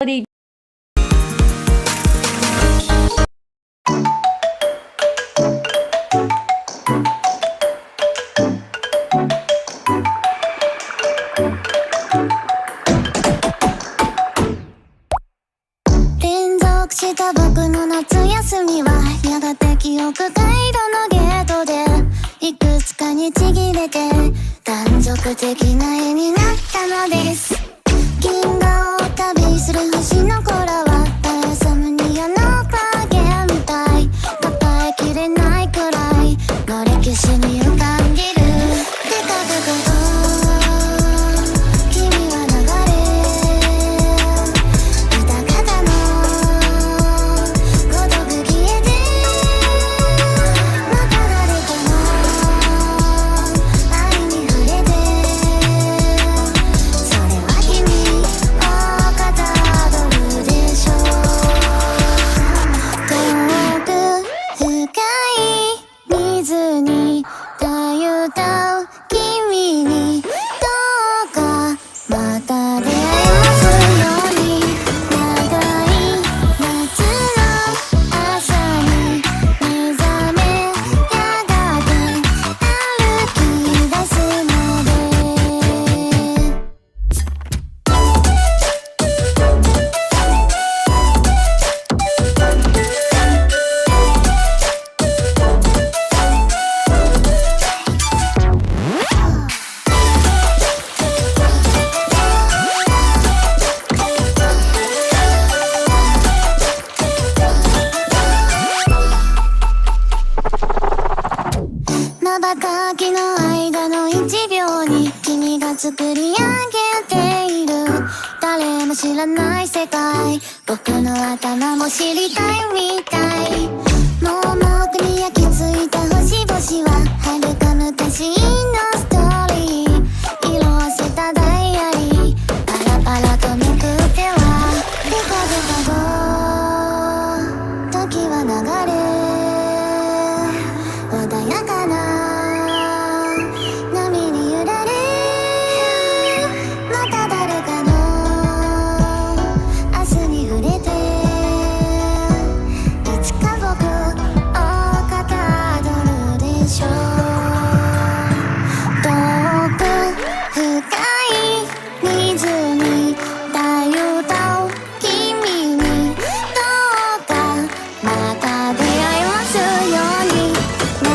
リ連続した僕の夏休みはやがて記憶回路のゲートでいくつかにちぎれて断続的な絵になったのです。銀河を旅する星の子らはダイソムニアの影みたい、抱えきれないくらいの歴史に浮かんでる。デカデカと君は流れ歌方のごとく消えてまた誰かの愛に触れて、それは君をかたどるでしょう。遠く深い水にたゆたう君にどうかまた出会えますように。長い夏の朝に目覚めやがて歩き出すので、瞬きの間の1秒に君が作り上げている誰も知らない世界、僕の頭も知りたいみたい。盲目に焼き付いた星々は遥か昔のストーリー、色あせたダイアリーパラパラとめくってはデカデカと時は流れ穏やかな波に揺られ、また誰かの明日に触れていつか僕をかたどるでしょう。遠く深い水にたゆたう君にどうかまた出会えますように。長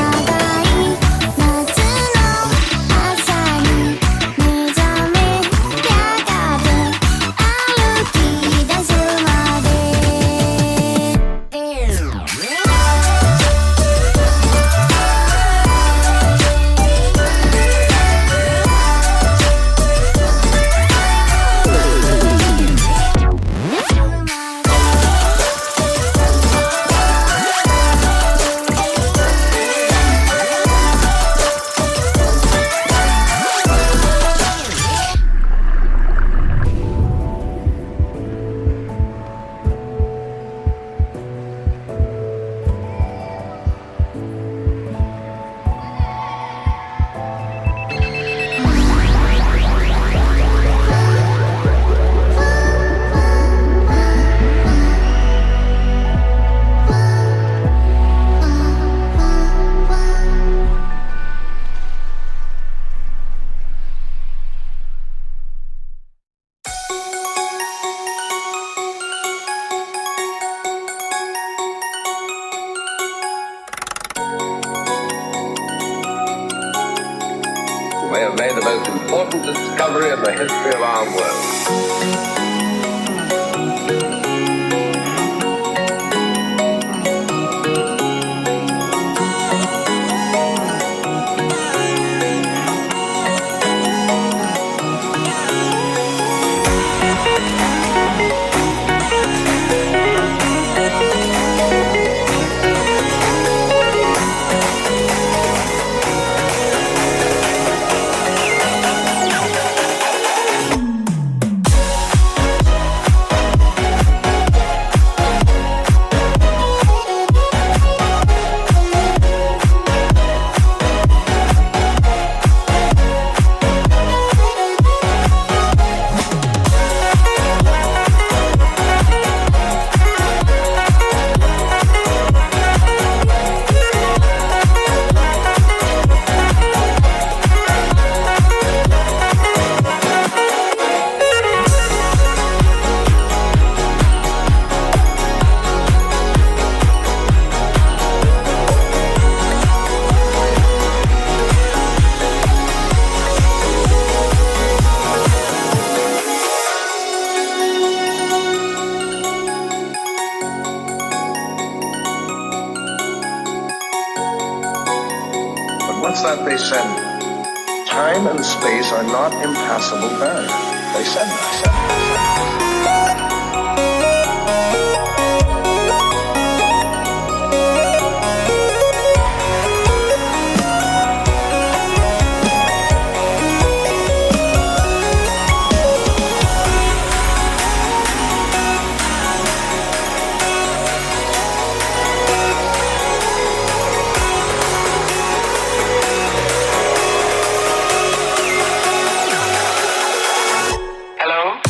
い夏の朝に目覚めやがて歩き出すまで、We have made the most important discovery in the history of our world. said, time and space are not impassable barriers. They said that. Hello?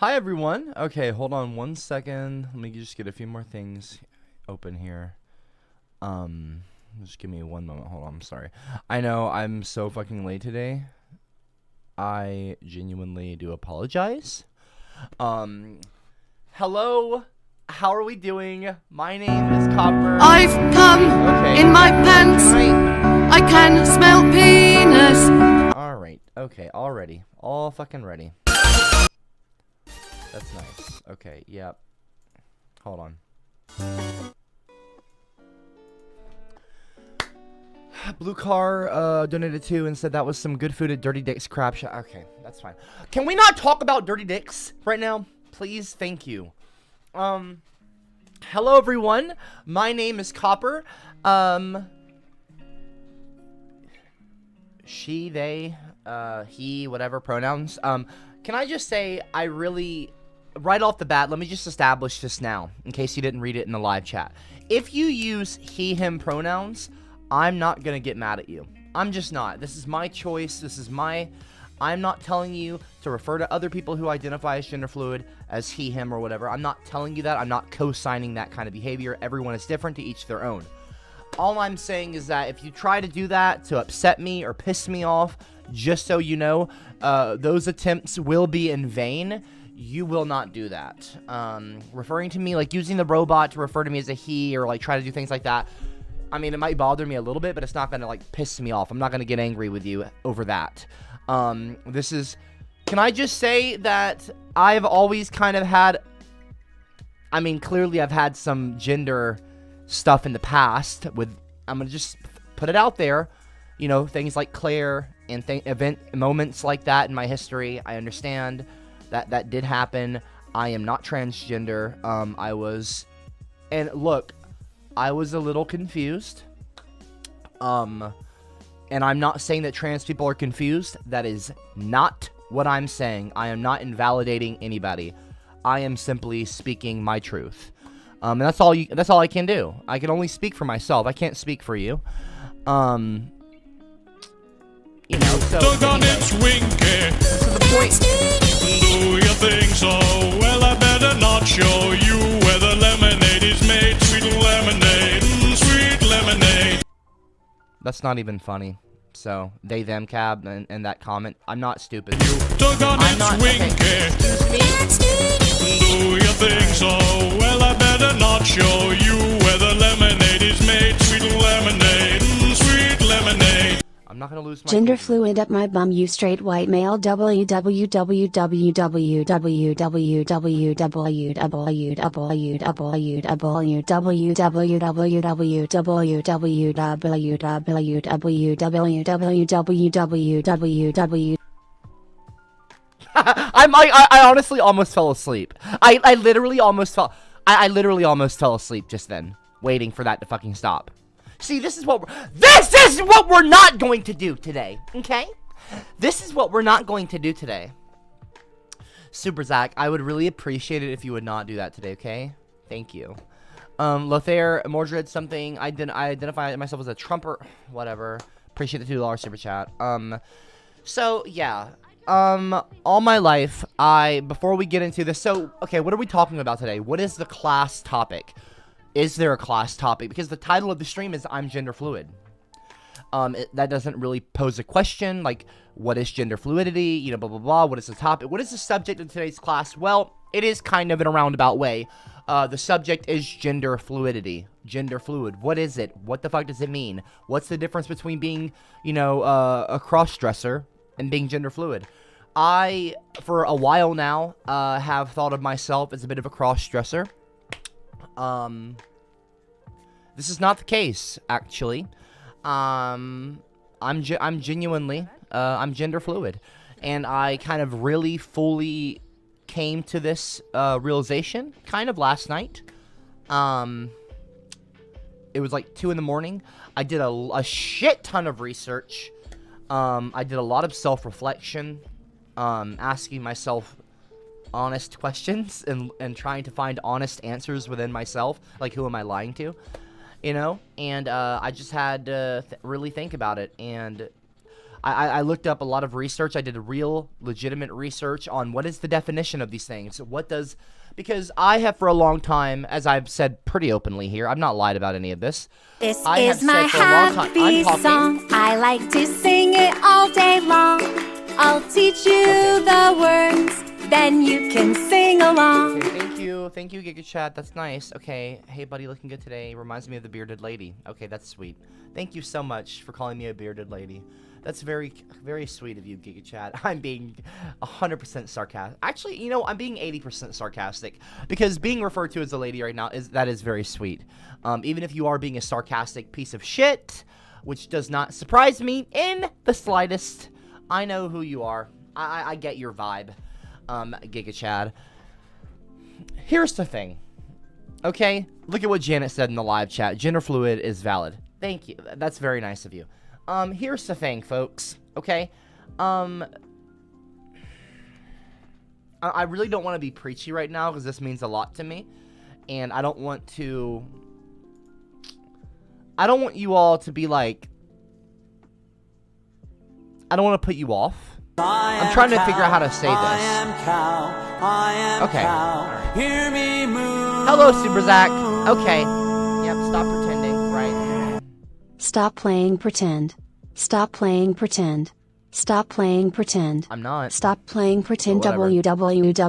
Hi everyone. Okay, hold on one second. Let me just get a few more things open here. Just give me one moment. Hold on. I'm sorry. I know I'm so fucking late today. I genuinely do apologize. Hello. How are we doing? My name is Copper. I've come in my pants. I can smell penis. Alright. Okay, all ready. All fucking ready. That's nice. Okay, yep. Hold on. Blue Car donated 2 and said that was some good food at Dirty Dick's Crab Shack. Okay, that's fine. Can we not talk about Dirty Dick's right now? Please, thank you. Hello everyone. My name is Copper. She, they, he, whatever pronouns. Can I just say I really, right off the bat, let me just establish this now, in case you didn't read it in the live chat. If you use he, him pronouns, I'm not gonna get mad at you. I'm just not. This is my choice. I'm not telling you to refer to other people who identify as gender fluid as he, him, or whatever. I'm not telling you that. I'm not co-signing that kind of behavior. Everyone is different, to each their own. All I'm saying is that if you try to do that to upset me or piss me off, just so you know, those attempts will be in vain. You will not do that. Referring to me, like using the robot to refer to me as a he, or like try to do things like that, I mean, it might bother me a little bit, but it's not gonna like piss me off. I'm not gonna get angry with you over that. Can I just say that I've always kind of had, I mean, clearly I've had some gender stuff in the past with, I'm gonna just put it out there, you know, things like Claire and moments like that in my history. I understand that did happen. I am not transgender. And look, I was a little confused. And I'm not saying that trans people are confused. That is not what I'm saying. I am not invalidating anybody. I am simply speaking my truth. And that's all I can do. I can only speak for myself. I can't speak for you. You know, so anyway, this is the point. Do you think so? Well, I better not show you where the lemonade is made. Sweet lemonade, sweet lemonade. That's not even funny. So, they, them, cab, and that comment. I'm not stupid. I'm not okay, excuse me? Do you think so? Well, I better not show you where the lemonade is made. Sweet lemonade, sweet lemonade. I'm not gonna lose my Gender key. fluid up my bum, you straight white male. I honestly almost fell asleep. I literally almost fell asleep just then, waiting for that to fucking stop. See, this is what we're not going to do today, okay? This is what we're not going to do today. Super Zach, I would really appreciate it if you would not do that today, okay? Thank you. Lothair, Mordred, something, I identify myself as a Trumper, whatever. Appreciate the $2 super chat. So, yeah. All my life, before we get into this, so, okay, what are we talking about today? What is the class topic? Is there a class topic? Because the title of the stream is I'm gender fluid. That doesn't really pose a question, like, what is gender fluidity, you know, blah, blah, blah, what is the topic? What is the subject of today's class? Well, it is kind of in a roundabout way. The subject is gender fluidity. Gender fluid. What is it? What the fuck does it mean? What's the difference between being, you know, a cross-dresser and being gender fluid? I, for a while now, have thought of myself as a bit of a cross-dresser. This is not the case, actually. I'm genuinely, I'm gender fluid. And I kind of really fully came to this, realization kind of last night. It was like 2 in the morning. I did a shit ton of research. I did a lot of self-reflection, asking myself honest questions and trying to find honest answers within myself. Like, who am I lying to? You know? And I just had to really think about it. And I looked up a lot of research. I did a real legitimate research on what is the definition of these things. Because I have for a long time, as I've said pretty openly here, I've not lied about any of this. This I have is my said for a long time, I'm happy talking- song. I like to sing it all day long. I'll teach you the words, then you can sing along. Okay, thank you, Giga Chat. That's nice. Okay, hey buddy, looking good today. Reminds me of the bearded lady. Okay, that's sweet. Thank you so much for calling me a bearded lady. That's very, very sweet of you, Giga Chat. I'm being 100% sarcastic. Actually, you know, I'm being 80% sarcastic because being referred to as a lady right now is very sweet. Even if you are being a sarcastic piece of shit, which does not surprise me in the slightest. I know who you are. I get your vibe, Giga Chad. Here's the thing, okay? Look at what Janet said in the live chat. Gender fluid is valid. Thank you. That's very nice of you. Here's the thing, folks, okay? I really don't want to be preachy right now because this means a lot to me. And I don't want you all to be like... I don't want to put you off. I'm trying to figure out how to say this. Okay. Right. Hear me move. Hello, Super Zach. Okay. Yep, stop pretending, right? Stop playing pretend. Stop playing pretend. Stop playing pretend. I'm not. Stop playing pretend. But whatever. www.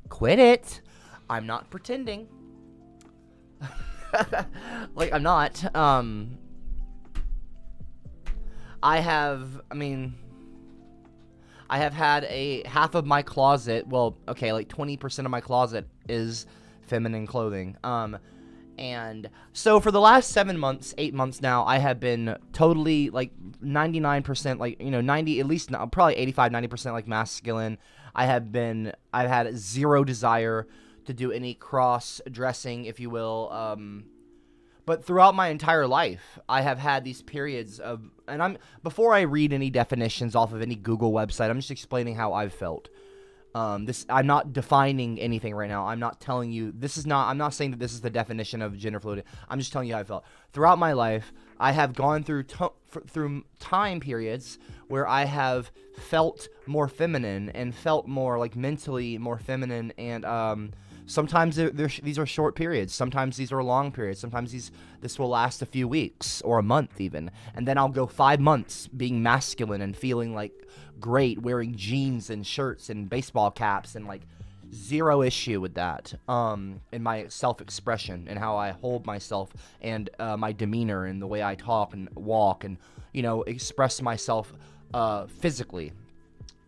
Quit it. I'm not pretending. Like, I'm not. I have had half of my closet, well, okay, like 20% of my closet is feminine clothing. And so for the last 7 months, 8 months now, I have been totally, like, 99%, like, you know, 90, at least, probably 85, 90%, like, masculine. I've had zero desire to do any cross-dressing, if you will, but throughout my entire life, I have had these periods of, and before I read any definitions off of any Google website, I'm just explaining how I've felt. I'm not defining anything right now. I'm not telling you, I'm not saying that this is the definition of gender fluid. I'm just telling you how I felt. Throughout my life, I have gone through time periods where I have felt more feminine and felt more, like, mentally more feminine, and, sometimes these are short periods. Sometimes these are long periods. Sometimes this will last a few weeks or a month even. And then I'll go 5 months being masculine and feeling like great, wearing jeans and shirts and baseball caps, and like zero issue with that. In my self-expression and how I hold myself and my demeanor and the way I talk and walk and, you know, express myself physically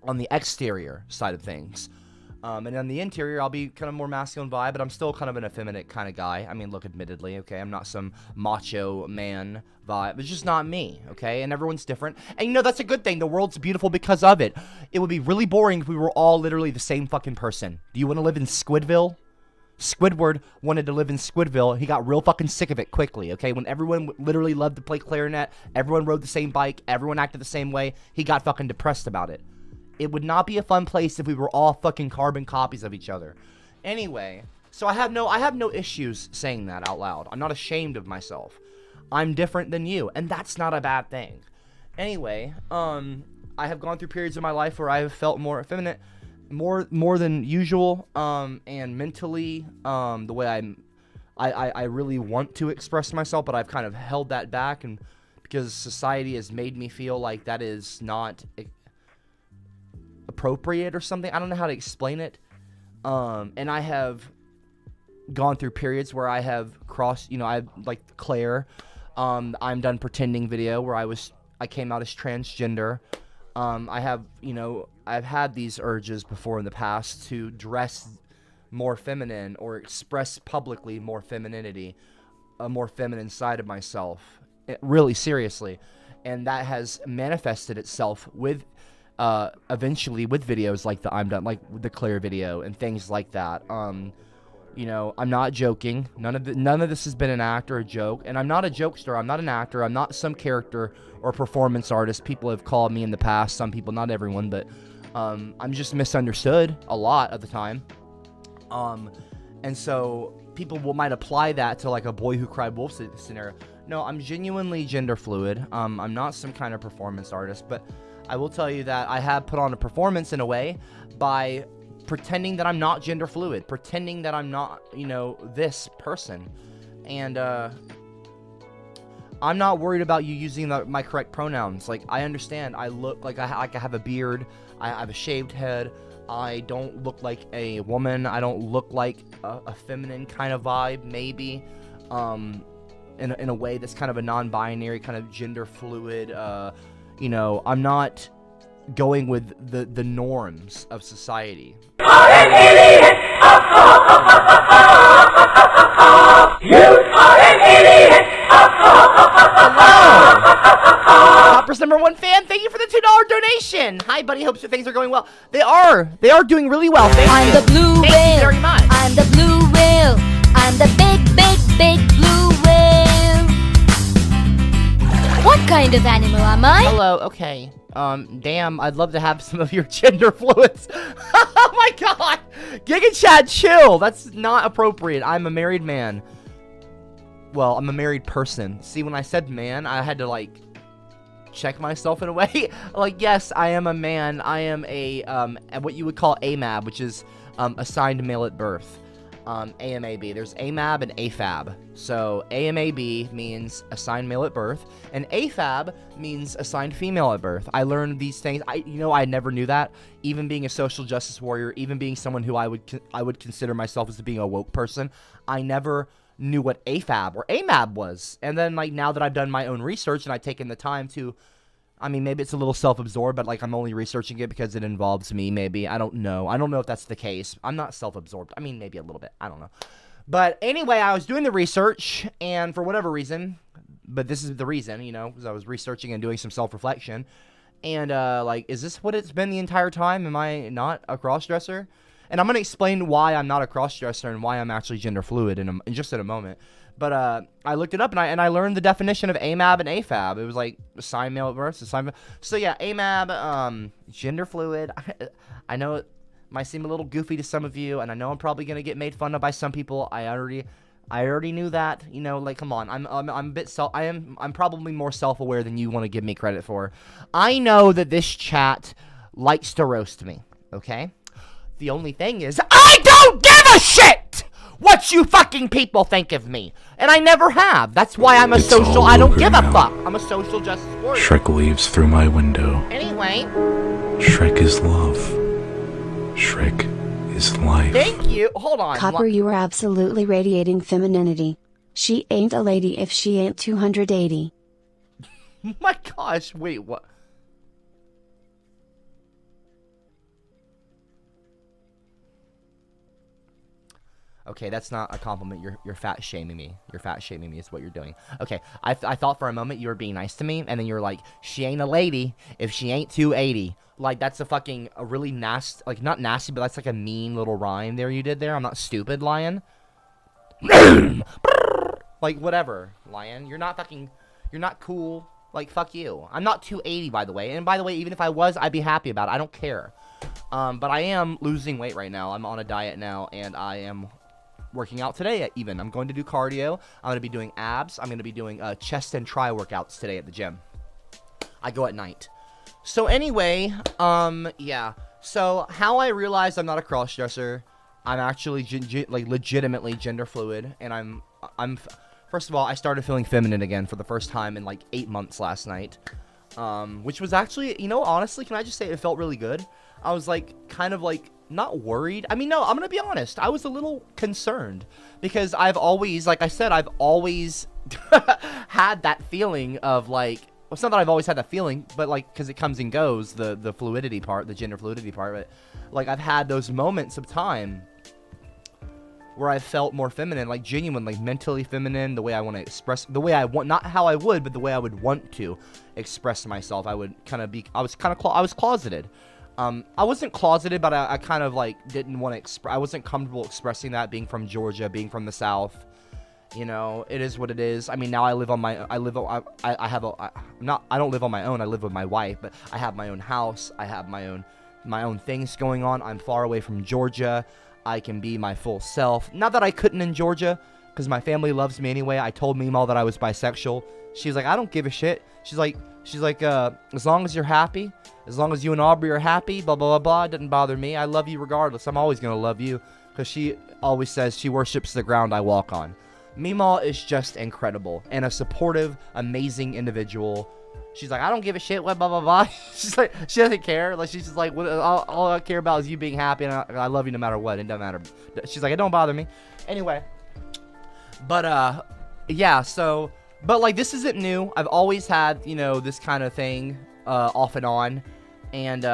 on the exterior side of things. And on the interior, I'll be kind of more masculine vibe, but I'm still kind of an effeminate kind of guy. I mean, look, admittedly, okay? I'm not some macho man vibe. It's just not me, okay? And everyone's different. And, you know, that's a good thing. The world's beautiful because of it. It would be really boring if we were all literally the same fucking person. Do you want to live in Squidville? Squidward wanted to live in Squidville. He got real fucking sick of it quickly, okay? When everyone literally loved to play clarinet, everyone rode the same bike, everyone acted the same way, he got fucking depressed about it. It would not be a fun place if we were all fucking carbon copies of each other. Anyway, so I have no issues saying that out loud. I'm not ashamed of myself. I'm different than you, and that's not a bad thing. Anyway, I have gone through periods of my life where I have felt more effeminate, more than usual, and mentally, the way I really want to express myself, but I've kind of held that back, and because society has made me feel like that is not appropriate or something. I don't know how to explain it. And I have gone through periods where I have crossed, you know, I like Claire, I'm done pretending video where I came out as transgender. I have, you know, I've had these urges before in the past to dress more feminine or express publicly more femininity, a more feminine side of myself, really seriously. And that has manifested itself with eventually with videos like the I'm Done, like the Claire video and things like that. You know, I'm not joking. None of this has been an act or a joke, and I'm not a jokester. I'm not an actor. I'm not some character or performance artist. People have called me in the past. Some people, not everyone, but I'm just misunderstood a lot of the time. And so people might apply that to like a Boy Who Cried Wolf scenario. No, I'm genuinely gender fluid. I'm not some kind of performance artist, but I will tell you that I have put on a performance in a way by pretending that I'm not gender fluid, pretending that I'm not, this person. And I'm not worried about you using my correct pronouns. Like, I understand I look like I have a beard, I have a shaved head, I don't look like a woman, I don't look like a feminine kind of vibe, maybe, in a way that's kind of a non-binary, kind of gender fluid. I'm not going with the norms of society. Copper's #1 fan, thank you for the $2 donation. Hi, buddy. Hope things are going well. They are doing really well. Thank I'm you. the blue whale. Thank you very much. I'm the blue whale. I'm the big, big, big blue whale. What kind of animal am I? Hello. Okay. Damn. I'd love to have some of your gender fluids. Oh my God. Giga Chad, chill. That's not appropriate. I'm a married man. Well, I'm a married person. See, when I said man, I had to like check myself in a way. Like, yes, I am a man. I am a what you would call AMAB, which is assigned male at birth. AMAB. There's AMAB and AFAB. So AMAB means assigned male at birth, and AFAB means assigned female at birth. I learned these things. I never knew that. Even being a social justice warrior, even being someone who I would consider myself as being a woke person, I never knew what AFAB or AMAB was. And then, like, now that I've done my own research and I've taken the time to, maybe it's a little self-absorbed, but, like, I'm only researching it because it involves me, maybe. I don't know if that's the case. I'm not self-absorbed. Maybe a little bit. I don't know. But anyway, I was doing the research, and for whatever reason, but this is the reason, because I was researching and doing some self-reflection, and, is this what it's been the entire time? Am I not a cross-dresser? And I'm going to explain why I'm not a cross-dresser and why I'm actually gender fluid in just in a moment. But I looked it up, and I learned the definition of AMAB and AFAB. It was like assigned male at birth, assigned. So yeah, AMAB, gender fluid. I know it might seem a little goofy to some of you, and I know I'm probably going to get made fun of by some people. I already knew that. Come on. I'm probably more self-aware than you want to give me credit for. I know that this chat likes to roast me, okay? The only thing is, I don't give a shit what you fucking people think of me. And I never have. That's why I'm a social, I don't give a fuck. I'm a social justice warrior. Shrek leaves through my window. Anyway. Shrek is love. Shrek is life. Thank you. Hold on. Copper, you are absolutely radiating femininity. She ain't a lady if she ain't 280. My gosh, wait, what? Okay, that's not a compliment. You're fat shaming me. You're fat shaming me is what you're doing. Okay, I thought for a moment you were being nice to me, and then you're like, she ain't a lady if she ain't 280. Like, that's a really nasty, like, not nasty, but that's like a mean little rhyme there you did there. I'm not stupid, Lion. Like, whatever, Lion. You're not cool. Like, fuck you. I'm not 280, by the way. And by the way, even if I was, I'd be happy about it. I don't care. But I am losing weight right now. I'm on a diet now, and I am working out today even. I'm going to do cardio. I'm going to be doing abs. I'm going to be doing chest and tri workouts today at the gym. I go at night. So anyway, yeah. So how I realized I'm not a cross-dresser, I'm actually legitimately gender fluid, and I'm first of all, I started feeling feminine again for the first time in like 8 months last night. Which was actually, honestly, can I just say it felt really good? I was like, kind of like, not worried. No, I'm gonna be honest. I was a little concerned because I've always, like I said, I've always had that feeling of like, well, it's not that I've always had that feeling, but like, because it comes and goes, the fluidity part, the gender fluidity part, but like I've had those moments of time where I felt more feminine, like genuine, like mentally feminine, the way I want to express, the way I want, not how I would, but the way I would want to express myself. I would kind of be, I was closeted. I wasn't closeted, but I kind of like didn't want to express. I wasn't comfortable expressing that, being from Georgia, being from the South. It is what it is. Now I live on my, I don't live on my own. I live with my wife, but I have my own house. I have my own things going on. I'm far away from Georgia. I can be my full self. Not that I couldn't in Georgia, because my family loves me anyway. I told Meemaw that I was bisexual. She's like, I don't give a shit. She's like, as long as you're happy, as long as you and Aubrey are happy, blah, blah, blah, blah, it doesn't bother me. I love you regardless. I'm always going to love you, because she always says she worships the ground I walk on. Meemaw is just incredible and a supportive, amazing individual. She's like, I don't give a shit, what, blah, blah, blah. She's like, she doesn't care. Like, she's just like, all I care about is you being happy, and I love you no matter what. It doesn't matter. She's like, it don't bother me. Anyway. But, yeah, so, but, like, this isn't new. I've always had, you know, this kind of thing, off and on. And,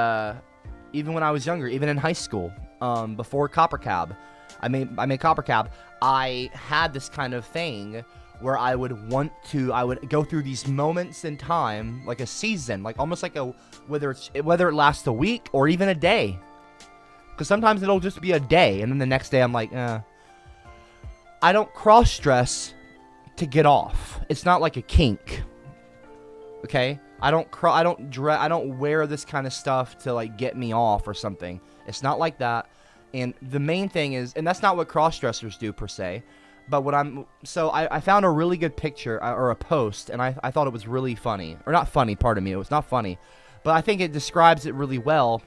even when I was younger, even in high school, before CopperCab, I made CopperCab, I had this kind of thing where I would go through these moments in time, like a season, like almost like whether it lasts a week or even a day. Because sometimes it'll just be a day, and then the next day I'm like, I don't cross-dress to get off. It's not like a kink. Okay? I don't wear this kind of stuff to like get me off or something. It's not like that. And the main thing is, and that's not what cross-dressers do per se, but I found a really good picture or a post, and I thought it was really funny. Or not funny, pardon me, it was not funny. But I think it describes it really well.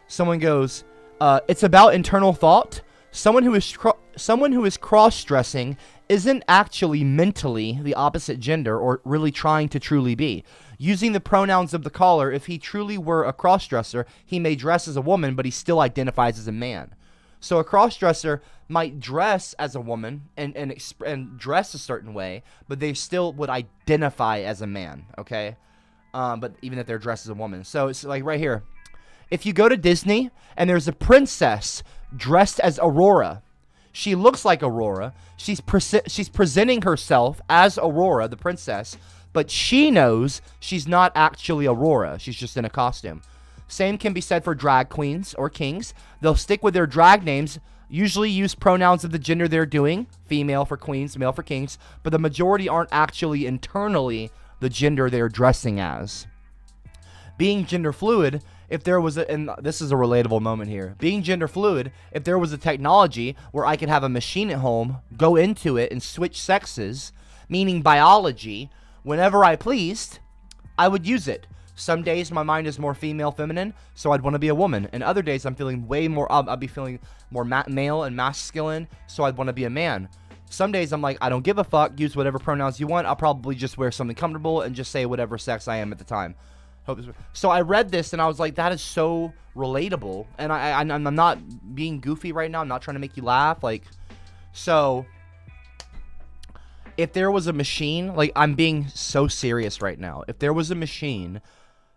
Someone goes, it's about internal thought. Someone who is cross-dressing isn't actually mentally the opposite gender or really trying to truly be. Using the pronouns of the caller, if he truly were a cross-dresser, he may dress as a woman, but he still identifies as a man. So a cross-dresser might dress as a woman and dress a certain way, but they still would identify as a man, okay? But even if they're dressed as a woman. So it's like right here. If you go to Disney and there's a princess dressed as Aurora, she looks like Aurora. She's presenting herself as Aurora, the princess, but she knows she's not actually Aurora. She's just in a costume. Same can be said for drag queens or kings. They'll stick with their drag names, usually use pronouns of the gender they're doing, female for queens, male for kings, but the majority aren't actually internally the gender they're dressing as. Being gender fluid, if there was and this is a relatable moment here. Being gender fluid, if there was a technology where I could have a machine at home, go into it and switch sexes, meaning biology, whenever I pleased, I would use it. Some days my mind is more female feminine, so I'd want to be a woman. And other days I'm feeling I'll be feeling more male and masculine, so I'd want to be a man. Some days I'm like, I don't give a fuck, use whatever pronouns you want. I'll probably just wear something comfortable and just say whatever sex I am at the time. So I read this and I was like, that is so relatable. And I'm not being goofy right now. I'm not trying to make you laugh. Like, so if there was a machine, like I'm being so serious right now. If there was a machine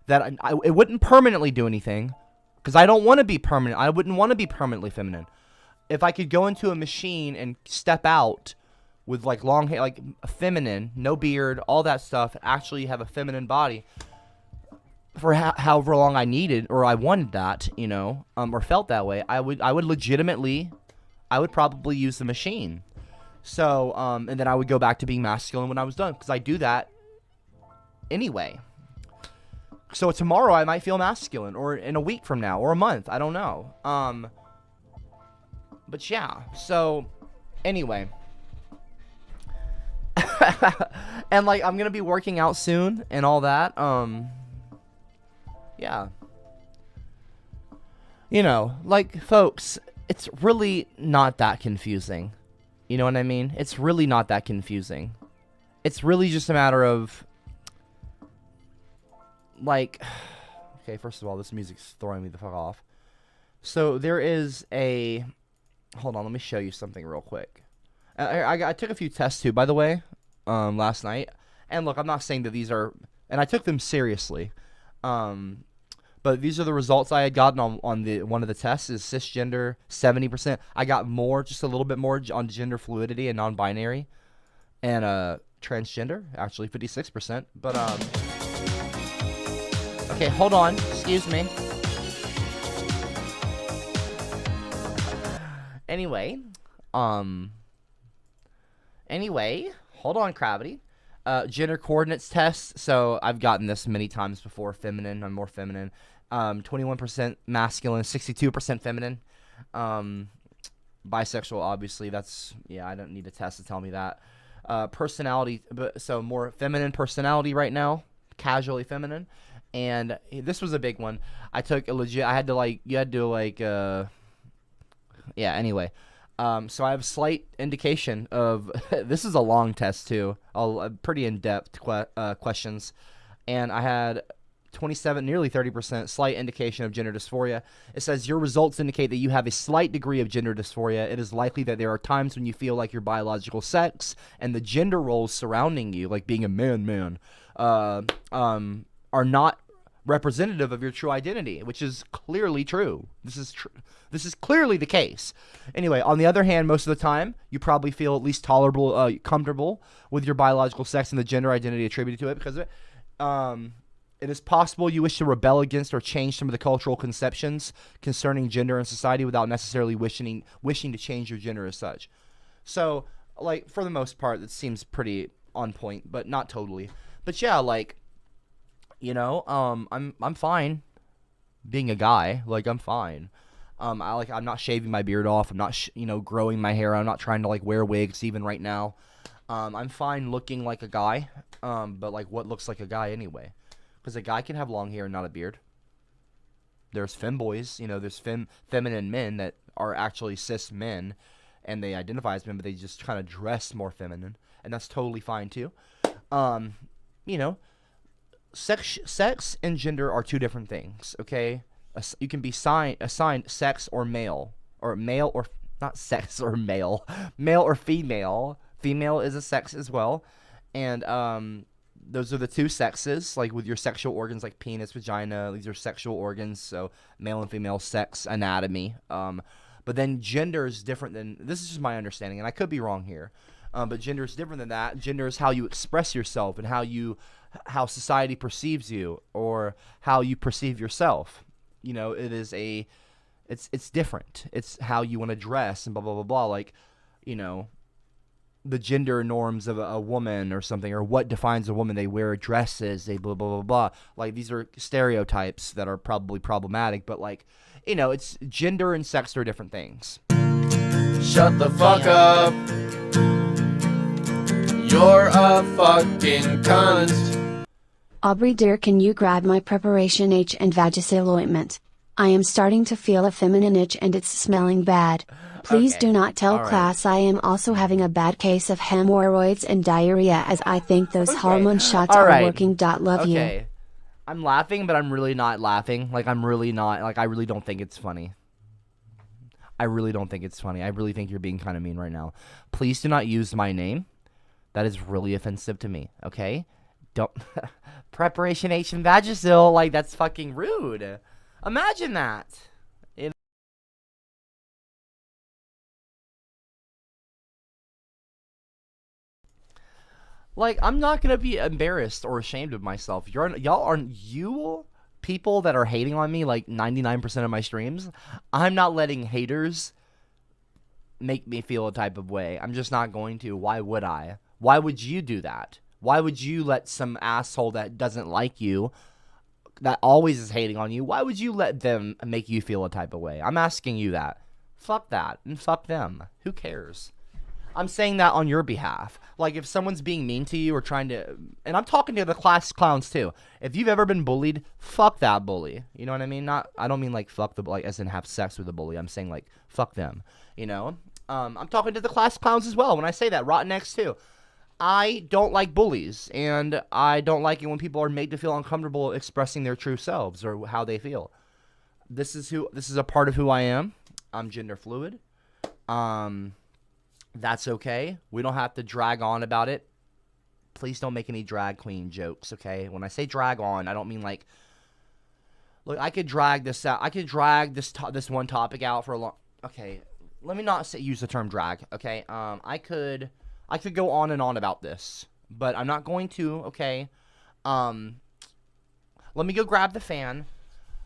that it wouldn't permanently do anything, because I don't want to be permanent. I wouldn't want to be permanently feminine. If I could go into a machine and step out with like long hair, like feminine, no beard, all that stuff, actually have a feminine body for however long I needed or I wanted that, you know, or felt that way, I would probably use the machine. So, and then I would go back to being masculine when I was done, because I do that anyway. So tomorrow I might feel masculine, or in a week from now, or a month, I don't know. But yeah, so anyway. And like, I'm gonna be working out soon and all that, yeah. You know, like, folks, it's really not that confusing. You know what I mean? It's really not that confusing. It's really just a matter of, like, okay, first of all, this music's throwing me the fuck off. So there is a, hold on, let me show you something real quick. I took a few tests too, by the way, last night. And look, I'm not saying that these are, and I took them seriously. But these are the results I had gotten on the one of the tests. Is cisgender 70%. I got more, just a little bit more on gender fluidity and non-binary, and transgender actually 56%. But okay, hold on, excuse me. Anyway, hold on, Gravity. Gender coordinates test. So I've gotten this many times before. Feminine, I'm more feminine. 21% masculine, 62% feminine. bisexual, obviously. That's, yeah, I don't need a test to tell me that. Personality, so more feminine personality right now, casually feminine. And this was a big one. I took a legit, I had to like, you had to like, yeah, anyway. So I have slight indication of, this is a long test too, pretty in-depth questions. And I had 27, nearly 30% slight indication of gender dysphoria. It says your results indicate that you have a slight degree of gender dysphoria. It is likely that there are times when you feel like your biological sex and the gender roles surrounding you, like being a man, are not representative of your true identity, which is clearly true. This is clearly the case. Anyway, on the other hand, most of the time, you probably feel at least tolerable, comfortable with your biological sex and the gender identity attributed to it because of it. It is possible you wish to rebel against or change some of the cultural conceptions concerning gender in society without necessarily wishing to change your gender as such. So, like, for the most part, it seems pretty on point, but not totally. But yeah, like, you know, I'm fine being a guy. Like, I'm fine. I'm not shaving my beard off. I'm not, growing my hair. I'm not trying to like wear wigs even right now. I'm fine looking like a guy. But like, what looks like a guy anyway? Because a guy can have long hair and not a beard. There's femboys, there's feminine men that are actually cis men, and they identify as men, but they just kind of dress more feminine, and that's totally fine too. Sex and gender are two different things, okay? You can be assigned sex or male or not sex or male or female. Female is a sex as well, and those are the two sexes, like with your sexual organs, like penis, vagina. These are sexual organs, so male and female sex anatomy. But then gender is different than, this is just my understanding, and I could be wrong here. But gender is different than that. Gender is how you express yourself and how society perceives you or how you perceive yourself. It's different. It's how you want to dress and blah, blah, blah, blah. Like, the gender norms of a woman or something, or what defines a woman. They wear dresses, they blah, blah, blah, blah. Like, these are stereotypes that are probably problematic, but like, it's gender and sex are different things. Shut the fuck up. You're a fucking cunt. Aubrey dear, can you grab my Preparation H and Vagisil ointment? I am starting to feel a feminine itch and it's smelling bad. Please do not tell class I am also having a bad case of hemorrhoids and diarrhea as I think those hormone shots are working. Love you. I'm laughing, but I'm really not laughing. Like, I'm really not. Like, I really don't think it's funny. I really don't think it's funny. I really think you're being kind of mean right now. Please do not use my name. That is really offensive to me, okay? Don't. Preparation H and Vagisil, like, that's fucking rude. Imagine that. Like, I'm not gonna be embarrassed or ashamed of myself. You people that are hating on me, like 99% of my streams, I'm not letting haters make me feel a type of way. I'm just not going to. Why would I? Why would you do that? Why would you let some asshole that doesn't like you, that always is hating on you, why would you let them make you feel a type of way? I'm asking you that. Fuck that, and fuck them. Who cares? I'm saying that on your behalf. Like, if someone's being mean to you or trying to, and I'm talking to the class clowns too. If you've ever been bullied, fuck that bully. You know what I mean? I don't mean like fuck the, like as in have sex with the bully. I'm saying like fuck them. I'm talking to the class clowns as well when I say that. Rotten X too. I don't like bullies, and I don't like it when people are made to feel uncomfortable expressing their true selves or how they feel. This is a part of who I am. I'm gender fluid. That's okay. We don't have to drag on about it. Please don't make any drag queen jokes, okay? When I say drag on, I don't mean like, look, I could drag this out. I could drag this one topic out for a long, okay, let me not use the term drag, okay? I could go on and on about this, but I'm not going to, okay? Let me go grab the fan.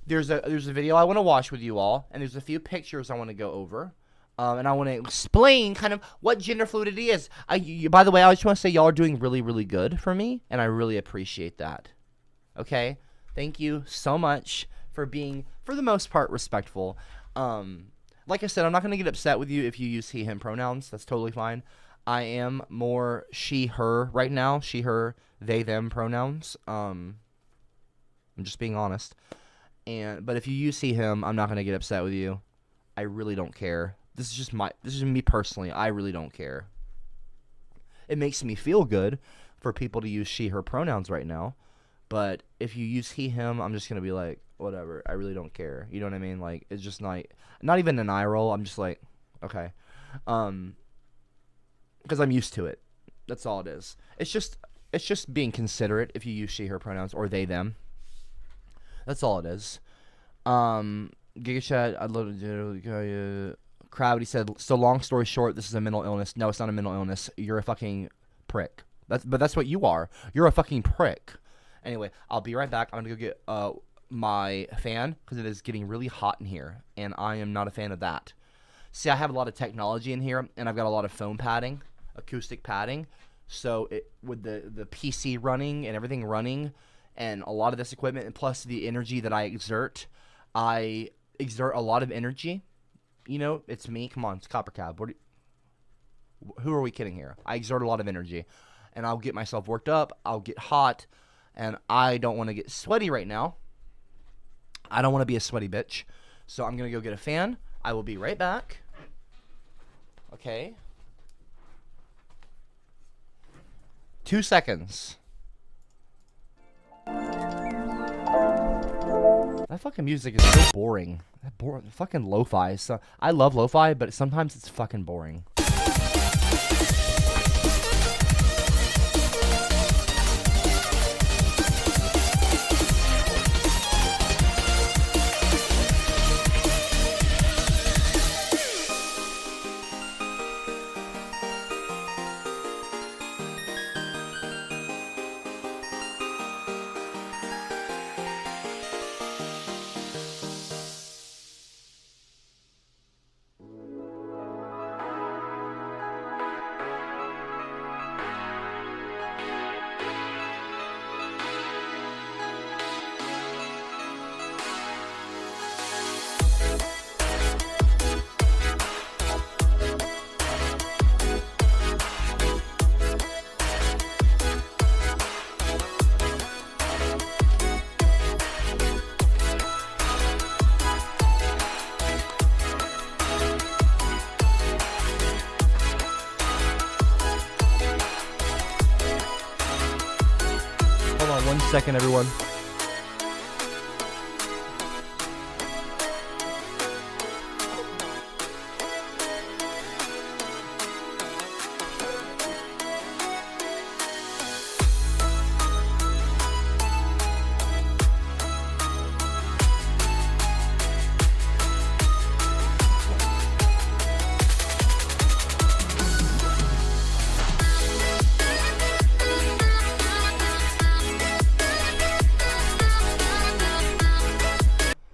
There's a video I want to watch with you all, and there's a few pictures I want to go over. And I want to explain kind of what gender fluidity is. By the way, I just want to say y'all are doing really, really good for me, and I really appreciate that. Okay? Thank you so much for being, for the most part, respectful. like I said, I'm not going to get upset with you if you use he, him pronouns. That's totally fine. I am more she, her right now. She, her, they, them pronouns. I'm just being honest. But if you use he, him, I'm not going to get upset with you. I really don't care. This is me personally. I really don't care. It makes me feel good for people to use she, her pronouns right now. But if you use he, him, I'm just going to be like, whatever. I really don't care. You know what I mean? Like, it's just not even an eye roll. I'm just like, okay. Because I'm used to it. That's all it is. It's just being considerate if you use she, her pronouns or they, them. That's all it is. Giga Chat, I'd love to Crowd, he said, so long story short, this is a mental illness. No, it's not a mental illness. You're a fucking prick. But that's what you are. You're a fucking prick. Anyway, I'll be right back. I'm going to go get my fan because it is getting really hot in here, and I am not a fan of that. See, I have a lot of technology in here, and I've got a lot of foam padding, acoustic padding. So with the PC running and everything running and a lot of this equipment, and plus the energy that I exert a lot of energy. You know, it's me. Come on, it's CopperCab. Who are we kidding here? I exert a lot of energy, and I'll get myself worked up. I'll get hot, and I don't want to get sweaty right now. I don't want to be a sweaty bitch. So I'm going to go get a fan. I will be right back. Okay. 2 seconds. That fucking music is so boring. Fucking lo-fi. So, I love lo-fi, but sometimes it's fucking boring. Hold on 1 second, everyone.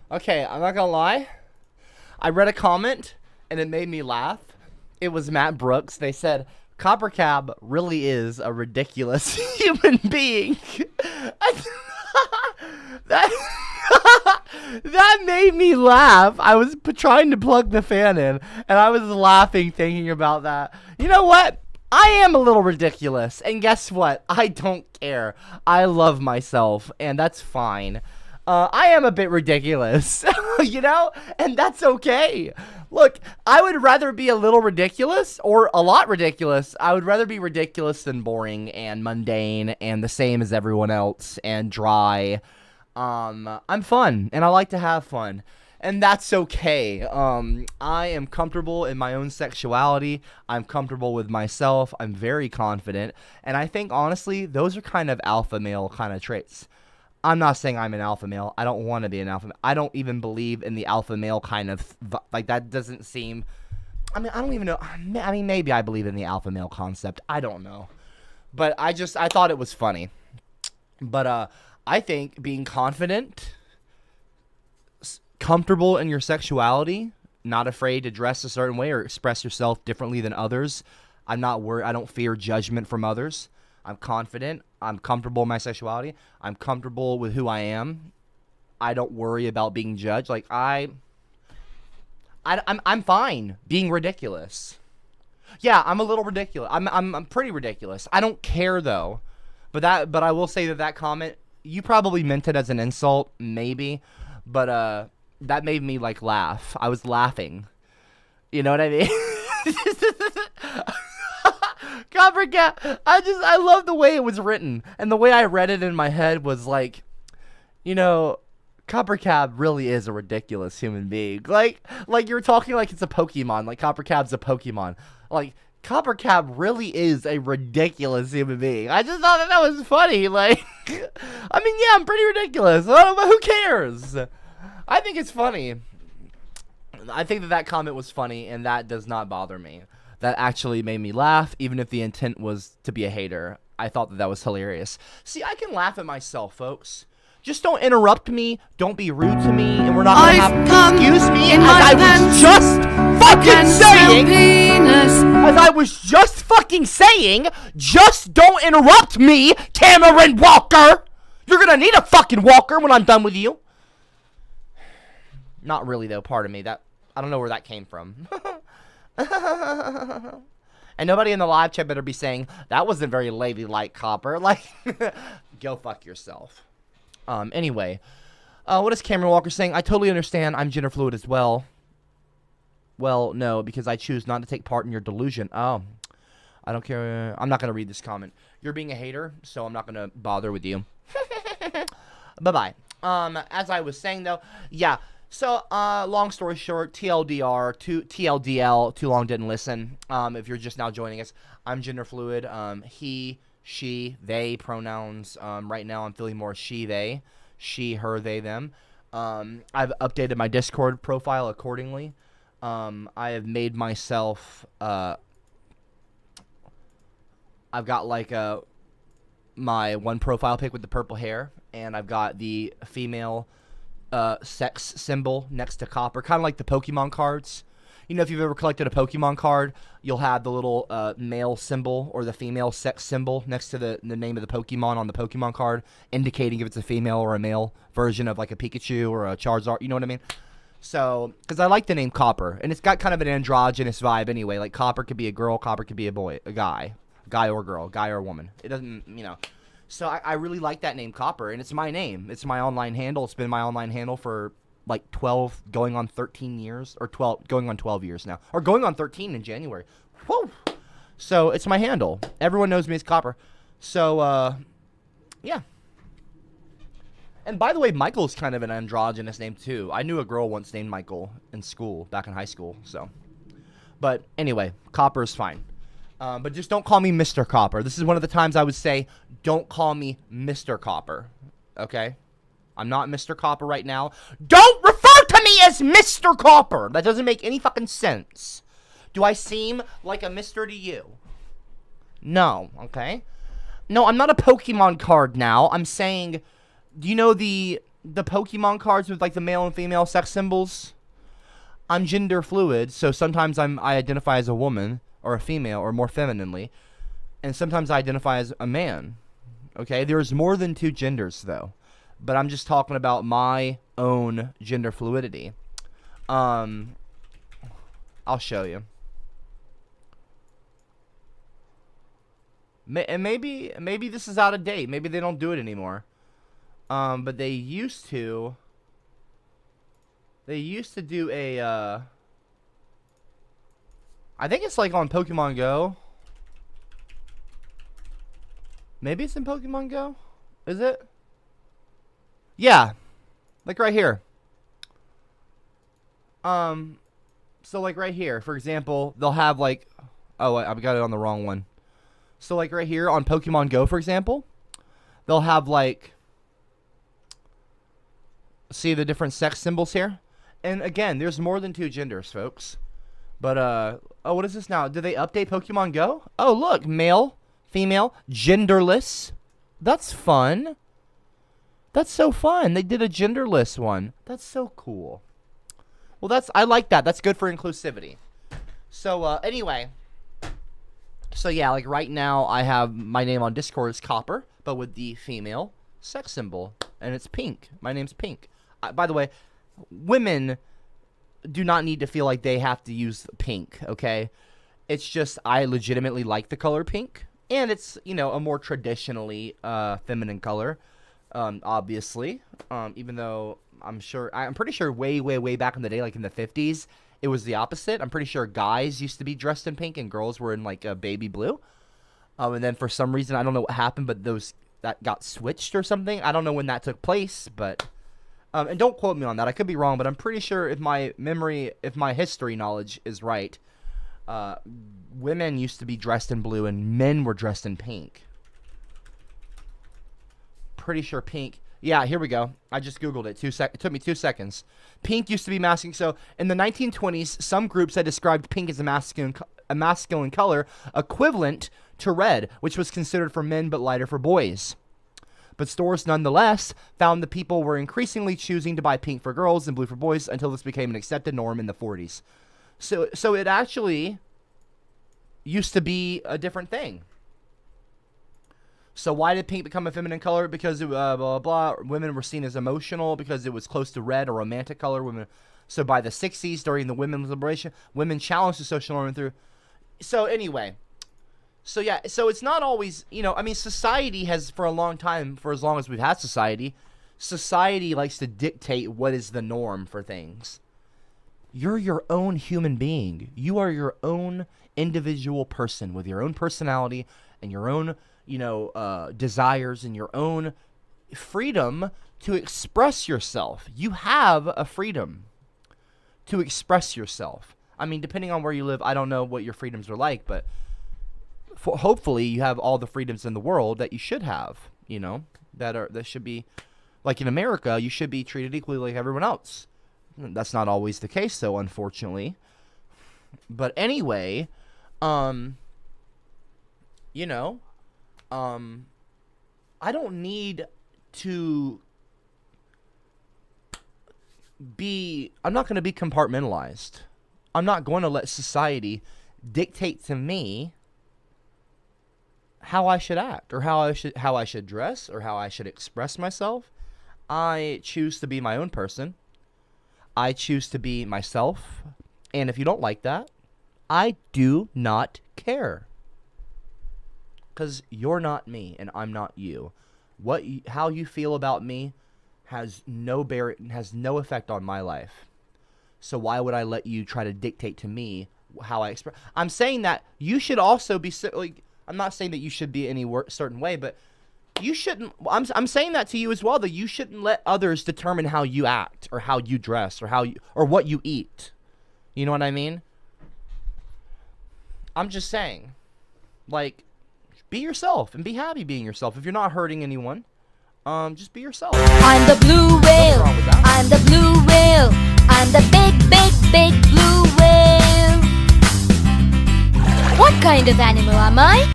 Okay, I'm not gonna lie. I read a comment and it made me laugh. It was Matt Brooks. They said, CopperCab really is a ridiculous human being. That made me laugh. I was trying to plug the fan in, and I was laughing thinking about that. You know what? I am a little ridiculous, and guess what? I don't care. I love myself, and that's fine. I am a bit ridiculous, you know, and that's okay. Look, I would rather be a little ridiculous or a lot ridiculous. I would rather be ridiculous than boring and mundane and the same as everyone else and dry. I'm fun, and I like to have fun, and that's okay. I am comfortable in my own sexuality. I'm comfortable with myself. I'm very confident, and I think, honestly, those are kind of alpha male kind of traits. I'm not saying I'm an alpha male. I don't want to be an alpha male. I don't even believe in the alpha male kind of, like, that doesn't seem, I mean, I don't even know. I mean, maybe I believe in the alpha male concept. I don't know. But I thought it was funny. But I think being confident, comfortable in your sexuality, not afraid to dress a certain way or express yourself differently than others. I'm not worried. I don't fear judgment from others. I'm confident. I'm comfortable in my sexuality. I'm comfortable with who I am. I don't worry about being judged. Like, I I'm fine being ridiculous. Yeah, I'm a little ridiculous. I'm pretty ridiculous. I don't care though. But I will say that comment, you probably meant it as an insult, maybe, but that made me like laugh. I was laughing. You know what I mean? CopperCab. I love the way it was written, and the way I read it in my head was like, you know, CopperCab really is a ridiculous human being. Like you're talking like it's a Pokemon. Like CopperCab's a Pokemon. Like CopperCab really is a ridiculous human being. I just thought that was funny. Like, I mean, yeah, I'm pretty ridiculous. But who cares? I think it's funny. I think that comment was funny, and that does not bother me. That actually made me laugh, even if the intent was to be a hater. I thought that was hilarious. See, I can laugh at myself, folks. Just don't interrupt me. Don't be rude to me, and we're not gonna have. Excuse me, as I was just fucking saying. As I was just fucking saying. Just don't interrupt me, Cameron Walker. You're gonna need a fucking walker when I'm done with you. Not really though. Pardon me. That I don't know where that came from. And nobody in the live chat better be saying that wasn't very ladylike, Copper. Like, go fuck yourself. Anyway, what is Cameron Walker saying? I totally understand. I'm gender fluid as well. Well, no, because I choose not to take part in your delusion. Oh, I don't care. I'm not going to read this comment. You're being a hater, so I'm not going to bother with you. Bye-bye. As I was saying, though, yeah. So, long story short, TLDR, TLDL, too long didn't listen. If you're just now joining us, I'm gender fluid. He, she, they pronouns. Right now I'm feeling more she, they. She, her, they, them. I've updated my Discord profile accordingly. I have made myself, I've got like my one profile pic with the purple hair, and I've got the female sex symbol next to Copper, kind of like the Pokemon cards. You know, if you've ever collected a Pokemon card, you'll have the little male symbol or the female sex symbol next to the name of the Pokemon on the Pokemon card, indicating if it's a female or a male version of like a Pikachu or a Charizard. You know what I mean? So, because I like the name Copper, and it's got kind of an androgynous vibe anyway. Like Copper could be a girl, Copper could be a boy, a guy or girl, guy or woman. It doesn't, you know. So I really like that name, Copper, and it's my name. It's my online handle. It's been my online handle for like 12, going on 13 years, or 12, going on 12 years now, or going on 13 in January. Whoa! So it's my handle. Everyone knows me as Copper. So, yeah. And by the way, Michael's kind of an androgynous name too. I knew a girl once named Michael in school, back in high school. So, but anyway, Copper is fine. But just don't call me Mr. Copper. This is one of the times I would say, don't call me Mr. Copper. Okay? I'm not Mr. Copper right now. Don't refer to me as Mr. Copper! That doesn't make any fucking sense. Do I seem like a Mr. to you? No, okay? No, I'm not a Pokemon card now. I'm saying, do you know the Pokemon cards with like the male and female sex symbols? I'm gender fluid, so sometimes I identify as a woman or a female or more femininely, and sometimes I identify as a man. Okay, there's more than two genders though, but I'm just talking about my own gender fluidity. I'll show you. And maybe this is out of date. Maybe they don't do it anymore. But they used to. They used to do a. I think it's like on Pokemon Go. Maybe it's in Pokemon Go? Is it? Yeah. Like right here. So like right here, for example, they'll have like, oh, I've got it on the wrong one. So like right here on Pokemon Go, for example, they'll have like, see the different sex symbols here? And again, there's more than two genders, folks. But, oh, what is this now? Did they update Pokemon Go? Oh, look, male, female, genderless. That's fun. That's so fun. They did a genderless one. That's so cool. Well, I like that. That's good for inclusivity. So, anyway. So, yeah, like right now, I have my name on Discord is Copper, but with the female sex symbol. And it's pink. My name's Pink. By the way, women do not need to feel like they have to use pink, okay? It's just I legitimately like the color pink, and it's, you know, a more traditionally feminine color, obviously. Even though I'm pretty sure way back in the day, like in the 50s, it was the opposite. I'm pretty sure guys used to be dressed in pink and girls were in like a baby blue. And then for some reason, I don't know what happened, but that got switched or something. I don't know when that took place, but and don't quote me on that. I could be wrong, but I'm pretty sure if my history knowledge is right, women used to be dressed in blue and men were dressed in pink. Pretty sure pink. Yeah, here we go. I just Googled it. It took me 2 seconds. Pink used to be masculine. So in the 1920s, some groups had described pink as a masculine color equivalent to red, which was considered for men but lighter for boys. But stores nonetheless found that people were increasingly choosing to buy pink for girls and blue for boys until this became an accepted norm in the 40s. So it actually used to be a different thing. So why did pink become a feminine color? Because blah, blah, blah. Women were seen as emotional because it was close to red, a romantic color. So by the 60s, during the women's liberation, women challenged the social norm through. So anyway, so yeah, so it's not always, you know, I mean, society has for a long time, for as long as we've had society likes to dictate what is the norm for things. You're your own human being. You are your own individual person with your own personality and your own, you know, desires and your own freedom to express yourself. You have a freedom to express yourself. I mean, depending on where you live, I don't know what your freedoms are like, but hopefully you have all the freedoms in the world that you should have, you know, that should be, like in America, you should be treated equally like everyone else. That's not always the case, though, unfortunately. But anyway, you know, I don't need to I'm not going to be compartmentalized. I'm not going to let society dictate to me how I should act or how I should dress or how I should express myself. I choose to be my own person. I choose to be myself. And if you don't like that, I do not care. Because you're not me and I'm not you. How you feel about me has no effect on my life. So why would I let you try to dictate to me how I express? I'm saying that you should also be like. I'm not saying that you should be any certain way, but you shouldn't. I'm saying that to you as well. That you shouldn't let others determine how you act or how you dress or what you eat. You know what I mean? I'm just saying, like, be yourself and be happy being yourself. If you're not hurting anyone, just be yourself. I'm the blue whale. I'm the blue whale. I'm the big blue whale. What kind of animal am I?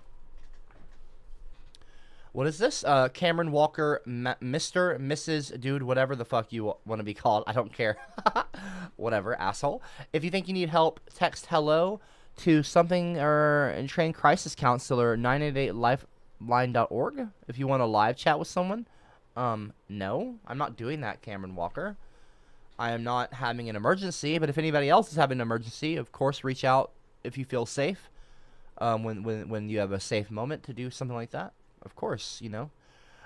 What is this? Cameron Walker, Mr., Mrs., dude, whatever the fuck you want to be called. I don't care. Whatever, asshole. If you think you need help, text hello to something or trained crisis counselor 988lifeline.org. If you want a live chat with someone. No, I'm not doing that, Cameron Walker. I am not having an emergency, but if anybody else is having an emergency, of course, reach out if you feel safe. When you have a safe moment to do something like that. Of course, you know.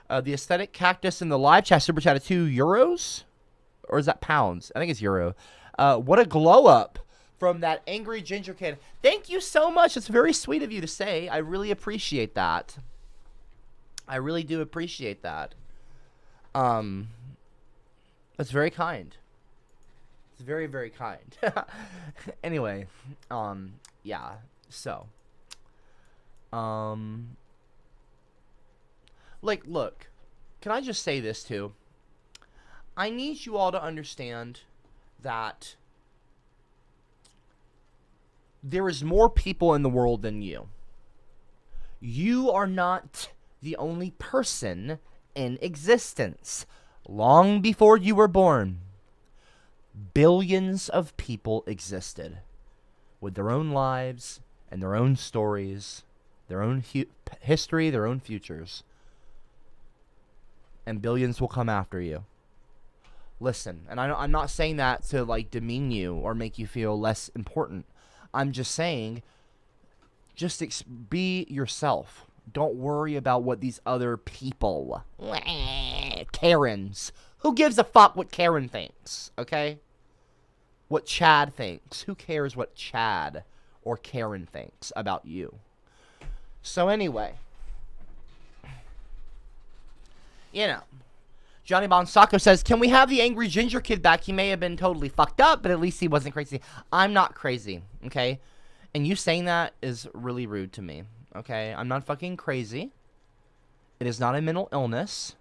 The aesthetic cactus in the live chat super chat at €2, or is that pounds? I think it's euro. What a glow up from that angry ginger kid. Thank you so much. It's very sweet of you to say. I really appreciate that. I really do appreciate that. That's very kind. It's very, very kind. Anyway, yeah. So, like, look, can I just say this too? I need you all to understand that there is more people in the world than you. You are not the only person in existence. Long before you were born, billions of people existed with their own lives and their own stories, their own history, their own futures. And billions will come after you. listen, and I'm not saying that to like demean you or make you feel less important. I'm just saying, just be yourself. Don't worry about what these other people, Karens. Who gives a fuck what Karen thinks, okay? What Chad thinks. Who cares what Chad or Karen thinks about you? So anyway, you know, Johnny Bonsacco says, can we have the angry ginger kid back? He may have been totally fucked up, but at least he wasn't crazy. I'm not crazy, okay? And you saying that is really rude to me, okay? I'm not fucking crazy. It is not a mental illness.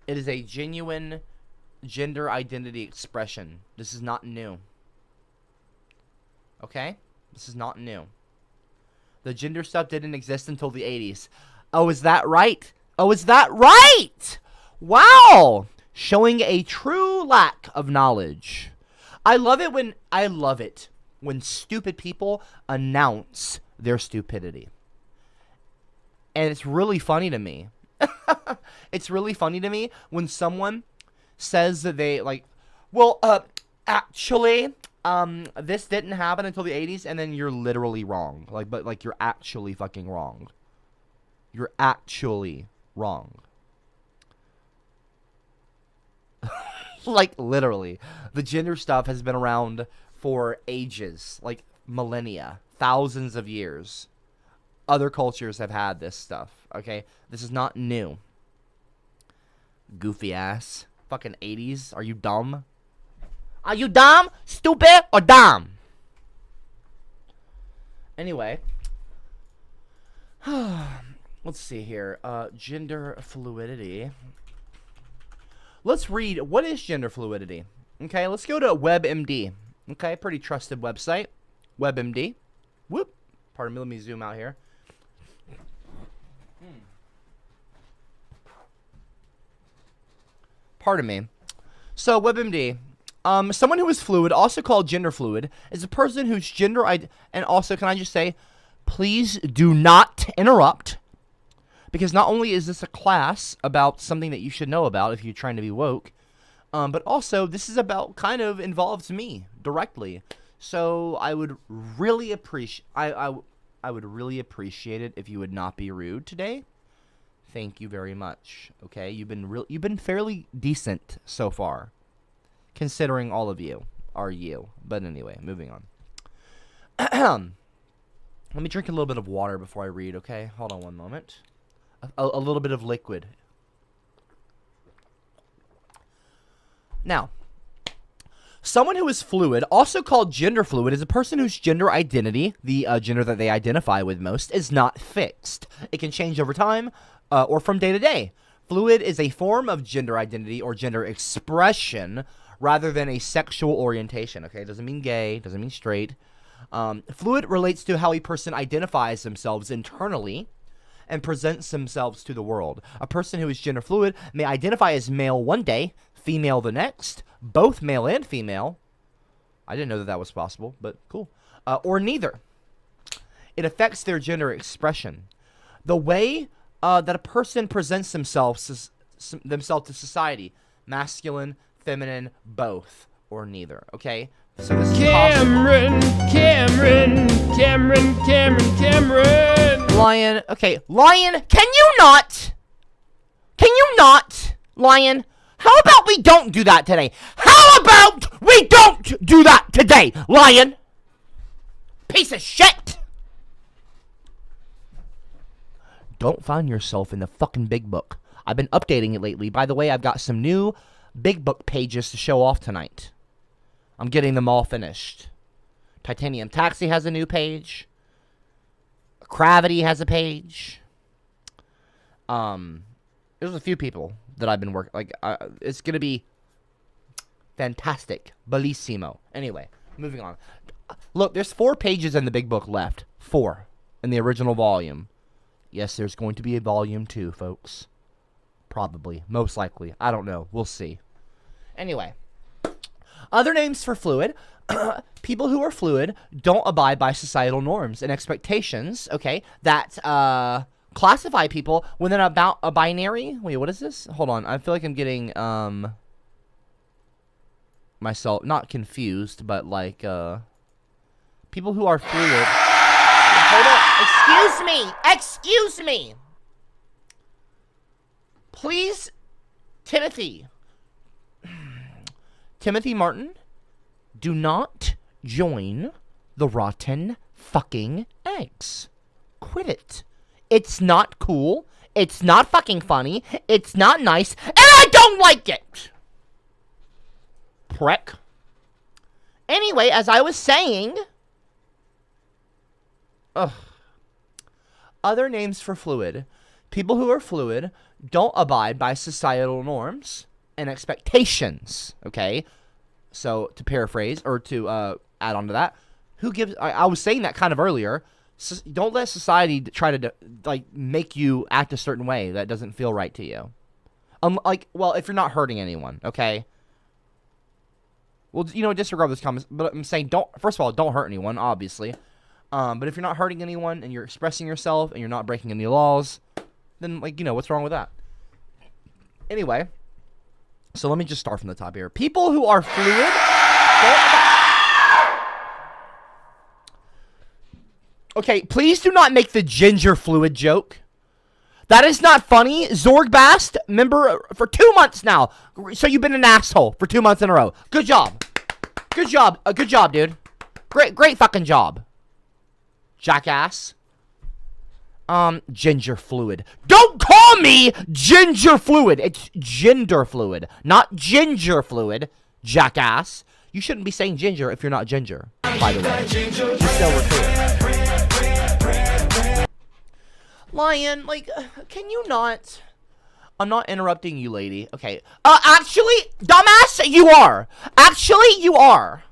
It is a genuine gender identity expression. This is not new. Okay? This is not new. The gender stuff didn't exist until the 80s. Oh, is that right? Oh, is that right? Wow! Showing a true lack of knowledge. I love it when stupid people announce their stupidity. And it's really funny to me. It's really funny to me when someone says that they, like, well, actually, this didn't happen until the 80s, and then you're literally wrong. But you're actually fucking wrong. You're actually wrong. Like, literally. The gender stuff has been around for ages. Like, millennia. Thousands of years. Other cultures have had this stuff, okay? This is not new. Goofy ass. Fucking 80s. Are you dumb? Are you dumb, stupid, or dumb? Anyway. Let's see here. Gender fluidity. Let's read. What is gender fluidity? Okay, let's go to WebMD. Okay, pretty trusted website. WebMD. Whoop. Pardon me, let me zoom out here. Pardon me. So, WebMD. Someone who is fluid, also called gender fluid, is a person whose gender and also, can I just say, please do not interrupt. Because not only is this a class about something that you should know about if you're trying to be woke, but also this is about, kind of involves me directly. So I would really appreciate, I would really appreciate it if you would not be rude today. Thank you very much. Okay, you've been fairly decent so far, considering all of you are you. But anyway, moving on. Let me drink a little bit of water before I read. Okay, hold on one moment. A little bit of liquid. Now, someone who is fluid, also called gender fluid, is a person whose gender identity, the gender that they identify with most, is not fixed. It can change over time or from day to day. Fluid is a form of gender identity or gender expression rather than a sexual orientation. Okay, doesn't mean gay, doesn't mean straight. Fluid relates to how a person identifies themselves internally and presents themselves to the world. A person who is gender fluid may identify as male one day, female the next, both male and female. I didn't know that was possible, but cool. Or neither. It affects their gender expression. The way that a person presents themselves to society, masculine, feminine, both, or neither. Okay? So this is Cameron. Lion, okay, Lion, can you not, Lion, how about we don't do that today? How about we don't do that today, Lion? Piece of shit! Don't find yourself in the fucking big book. I've been updating it lately. By the way, I've got some new big book pages to show off tonight. I'm getting them all finished. Titanium Taxi has a new page. Gravity has a page. There's a few people that I've been working. It's gonna be fantastic, bellissimo. Anyway, moving on. Look, there's 4 pages in the big book left. 4 in the original volume. Yes, there's going to be a volume 2, folks. Probably, most likely. I don't know. We'll see. Anyway, other names for fluid. People who are fluid don't abide by societal norms and expectations, okay, that classify people within about a binary. Wait, what is this? Hold on. I feel like I'm getting myself, not confused, but like, people who are fluid. Hold on. Excuse me. Please, Timothy Martin, do not join the rotten fucking eggs. Quit it. It's not cool. It's not fucking funny. It's not nice. And I don't like it. Prick. Anyway, as I was saying... Other names for fluid. People who are fluid don't abide by societal norms and expectations. Okay? So, to paraphrase, or to add on to that, who gives... I was saying that kind of earlier. Don't let society try to, like, make you act a certain way that doesn't feel right to you. Well, if you're not hurting anyone, okay? Well, you know, disregard those comments, but I'm saying first of all, don't hurt anyone, obviously. But if you're not hurting anyone and you're expressing yourself and you're not breaking any laws, then, like, you know, what's wrong with that? Anyway, so let me just start from the top here. People who are fluid, okay, please do not make the ginger fluid joke. That is not funny. Zorgbast, member for 2 months now. So you've been an asshole for 2 months in a row. Good job. Good job. Good job, dude. Great fucking job. Jackass. Ginger fluid. Don't call me ginger fluid. It's gender fluid, not ginger fluid. Jackass. You shouldn't be saying ginger if you're not ginger, by the way. Just so we're clear. Lion, like, can you not... I'm not interrupting you, lady. Okay. Actually, dumbass, you are. Actually, you are.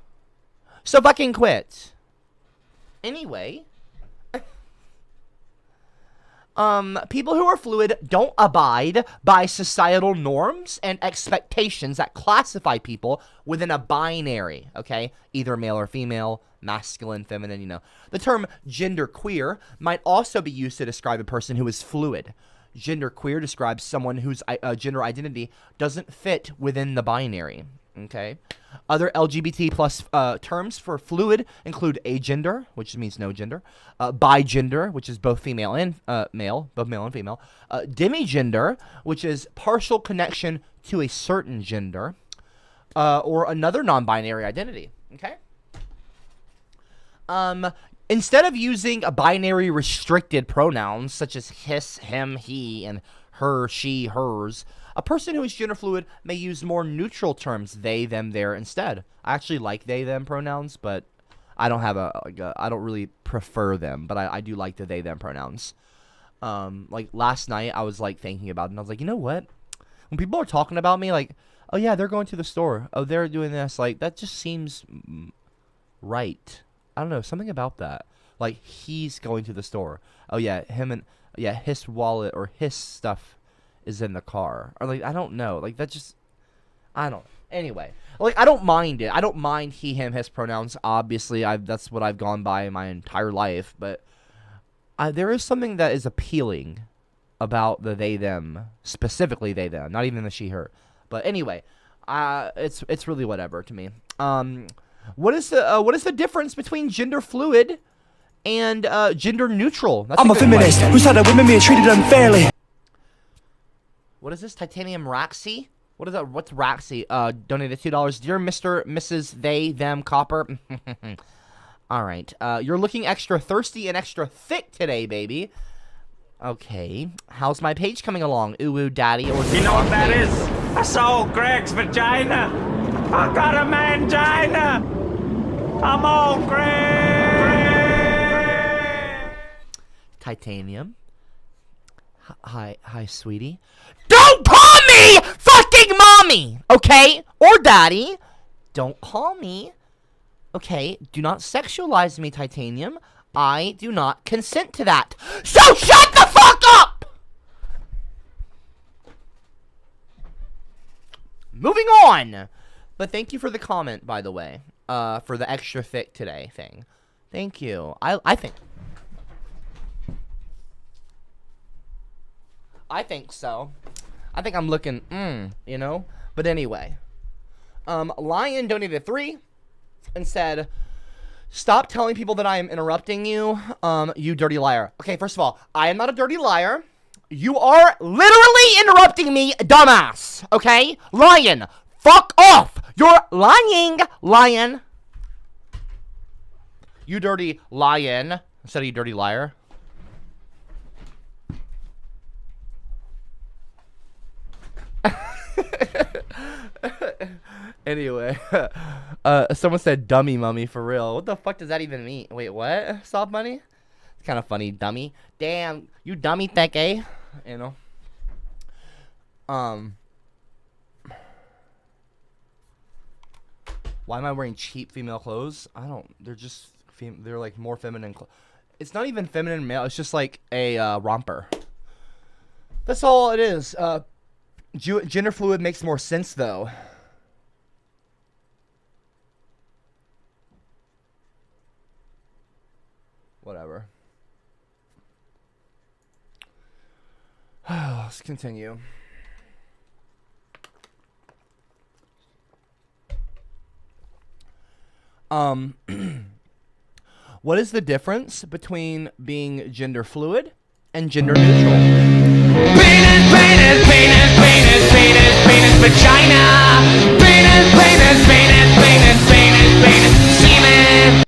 So fucking quit. Anyway... people who are fluid don't abide by societal norms and expectations that classify people within a binary, okay? Either male or female, masculine, feminine, you know. The term genderqueer might also be used to describe a person who is fluid. Genderqueer describes someone whose gender identity doesn't fit within the binary, okay? Other LGBT plus terms for fluid include agender, which means no gender, bigender, which is both female and male, both male and female, demigender, which is partial connection to a certain gender, or another non-binary identity, okay? Instead of using a binary restricted pronouns such as his, him, he, and her, she, hers, a person who is gender fluid may use more neutral terms, they, them, their, instead. I actually like they, them pronouns, but I don't have I don't really prefer them, but I do like the they, them pronouns. Like last night, I was like thinking about it, and I was like, you know what? When people are talking about me, like, oh yeah, they're going to the store. Oh, they're doing this. Like, that just seems right. I don't know, something about that. Like, he's going to the store. Oh yeah, his wallet or his stuff is in the car, or like, I don't know, like, that just, I don't, anyway, like, I don't mind it. I don't mind he, him, his pronouns. Obviously, that's what I've gone by my entire life, but there is something that is appealing about the they, them, specifically they, them, not even the she, her. But anyway, it's really whatever to me. What is the difference between gender fluid and gender neutral? That's I'm a feminist who said that women being treated unfairly. What is this? Titanium Raxi? What is that? What's Raxi? Donated $2. Dear Mr. Mrs. They, Them, Copper. Alright. You're looking extra thirsty and extra thick today, baby. Okay. How's my page coming along? Ooh, daddy. Or you know what that is? I saw Greg's vagina. I got a mangina. I'm on Greg. Titanium. Hi, sweetie. Don't call me fucking mommy, okay? Or daddy. Don't call me. Okay, do not sexualize me, Titanium. I do not consent to that. So shut the fuck up! Moving on. But thank you for the comment, by the way. For the extra thick today thing. Thank you. I think so. I think I'm looking, you know? But anyway. Lion donated 3 and said, stop telling people that I am interrupting you, you dirty liar. Okay, first of all, I am not a dirty liar. You are literally interrupting me, dumbass. Okay? Lion, fuck off. You're lying, lion. You dirty lion instead of you dirty liar. Anyway, someone said dummy mummy for real. What the fuck does that even mean? Wait, what? Soft money? It's kind of funny, dummy. Damn, you dummy thick, eh? You know. Why am I wearing cheap female clothes? I don't. They're just. They're like more feminine. It's not even feminine male. It's just like a romper. That's all it is. Gender fluid makes more sense though. Whatever. Let's continue. What is the difference between being gender fluid and gender neutral? Penis, penis, penis, penis, penis, penis, vagina. Penis, penis, penis, penis, penis, penis, semen.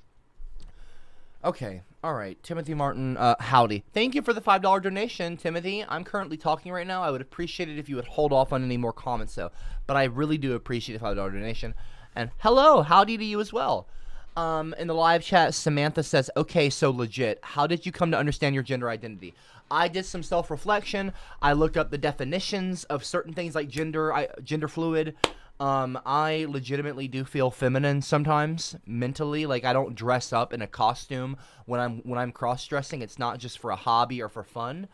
Okay, alright. Timothy Martin, howdy. Thank you for the $5 donation, Timothy. I'm currently talking right now. I would appreciate it if you would hold off on any more comments, though. But I really do appreciate the $5 donation. And hello, howdy to you as well. In the live chat, Samantha says, okay, so legit. How did you come to understand your gender identity? I did some self-reflection. I looked up the definitions of certain things like gender fluid. I legitimately do feel feminine sometimes, mentally. Like I don't dress up in a costume when I'm cross-dressing. It's not just for a hobby or for fun.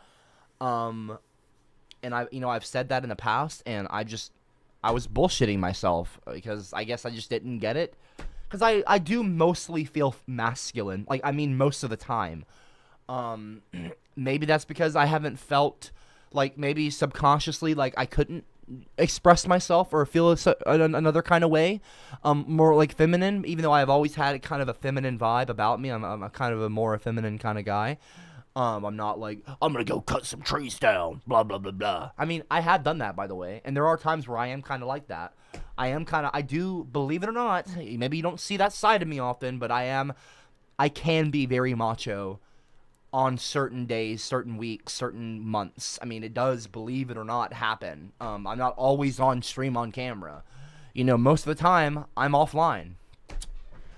And I've said that in the past, and I was bullshitting myself because I guess I just didn't get it. Because I do mostly feel masculine. Like, I mean, most of the time. Maybe that's because I haven't felt, like, maybe subconsciously, like, I couldn't express myself or feel another kind of way. More, like, feminine. Even though I've always had kind of a feminine vibe about me. I'm a kind of a more feminine kind of guy. I'm not like, I'm gonna go cut some trees down, blah, blah, blah, blah. I mean, I have done that, by the way. And there are times where I am kind of like that. I do, believe it or not, maybe you don't see that side of me often, but I can be very macho on certain days, certain weeks, certain months. I mean, it does, believe it or not, happen. I'm not always on stream on camera. You know, most of the time, I'm offline.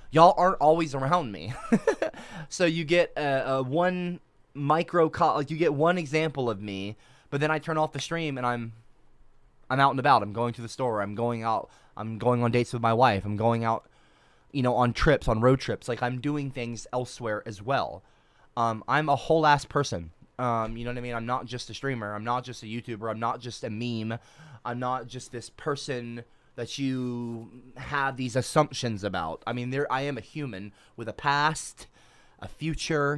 Y'all aren't always around me. So you get one you get one example of me, but then I turn off the stream and I'm out and about. I'm going to the store. I'm going out. I'm going on dates with my wife. I'm going out, on trips, on road trips. Like, I'm doing things elsewhere as well. I'm a whole ass person. You know what I mean? I'm not just a streamer. I'm not just a YouTuber. I'm not just a meme. I'm not just this person that you have these assumptions about. I mean, I am a human with a past, a future.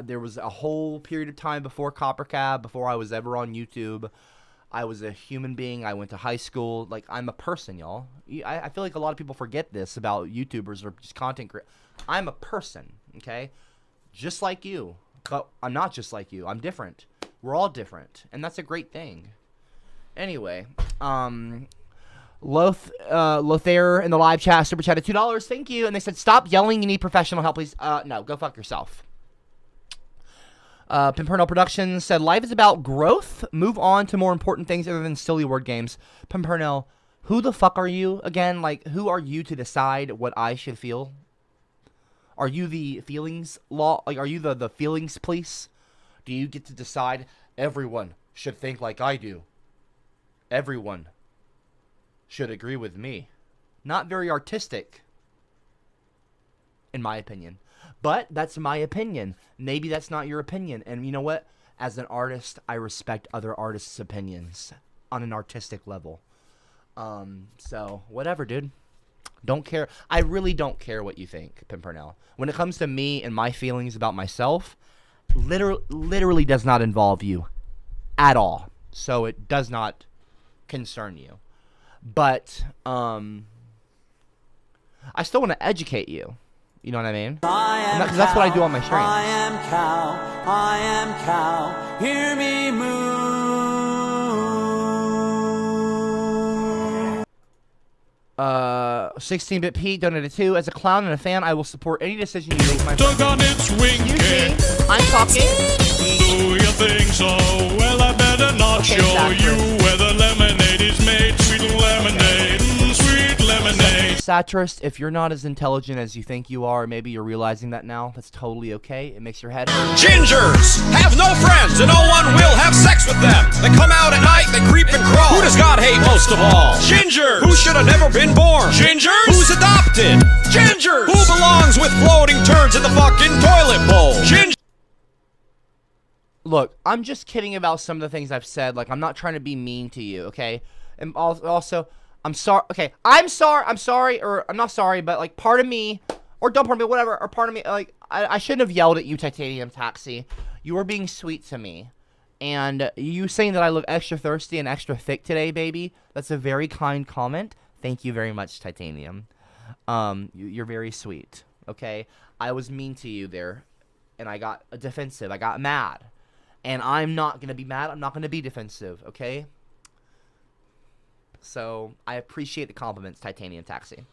There was a whole period of time before CopperCab, before I was ever on YouTube. I was a human being. I went to high school. Like, I'm a person, y'all. I feel like a lot of people forget this about YouTubers or just content creators. I'm a person, okay? Just like you. But I'm not just like you. I'm different. We're all different. And that's a great thing. Anyway, Lothair in the live chat super chatted $2. Thank you. And they said, stop yelling. You need professional help, please. No, go fuck yourself. Pimpernel Productions said, life is about growth. Move on to more important things other than silly word games. Pimpernel, who the fuck are you again? Like, who are you to decide what I should feel? Are you the feelings law? Like, are you the feelings police? Do you get to decide everyone should think like I do? Everyone should agree with me. Not very artistic, in my opinion. But that's my opinion. Maybe that's not your opinion. And you know what? As an artist, I respect other artists' opinions on an artistic level. So, whatever, dude. Don't care. I really don't care what you think, Pimpernel. When it comes to me and my feelings about myself, literally does not involve you at all. So, it does not concern you. But, I still want to educate you. You know what I mean? Because that's what I do on my streams. I am cow, hear me moo. 16-bit Pete donated 2. As a clown and a fan, I will support any decision you make, my Dug friend. on its wing. I'm talking. Do you think so? Well, I better not show you where the lemonade is made. Sweet lemonade, sweet lemonade. Satirist, if you're not as intelligent as you think you are, maybe you're realizing that now. That's totally okay. It makes your head hurt. Gingers have no friends and no one will have sex with them. They come out at night, they creep and crawl. Who does God hate most of all? Gingers. Who should have never been born? Gingers. Who's adopted? Gingers. Who belongs with floating turds in the fucking toilet bowl? Gingers. Look, I'm just kidding about some of the things I've said. Like, I'm not trying to be mean to you, okay? And also, I'm sorry. Okay, I'm sorry, or I'm not sorry, but like, part of me, or don't part of me, whatever, or part of me, like, I shouldn't have yelled at you, Titanium Taxi. You were being sweet to me. And you saying that I look extra thirsty and extra thick today, baby, that's a very kind comment. Thank you very much, Titanium. You're very sweet, okay? I was mean to you there, and I got defensive. I got mad. And I'm not going to be mad. I'm not going to be defensive, okay? So, I appreciate the compliments, Titanium Taxi.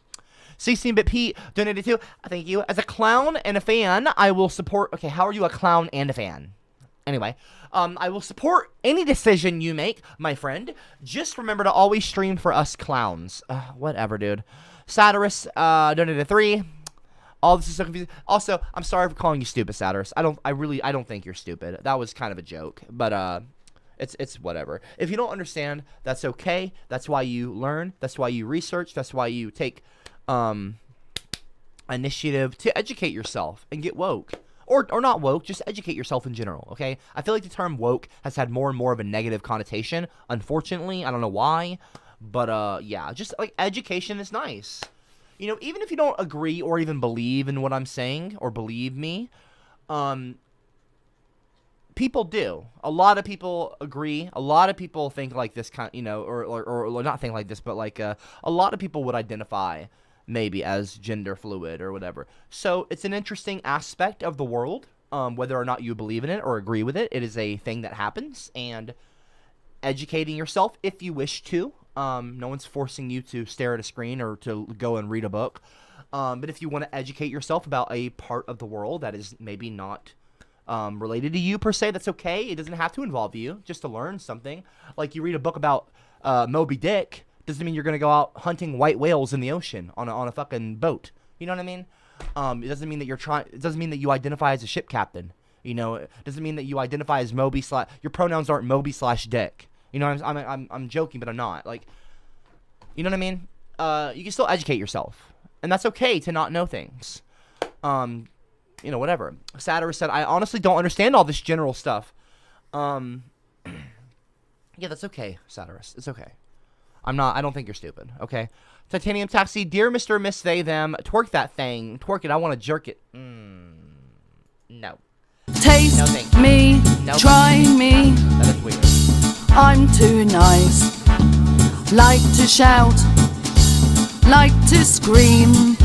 16-bit Pete donated 2. Thank you. As a clown and a fan, I will support... Okay, how are you a clown and a fan? Anyway, I will support any decision you make, my friend. Just remember to always stream for us clowns. Whatever, dude. Satirist donated 3. All this is so confusing. Also, I'm sorry for calling you stupid, Satirist. I don't think you're stupid. That was kind of a joke, but it's whatever. If you don't understand, that's okay. That's why you learn. That's why you research. That's why you take initiative to educate yourself and get woke. Or not woke, just educate yourself in general, okay? I feel like the term woke has had more and more of a negative connotation. Unfortunately, I don't know why, but yeah, just like education is nice. You know, even if you don't agree or even believe in what I'm saying or believe me, people do. A lot of people agree. A lot of people think like this kind, you know, or not think like this, but like a lot of people would identify maybe as gender fluid or whatever. So it's an interesting aspect of the world, whether or not you believe in it or agree with it. It is a thing that happens, and educating yourself if you wish to. No one's forcing you to stare at a screen or to go and read a book. But if you want to educate yourself about a part of the world that is maybe not related to you per se, that's okay. It doesn't have to involve you, just to learn something. Like you read a book about Moby Dick, doesn't mean you're going to go out hunting white whales in the ocean on a fucking boat. You know what I mean? It doesn't mean that it doesn't mean that you identify as a ship captain. You know, it doesn't mean that you identify as Moby your pronouns aren't Moby/Dick. You know, I'm joking, but I'm not. Like, you know what I mean? You can still educate yourself, and that's okay to not know things. You know, whatever. Satirist said, I honestly don't understand all this general stuff. Yeah, that's okay, Satirist. It's okay. I don't think you're stupid, okay? Titanium Taxi, dear Mr. and Miss They Them, twerk that thing. Twerk it, I want to jerk it. No. Taste no, me, no, try me. That is weird. I'm too nice. Like to shout, like to scream.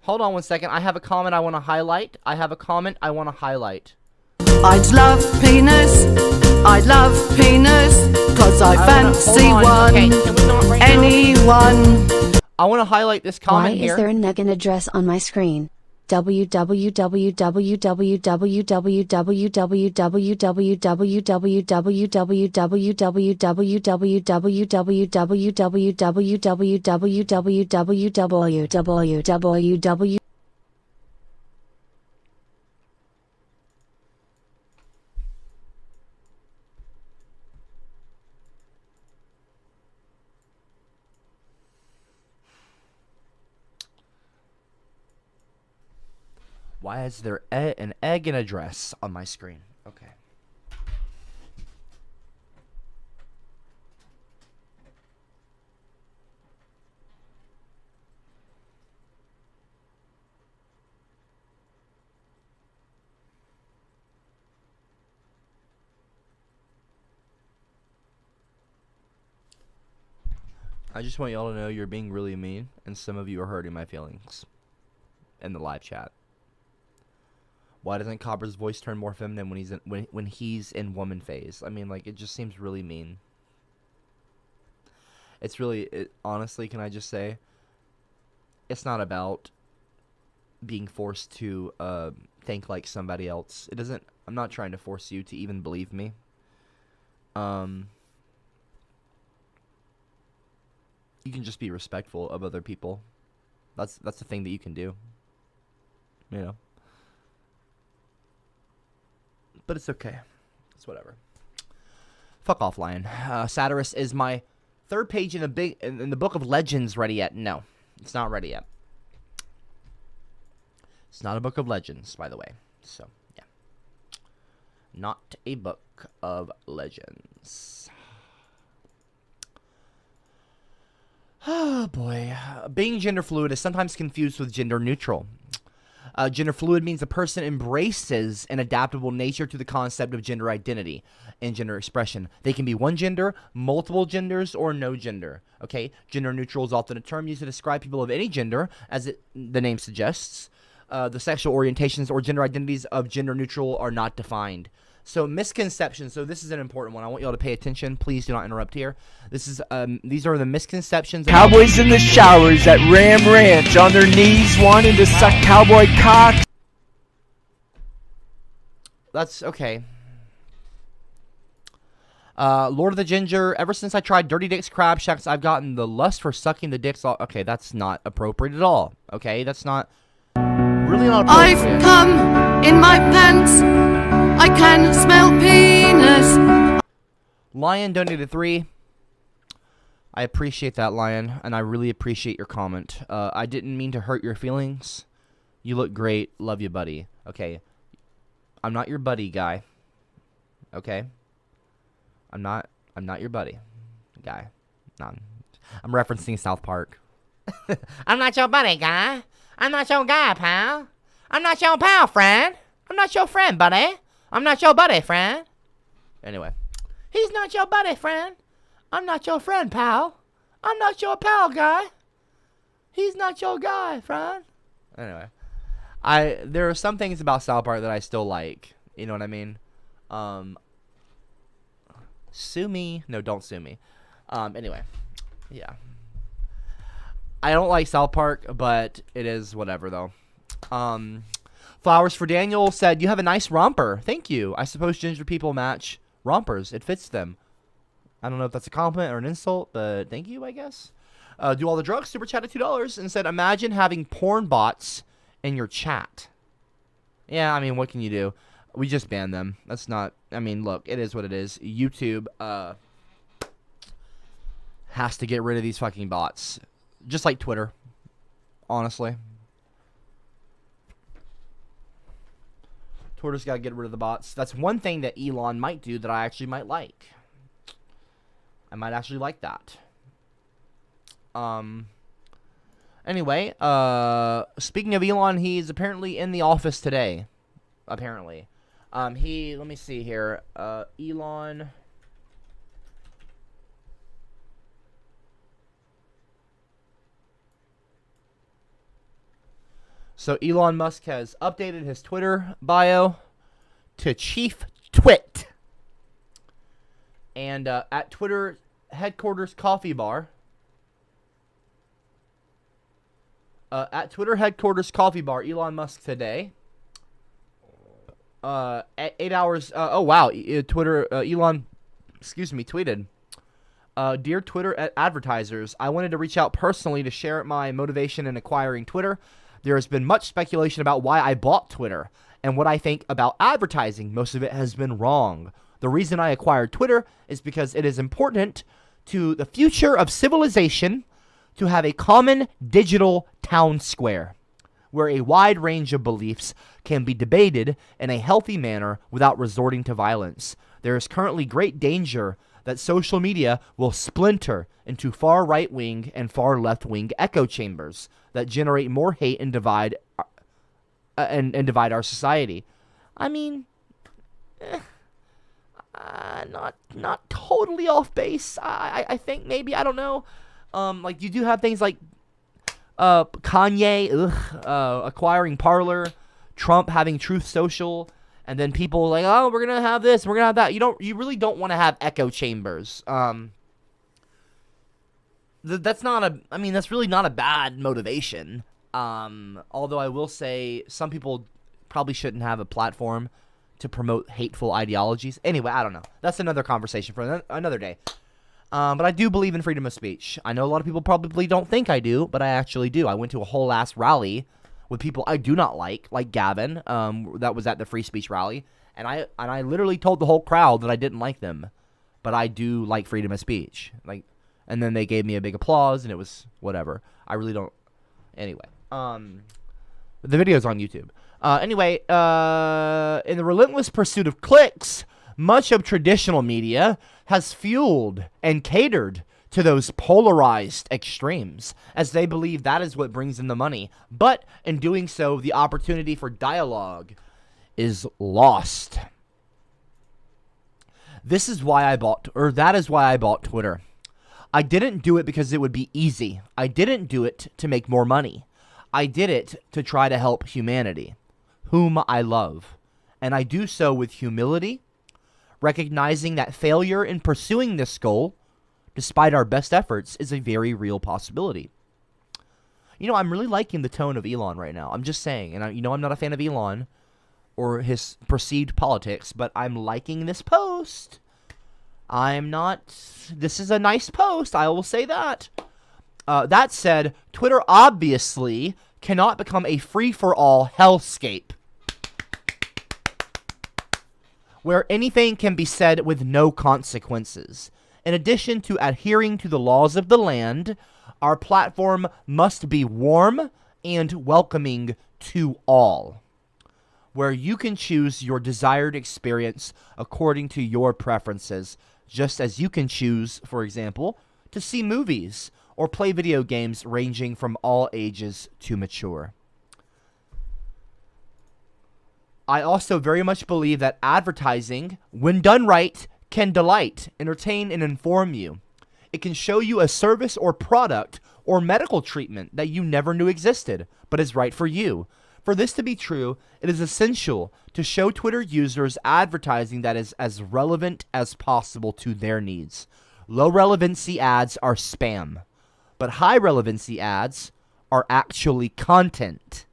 Hold on one second. I have a comment I want to highlight. I'd love penis. I love penis. Cause I fancy one. Okay, can we not right anyone. now? I want to highlight this comment Why here. is there a Negan address on my screen? www. Why is there an egg and a dress on my screen? Okay. I just want y'all to know you're being really mean, and some of you are hurting my feelings in the live chat. Why doesn't Copper's voice turn more feminine when he's in woman phase? I mean, like, it just seems really mean. It's really, honestly, can I just say, it's not about being forced to think like somebody else. It doesn't. I'm not trying to force you to even believe me. You can just be respectful of other people. That's the thing that you can do. You know. But it's okay. It's whatever. Fuck off, Lion. Satyrus, is my third page in the book of legends ready yet? No, it's not ready yet. It's not a book of legends, by the way. So yeah, not a book of legends. Oh boy. Being gender fluid is sometimes confused with gender neutral. Gender fluid means a person embraces an adaptable nature to the concept of gender identity and gender expression. They can be one gender, multiple genders, or no gender. Okay, gender neutral is often a term used to describe people of any gender, as the name suggests. The sexual orientations or gender identities of gender neutral are not defined. So misconceptions. So this is an important one. I want y'all to pay attention. Please do not interrupt here. This is these are the misconceptions. Cowboys in the showers at Ram Ranch on their knees wanting to suck cowboy cock. That's okay. Lord of the Ginger. Ever since I tried Dirty Dick's Crab Shacks, I've gotten the lust for sucking the dicks off. Okay, that's not appropriate at all. Okay, that's not really not appropriate. I've come in my pants. I can smell penis. Lion donated 3. I appreciate that, Lion, and I really appreciate your comment. I didn't mean to hurt your feelings. You look great. Love you, buddy. Okay. I'm not your buddy, guy. Okay? I'm not your buddy, guy. No, I'm referencing South Park. I'm not your buddy, guy. I'm not your guy, pal. I'm not your pal, friend. I'm not your friend, buddy. I'm not your buddy, friend. Anyway. He's not your buddy, friend. I'm not your friend, pal. I'm not your pal, guy. He's not your guy, friend. Anyway. There are some things about South Park that I still like. You know what I mean? Sue me. No, don't sue me. Anyway. Yeah. I don't like South Park, but it is whatever, though. Flowers for Daniel said, you have a nice romper. Thank you. I suppose ginger people match rompers. It fits them. I don't know if that's a compliment or an insult, but thank you, I guess. Do all the drugs. Super chatted $2 and said, imagine having porn bots in your chat. Yeah, I mean, what can you do? We just banned them. That's not, I mean, look, it is what it is. YouTube has to get rid of these fucking bots. Just like Twitter, honestly. Twitter's got to get rid of the bots. That's one thing that Elon might do that I actually might like. I might actually like that. Anyway, speaking of Elon, he's apparently in the office today. Apparently. Let me see here. Elon. So Elon Musk has updated his Twitter bio to Chief Twit. And at Twitter headquarters coffee bar. At Twitter headquarters coffee bar, Elon Musk today. At 8 hours. Oh wow, Twitter. Elon, tweeted. Dear Twitter advertisers, I wanted to reach out personally to share my motivation in acquiring Twitter. There has been much speculation about why I bought Twitter and what I think about advertising. Most of it has been wrong. The reason I acquired Twitter is because it is important to the future of civilization to have a common digital town square where a wide range of beliefs can be debated in a healthy manner without resorting to violence. There is currently great danger that social media will splinter into far right-wing and far left-wing echo chambers that generate more hate and divide our society. I mean, not totally off base. I think maybe, I don't know. Like you do have things like Kanye acquiring Parler, Trump having Truth Social, and then people like, oh, we're gonna have this, we're gonna have that. You really don't want to have echo chambers. That's really not a bad motivation. Although I will say some people probably shouldn't have a platform to promote hateful ideologies. Anyway, I don't know. That's another conversation for another day. But I do believe in freedom of speech. I know a lot of people probably don't think I do, but I actually do. I went to a whole ass rally with people I do not like Gavin, that was at the free speech rally, and I literally told the whole crowd that I didn't like them, but I do like freedom of speech. And then they gave me a big applause, and it was whatever. I really don't. Anyway, the video's on YouTube. Anyway, in the relentless pursuit of clicks, much of traditional media has fueled and catered to those polarized extremes, as they believe that is what brings in the money. But in doing so, the opportunity for dialogue is lost. That is why I bought Twitter. I didn't do it because it would be easy. I didn't do it to make more money. I did it to try to help humanity, whom I love. And I do so with humility, recognizing that failure in pursuing this goal, despite our best efforts, is a very real possibility. I'm really liking the tone of Elon right now. I'm just saying. And I'm not a fan of Elon or his perceived politics, but I'm liking this post. This is a nice post, I will say that. That said, Twitter obviously cannot become a free-for-all hellscape where anything can be said with no consequences. In addition to adhering to the laws of the land, our platform must be warm and welcoming to all, where you can choose your desired experience according to your preferences, just as you can choose, for example, to see movies or play video games ranging from all ages to mature. I also very much believe that advertising, when done right, can delight, entertain, and inform you. It can show you a service or product or medical treatment that you never knew existed, but is right for you. For this to be true, it is essential to show Twitter users advertising that is as relevant as possible to their needs. Low relevancy ads are spam, but high relevancy ads are actually content.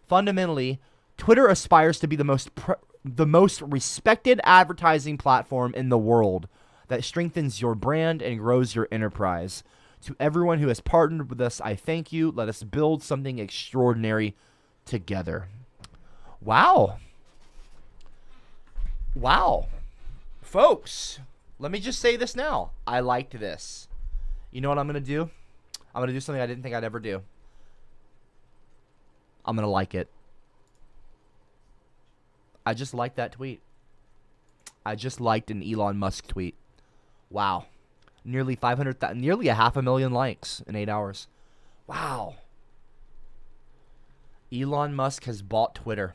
Fundamentally, Twitter aspires to be the most respected advertising platform in the world that strengthens your brand and grows your enterprise. To everyone who has partnered with us, I thank you. Let us build something extraordinary together. Wow. Folks, let me just say this now. I liked this. You know what I'm going to do? I'm going to do something I didn't think I'd ever do. I'm going to like it. I just liked that tweet. I just liked an Elon Musk tweet. Wow. Nearly 500,000, nearly 500,000 likes in 8 hours. Wow. Elon Musk has bought Twitter.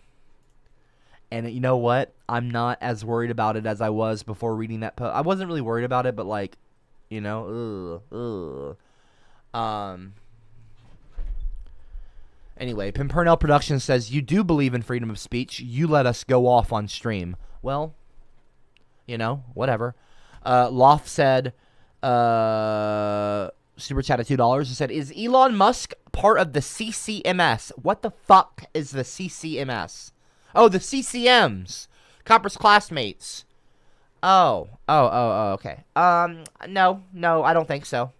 And you know what? I'm not as worried about it as I was before reading that post. I wasn't really worried about it, but Anyway, Pimpernel Productions says, you do believe in freedom of speech. You let us go off on stream. Well, whatever. Loft said, super chat at $2. He said, is Elon Musk part of the CCMS? What the fuck is the CCMS? Oh, the CCMs. Copper's classmates. Oh, okay. No, I don't think so.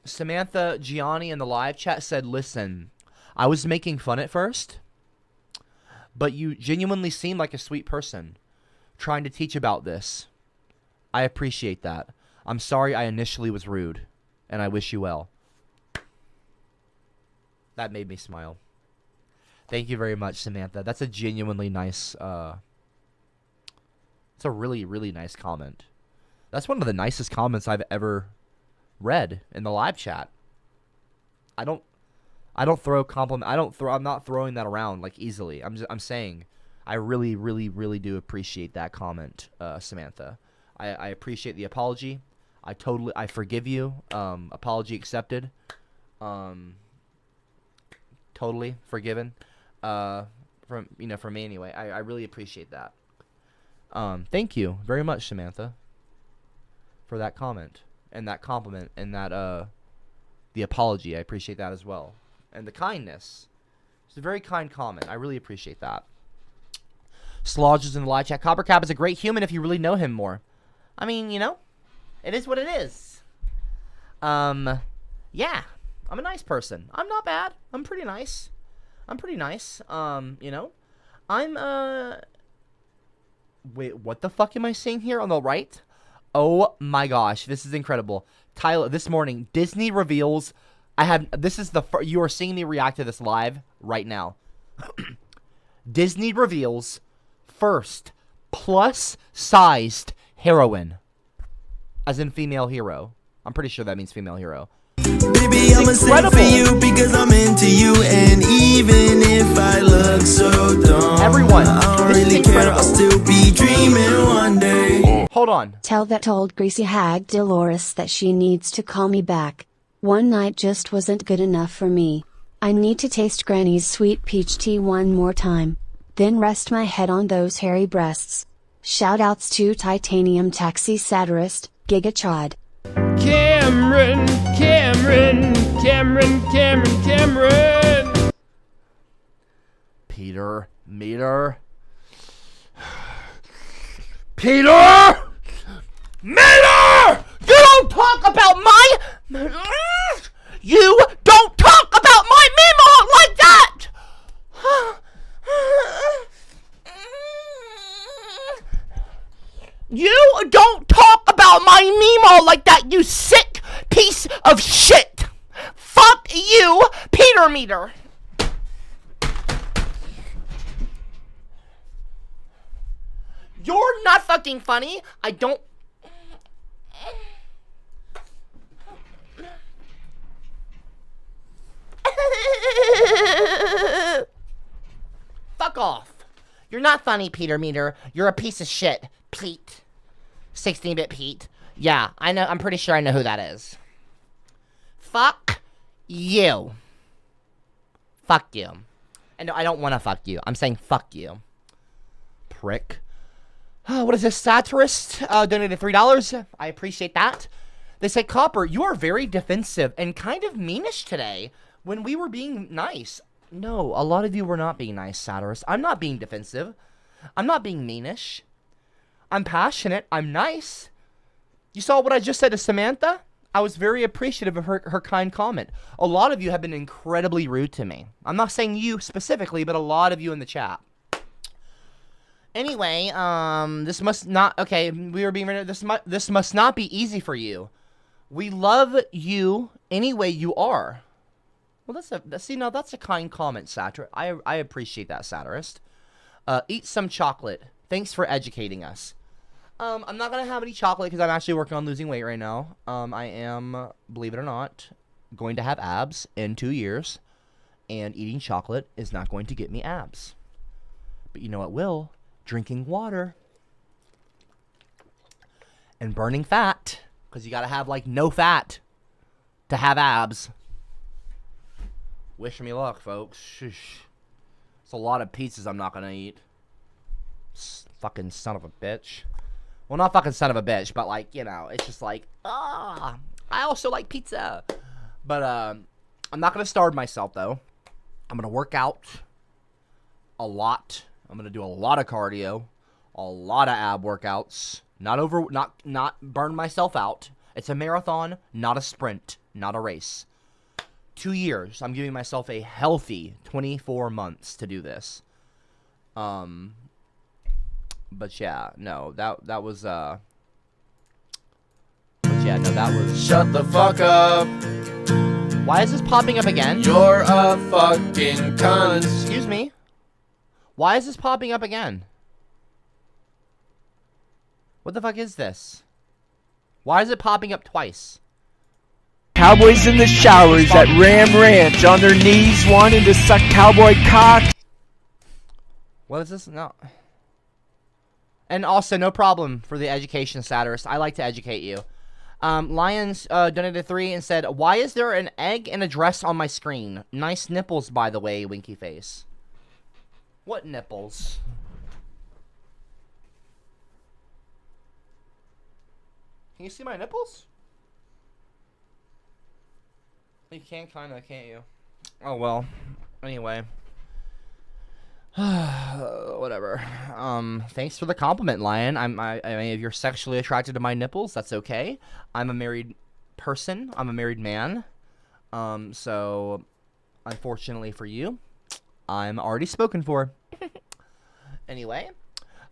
Samantha Gianni in the live chat said, listen, I was making fun at first, but you genuinely seem like a sweet person trying to teach about this. I appreciate that. I'm sorry I initially was rude, and I wish you well. That made me smile. Thank you very much, Samantha. That's a genuinely nice, it's a really, really nice comment. That's one of the nicest comments I've ever read in the live chat. I'm not throwing that around like easily. I'm saying I really, really, really do appreciate that comment, Samantha. I appreciate the apology. I forgive you. Apology accepted. Totally forgiven. From me anyway. I really appreciate that. Thank you very much, Samantha, for that comment and that compliment and that the apology. I appreciate that as well. And the kindness. It's a very kind comment. I really appreciate that. Slodge is in the live chat. CopperCab is a great human if you really know him more. I mean, it is what it is. Yeah. I'm a nice person. I'm not bad. I'm pretty nice. I'm wait, what the fuck am I seeing here on the right? Oh my gosh, this is incredible. Tyler, this morning, Disney reveals you are seeing me react to this live right now. Disney reveals first plus-sized heroine. As in female hero. I'm pretty sure that means female hero. Baby, I'ma sing for you because I'm into you, and even if I look so dumb, everyone, I don't really care, I'll still be dreaming one day. Hold on. Tell that old greasy hag Dolores that she needs to call me back. One night just wasn't good enough for me. I need to taste Granny's sweet peach tea one more time. Then rest my head on those hairy breasts. Shoutouts to Titanium Taxi Satirist, Gigachad. Cameron. Peter Meter. Peter Meter! You don't talk about my... You don't talk about my Mimo like that! You don't talk about my Mimo like that, you sick piece of shit! Fuck you, Peter Meter! You're not fucking funny. I don't... Fuck off. You're not funny, Peter Meter. You're a piece of shit, Pete. 16-bit Pete. Yeah, I know. I'm pretty sure I know who that is. Fuck you. Fuck you. And no, I don't want to fuck you. I'm saying fuck you. Prick. What is this? Satirist donated $3. I appreciate that. They say, Copper, you are very defensive and kind of meanish today when we were being nice. No, a lot of you were not being nice, Satirist. I'm not being defensive. I'm not being meanish. I'm passionate. I'm nice. You saw what I just said to Samantha? I was very appreciative of her kind comment. A lot of you have been incredibly rude to me. I'm not saying you specifically, but a lot of you in the chat. Anyway, this must not... Okay, we were being... This must not be easy for you. We love you any way you are. Well, that's a kind comment, Satir. I appreciate that, Satirist. Eat some chocolate. Thanks for educating us. I'm not going to have any chocolate because I'm actually working on losing weight right now. I am, believe it or not, going to have abs in 2 years. And eating chocolate is not going to get me abs. But you know what will? Drinking water. And burning fat. Because you got to have, like, no fat to have abs. Wish me luck, folks. Sheesh. It's a lot of pizzas I'm not going to eat. Fucking son of a bitch. Well, not fucking son of a bitch, but, like, you know, it's just like, I also like pizza. But, I'm not going to starve myself, though. I'm going to work out a lot. I'm going to do a lot of cardio, a lot of ab workouts. Not burn myself out. It's a marathon, not a sprint, not a race. 2 years. I'm giving myself a healthy 24 months to do this. But yeah, no, that was but yeah, no, that was... Shut the fuck up. Why is this popping up again? You're a fucking cunt. Excuse me? Why is this popping up again? What the fuck is this? Why is it popping up twice? Cowboys in the showers at Ram Ranch on their knees wanting to suck cowboy cock. What is this? No. And also, no problem for the education satirist. I like to educate you. Lions donated 3 and said, "Why is there an egg and a dress on my screen? Nice nipples, by the way, winky face." What nipples? Can you see my nipples? You can kinda, can't you? Oh well. Anyway. Whatever. Thanks for the compliment, Lion. I mean, if you're sexually attracted to my nipples, that's okay. I'm a married person. I'm a married man. So unfortunately for you, I'm already spoken for. Anyway,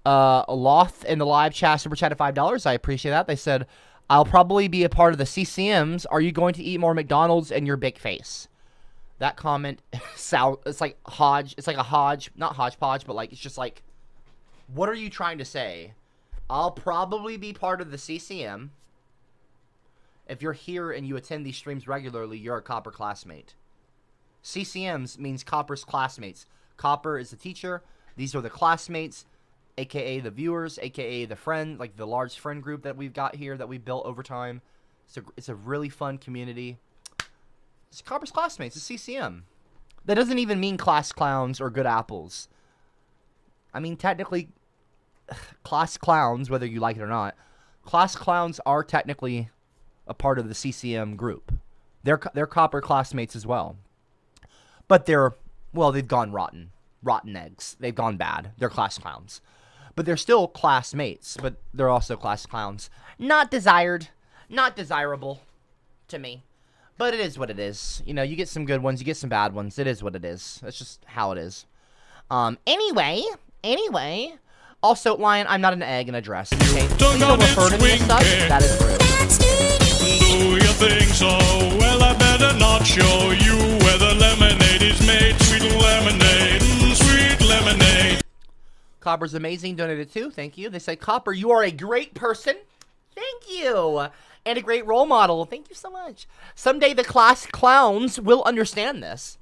Loth in the live chat super chat at $5. I appreciate that. They said, "I'll probably be a part of the CCMs. Are you going to eat more McDonald's in your big face?" That comment it's like Hodge. It's like a Hodge, not hodgepodge, but like it's just like, what are you trying to say? I'll probably be part of the CCM. If you're here and you attend these streams regularly, you're a Copper classmate. CCMs means Copper's classmates. Copper is the teacher. These are the classmates, aka the viewers, aka the friend, like the large friend group that we've got here that we built over time. It's a really fun community. It's Copper's classmates. It's CCM. That doesn't even mean class clowns or good apples. I mean, technically, class clowns, whether you like it or not, class clowns are technically a part of the CCM group. They're Copper classmates as well. But they've gone rotten. Rotten eggs. They've gone bad. They're class clowns. But they're still classmates, but they're also class clowns. Not desired. Not desirable to me. But it is what it is. You know, you get some good ones, you get some bad ones. It is what it is. That's just how it is. Anyway. Also, Lion, I'm not an egg in a dress. Okay? Please don't refer to me as such. That is rude. Do you think so? Well, I better not show you where the lemonade is made. Sweet lemonade, sweet lemonade. Copper's amazing. Donated 2. Thank you. They say, "Copper, you are a great person." Thank you. And a great role model. Thank you so much. Someday the class clowns will understand this.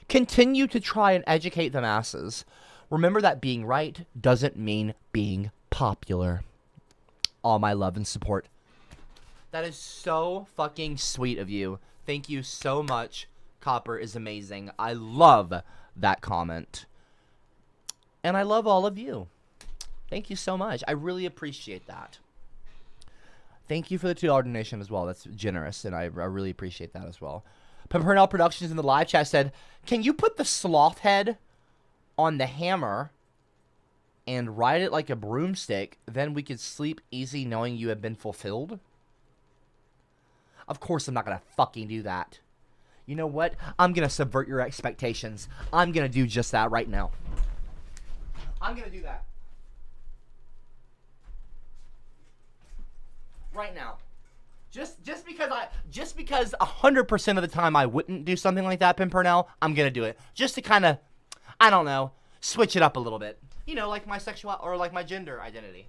Continue to try and educate the masses. Remember that being right doesn't mean being popular. All my love and support. That is so fucking sweet of you. Thank you so much. Copper is amazing. I love that comment. And I love all of you. Thank you so much. I really appreciate that. Thank you for the $2 donation as well. That's generous, and I really appreciate that as well. Pimpernel Productions in the live chat said, "Can you put the sloth head on the hammer and ride it like a broomstick? Then we could sleep easy knowing you have been fulfilled." Of course I'm not going to fucking do that. You know what? I'm going to subvert your expectations. I'm going to do just that right now. I'm going to do that. Right now. Just because 100% of the time I wouldn't do something like that, Pimpernel, I'm gonna do it. Just to kind of, I don't know, switch it up a little bit. You know, like my sexual or like my gender identity.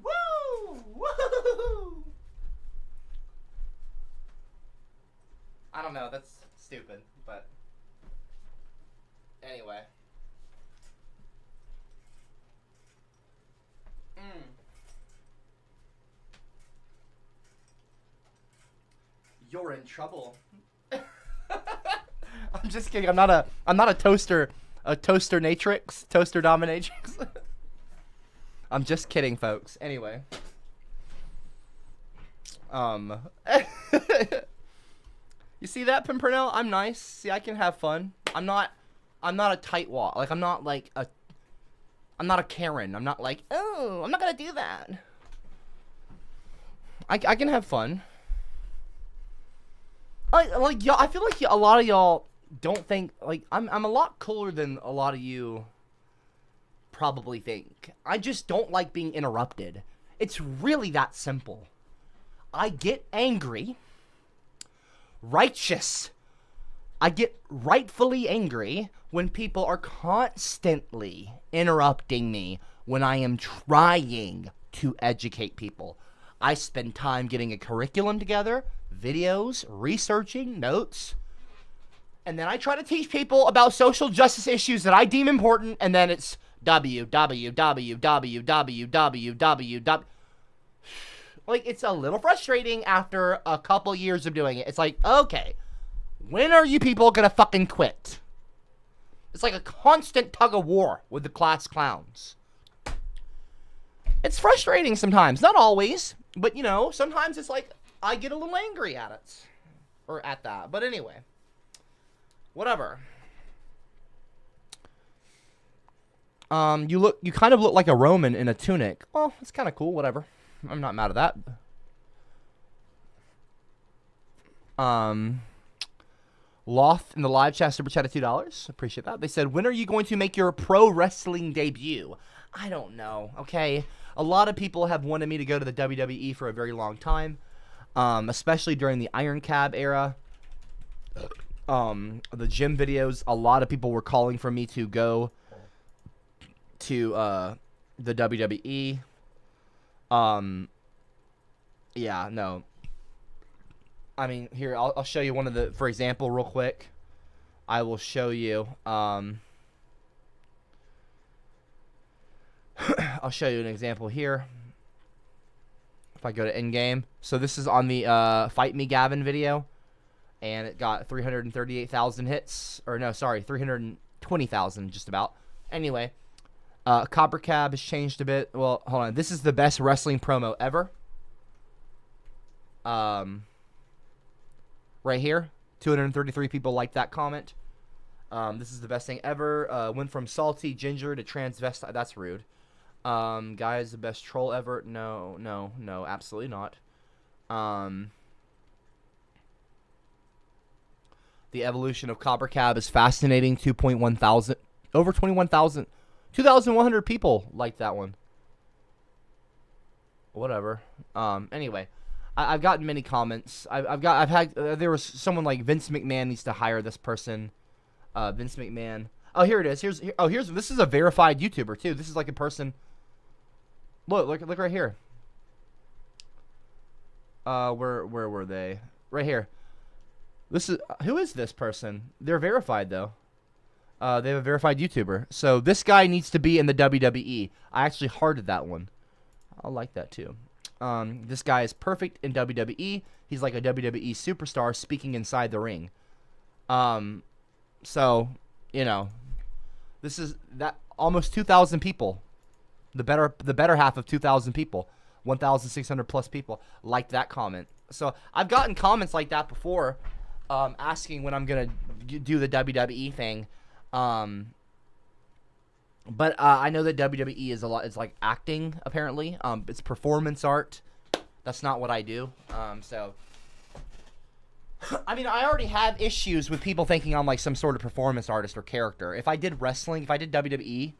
Woo! Woo! I don't know, that's stupid, but anyway. You're in trouble. I'm just kidding. I'm not a toaster dominatrix. I'm just kidding, folks. Anyway. You see that, Pimpernel? I'm nice. See, I can have fun. I'm not a tightwad. Like I'm not a Karen. I'm not like, "Oh, I'm not gonna do that." I can have fun. Y'all, I feel like a lot of y'all don't think, like, I'm a lot cooler than a lot of you probably think. I just don't like being interrupted. It's really that simple. I get angry. Righteous. I get rightfully angry when people are constantly interrupting me when I am trying to educate people. I spend time getting a curriculum together, videos, researching, notes, And then I try to teach people about social justice issues that I deem important, and then it's www. Like, it's a little frustrating after a couple years of doing it. It's like, okay, when are you people gonna fucking quit? It's like a constant tug of war with the class clowns. It's frustrating sometimes. Not always, but, you know, sometimes it's like I get a little angry at it. Or at that. But anyway. Whatever. You kind of look like a Roman in a tunic. Well, it's kind of cool. Whatever. I'm not mad at that. Loth in the live chat super chat at $2. Appreciate that. They said, when are you going to make your pro wrestling debut? I don't know. Okay. A lot of people have wanted me to go to the WWE for a very long time. Especially during the Iron Cab era. The gym videos, a lot of people were calling for me to go to the WWE. Yeah, no. I mean, here, I'll show you one of the, for example, real quick. I will show you, I'll show you an example here. If I go to in-game. So this is on the Fight Me Gavin video. And it got 338,000 hits. Or no, sorry, 320,000 just about. Anyway, CopperCab has changed a bit. Well, hold on. This is the best wrestling promo ever. Right here. 233 people liked that comment. This is the best thing ever. Went from salty ginger to transvestite. That's rude. Guys, the best troll ever. No, absolutely not. The evolution of CopperCab is fascinating. 2.1 thousand, over 21,000, 2,100 people liked that one. Whatever. Anyway, I've gotten many comments. There was someone like Vince McMahon needs to hire this person. Vince McMahon. Oh, here it is. Here's this is a verified YouTuber too. This is like a person. Look right here. Where were they? Right here. This is, who is this person? They're verified though. They have a verified YouTuber. So this guy needs to be in the WWE. I actually hearted that one. I like that too. This guy is perfect in WWE. He's like a WWE superstar speaking inside the ring. So, you know, this is that almost 2,000 people. The better half of 2,000 people. 1,600 plus people liked that comment. So I've gotten comments like that before, asking when I'm gonna do the WWE thing. But I know that WWE is it's like acting apparently. It's performance art. That's not what I do. So I mean, I already have issues with people thinking I'm like some sort of performance artist or character. If I did wrestling, if I did WWE,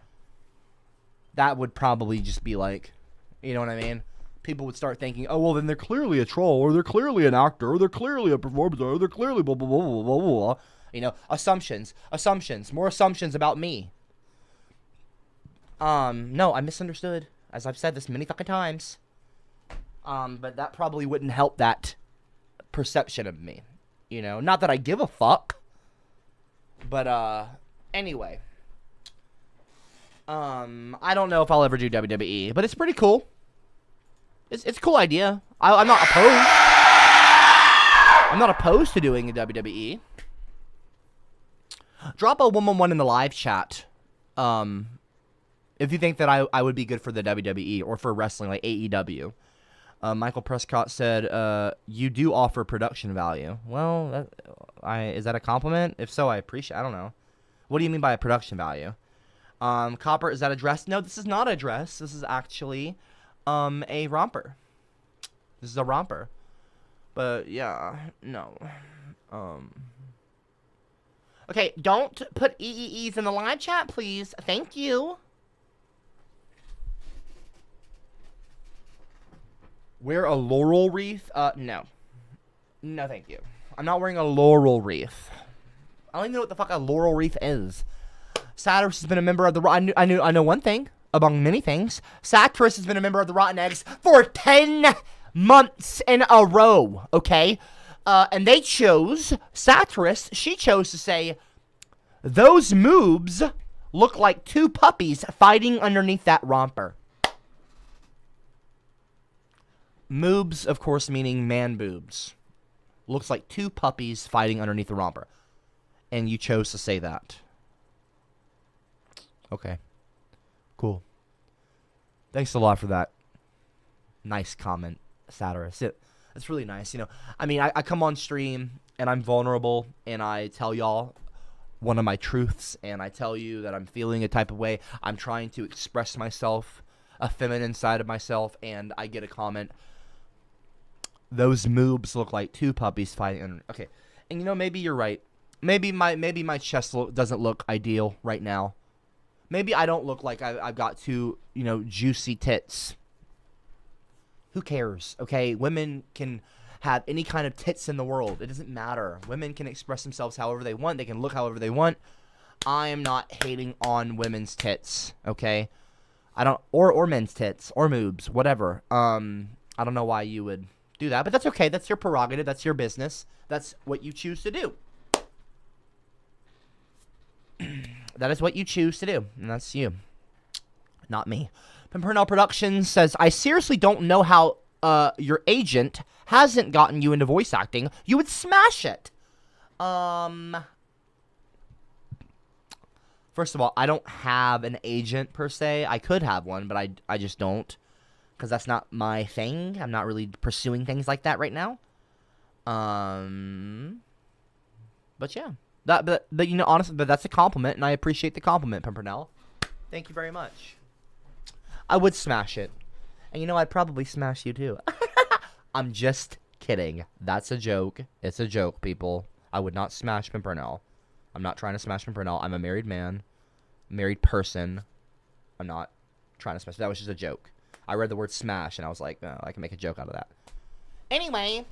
that would probably just be like, you know what I mean? People would start thinking, oh, well, then they're clearly a troll, or they're clearly an actor, or they're clearly a performance artist, or they're clearly blah, blah, blah, blah, blah, blah. You know, assumptions, more assumptions about me. No, I misunderstood, as I've said this many fucking times. But that probably wouldn't help that perception of me. You know, not that I give a fuck. But, anyway. I don't know if I'll ever do WWE, but it's pretty cool. It's a cool idea. I'm not opposed. I'm not opposed to doing a WWE. Drop a 111 in the live chat. If you think that I would be good for the WWE or for wrestling like AEW. Michael Prescott said, you do offer production value. Well, is that a compliment? If so, I appreciate it. I don't know. What do you mean by a production value? Copper, is that a dress? No, this is not a dress. This is actually a romper. This is a romper. But yeah, no. Okay, don't put EEEs in the live chat, please. Thank you. Wear a laurel wreath? No. No, thank you. I'm not wearing a laurel wreath. I don't even know what the fuck a laurel wreath is. Satirus has been a member of the... I know one thing, among many things. Satirus has been a member of the Rotten Eggs for 10 months in a row, okay? And they chose, Satirist, she chose to say, those moobs look like two puppies fighting underneath that romper. Moobs, of course, meaning man boobs. Looks like two puppies fighting underneath the romper. And you chose to say that. Okay. Cool. Thanks a lot for that. Nice comment, Satirist. It's really nice, you know. I mean, I come on stream, and I'm vulnerable, and I tell y'all one of my truths, and I tell you that I'm feeling a type of way. I'm trying to express myself, a feminine side of myself, and I get a comment. Those moobs look like two puppies fighting. Okay, and you know, maybe you're right. Maybe my chest doesn't look ideal right now. Maybe I don't look like I've got two, you know, juicy tits. Who cares? Okay, women can have any kind of tits in the world. It doesn't matter. Women can express themselves however they want. They can look however they want. I am not hating on women's tits. Okay, I don't, or men's tits or moobs, whatever. I don't know why you would do that, but that's okay. That's your prerogative. That's your business. That's what you choose to do. That is what you choose to do, and that's you, not me. Pimpernel Productions says, I seriously don't know how your agent hasn't gotten you into voice acting. You would smash it. First of all, I don't have an agent per se. I could have one, but I just don't, because that's not my thing. I'm not really pursuing things like that right now. But yeah. But you know, honestly, but that's a compliment, and I appreciate the compliment, Pimpernel. Thank you very much. I would smash it. And you know, I'd probably smash you too. I'm just kidding. That's a joke. It's a joke, people. I would not smash Pimpernel. I'm not trying to smash Pimpernel. I'm a married man. Married person. I'm not trying to smash. That was just a joke. I read the word smash, and I was like, oh, I can make a joke out of that. Anyway.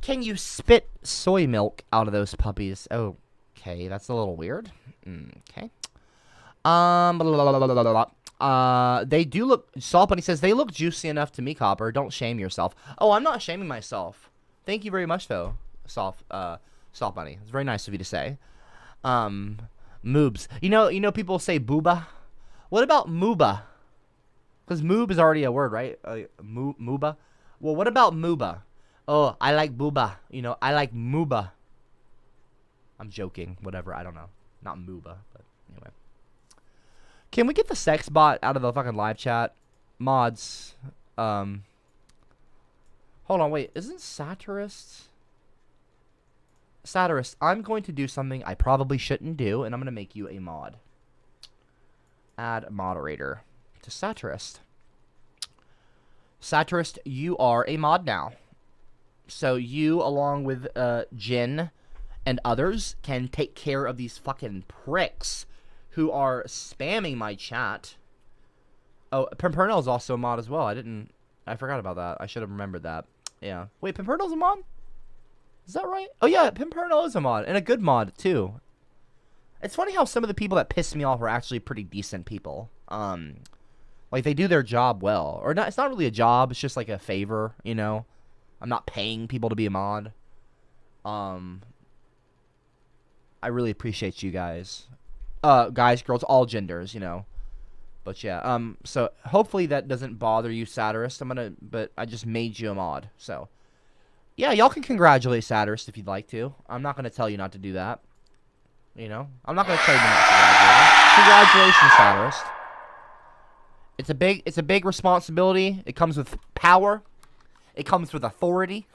Can you spit soy milk out of those puppies? Okay, that's a little weird. Okay. They do look, Salt Bunny says, they look juicy enough to me, Copper. Don't shame yourself. Oh, I'm not shaming myself. Thank you very much, though, Salt Bunny. It's very nice of you to say. Moobs. You know, people say booba. What about mooba? Because moob is already a word, right? Mooba. Well, what about mooba? Oh, I like booba. You know, I like mooba. I'm joking. Whatever. I don't know. Not mooba, but anyway. Can we get the sex bot out of the fucking live chat? Mods. Hold on, wait. Isn't Satirist? Satirist, I'm going to do something I probably shouldn't do, and I'm going to make you a mod. Add moderator to Satirist. Satirist, you are a mod now. So you, along with Jin and others, can take care of these fucking pricks who are spamming my chat. Oh, Pimpernel is also a mod as well. I forgot about that. I should have remembered that. Yeah. Wait, Pimpernel's a mod? Is that right? Oh yeah, Pimpernel is a mod, and a good mod too. It's funny how some of the people that piss me off are actually pretty decent people. Like they do their job well, or not. It's not really a job. It's just like a favor, you know. I'm not paying people to be a mod. I really appreciate you guys. Guys, girls, all genders, you know. But yeah, so hopefully that doesn't bother you, Satirist. But I just made you a mod, so. Yeah, y'all can congratulate Satirist if you'd like to. I'm not gonna tell you not to do that. You know? I'm not gonna tell you not to congratulate. Congratulations, Satirist. It's a big responsibility. It comes with power. It comes with authority.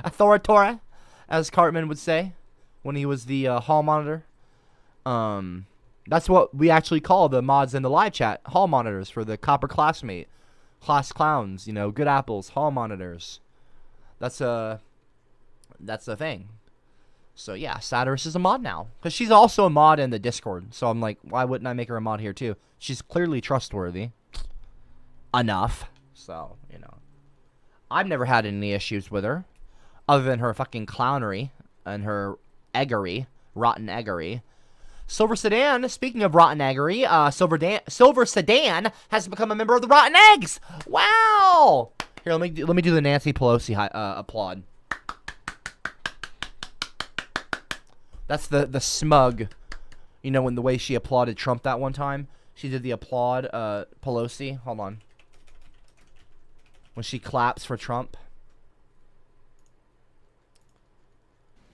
Authoritative, as Cartman would say when he was the hall monitor. That's what we actually call the mods in the live chat. Hall monitors for the Copper classmate. Class clowns, you know, good apples, hall monitors. That's a thing. So yeah, Satirist is a mod now. Because she's also a mod in the Discord. So I'm like, why wouldn't I make her a mod here too? She's clearly trustworthy. Enough. So, you know. I've never had any issues with her. Other than her fucking clownery. And her eggery. Rotten eggery. Silver Sedan, speaking of rotten eggery, Silver Sedan has become a member of the Rotten Eggs. Wow! Here, let me do the Nancy Pelosi applaud. That's the smug, you know, in the way she applauded Trump that one time. She did the applaud Pelosi. Hold on. When she claps for Trump.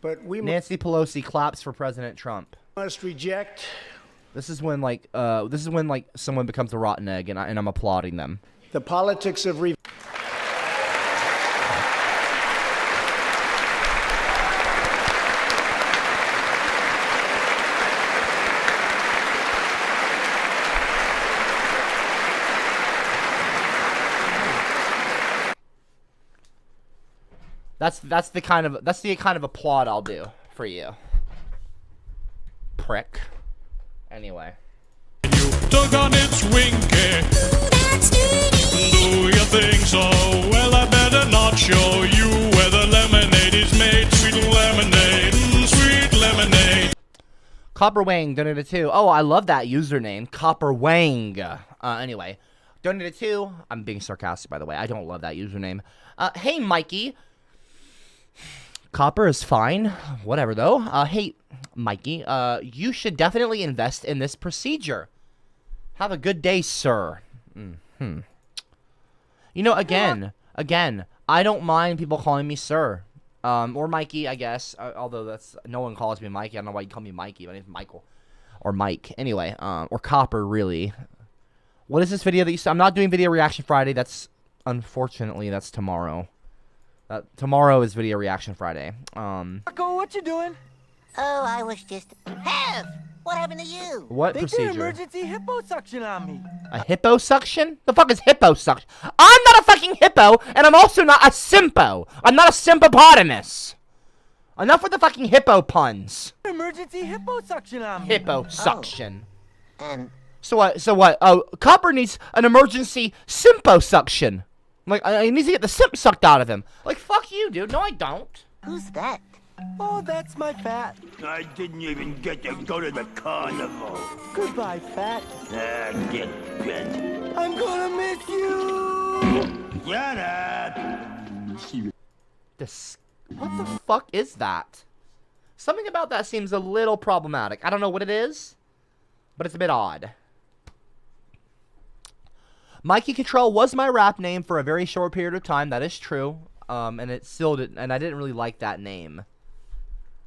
But we Nancy Pelosi claps for President Trump. must reject. This is when like someone becomes a rotten egg, and I'm applauding them. The politics of That's the kind of applaud I'll do for you. Prick. Anyway. Took on its winky. Do you think so? Well, I better not show you where the lemonade is made. Sweet lemonade, sweet lemonade. Copper Wang donated 2. Oh, I love that username, Copper Wang. Anyway, donated 2. I'm being sarcastic, by the way. I don't love that username. Hey, Mikey. Copper is fine. Whatever, though. Hey, Mikey. You should definitely invest in this procedure. Have a good day, sir. You know, again, I don't mind people calling me sir. Or Mikey, I guess. Although no one calls me Mikey. I don't know why you call me Mikey. My name's Michael. Or Mike. Anyway, or Copper, really. What is this video that you saw? I'm not doing Video Reaction Friday. Unfortunately, that's tomorrow. Tomorrow is Video Reaction Friday. Marco, what you doing? Oh, I was just... Have! What happened to you? What They procedure? did emergency hippo suction on me. A hippo suction? The fuck is hippo suction? I'm not a fucking hippo, and I'm also not a simpo. I'm not a simpopotamus. Enough with the fucking hippo puns. Emergency hippo suction on me. Hippo suction. So what? Oh, Copper needs an emergency simpo suction. Like, I need to get the simp sucked out of him. Like, fuck you, dude. No, I don't. Who's that? Oh, that's my fat. I didn't even get to go to the carnival. Goodbye, fat. Get bent. I'm gonna miss you. Shut up. What the fuck is that? Something about that seems a little problematic. I don't know what it is, but it's a bit odd. Mikey Control was my rap name for a very short period of time. That is true. And it still didn't, and I didn't really like that name.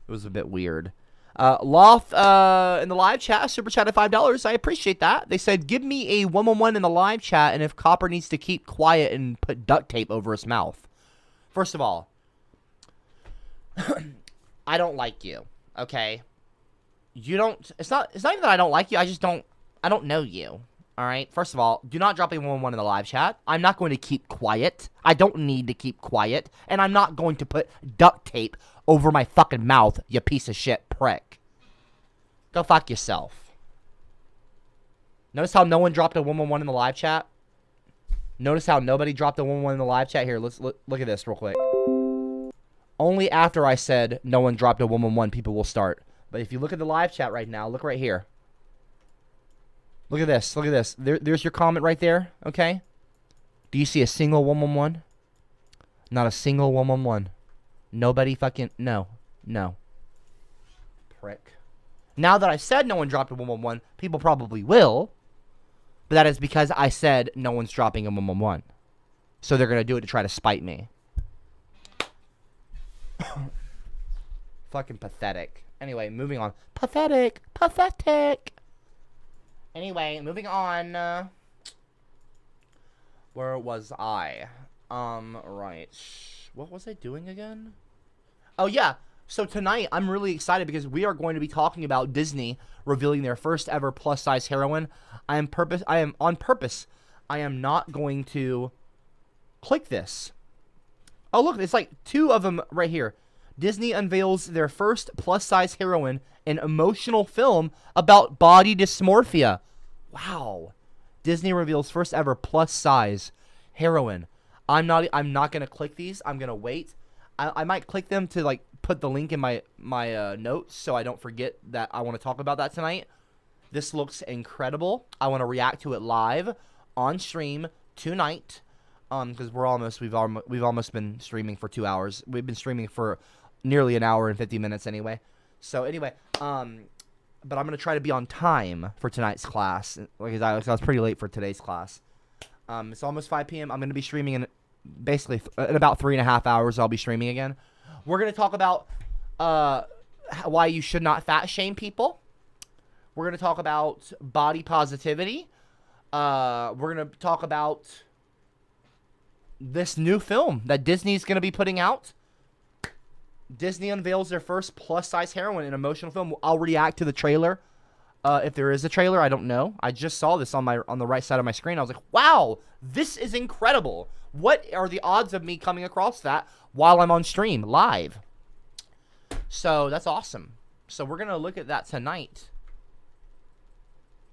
It was a bit weird. Loth in the live chat, super chat at $5. I appreciate that. They said, give me a 111 in the live chat, and if Copper needs to keep quiet and put duct tape over his mouth. First of all, I don't like you, okay? You don't, it's not even that I don't like you, I don't know you. All right. First of all, do not drop a 111 in the live chat. I'm not going to keep quiet. I don't need to keep quiet. And I'm not going to put duct tape over my fucking mouth, you piece of shit prick. Go fuck yourself. Notice how no one dropped a 111 in the live chat? Notice how nobody dropped a 111 in the live chat? Here, let's look at this real quick. Only after I said no one dropped a 111, people will start. But if you look at the live chat right now, look right here. Look at this. Look at this. There's your comment right there. Okay. Do you see a single 111? Not a single 111. Nobody fucking... No. No. Prick. Now that I said no one dropped a 111, people probably will. But that is because I said no one's dropping a 111. So they're going to do it to try to spite me. Fucking pathetic. Anyway, moving on. Pathetic. Pathetic. Anyway, moving on. Where was I? Right. What was I doing again? Oh, yeah. So tonight, I'm really excited because we are going to be talking about Disney revealing their first ever plus-size heroine. I am on purpose. I am not going to click this. Oh, look. It's like 2 of them right here. Disney unveils their first plus-size heroine in emotional film about body dysmorphia. Wow. Disney reveals first ever plus-size heroine. I'm not gonna click these. I'm gonna wait. I might click them to like put the link in my notes so I don't forget that I want to talk about that tonight. This looks incredible. I want to react to it live on stream tonight. Because we've almost been streaming for 2 hours. We've been streaming for nearly an hour and 50 minutes anyway. So anyway, but I'm gonna try to be on time for tonight's class because I was pretty late for today's class. It's almost 5 p.m. I'm gonna be streaming in basically in about 3.5 hours. I'll be streaming again. We're gonna talk about why you should not fat shame people. We're gonna talk about body positivity. We're gonna talk about this new film that Disney's gonna be putting out. Disney unveils their first plus-size heroine in an emotional film. I'll react to the trailer. If there is a trailer, I don't know. I just saw this on the right side of my screen. I was like, wow, this is incredible. What are the odds of me coming across that while I'm on stream live? So that's awesome. So we're gonna look at that tonight.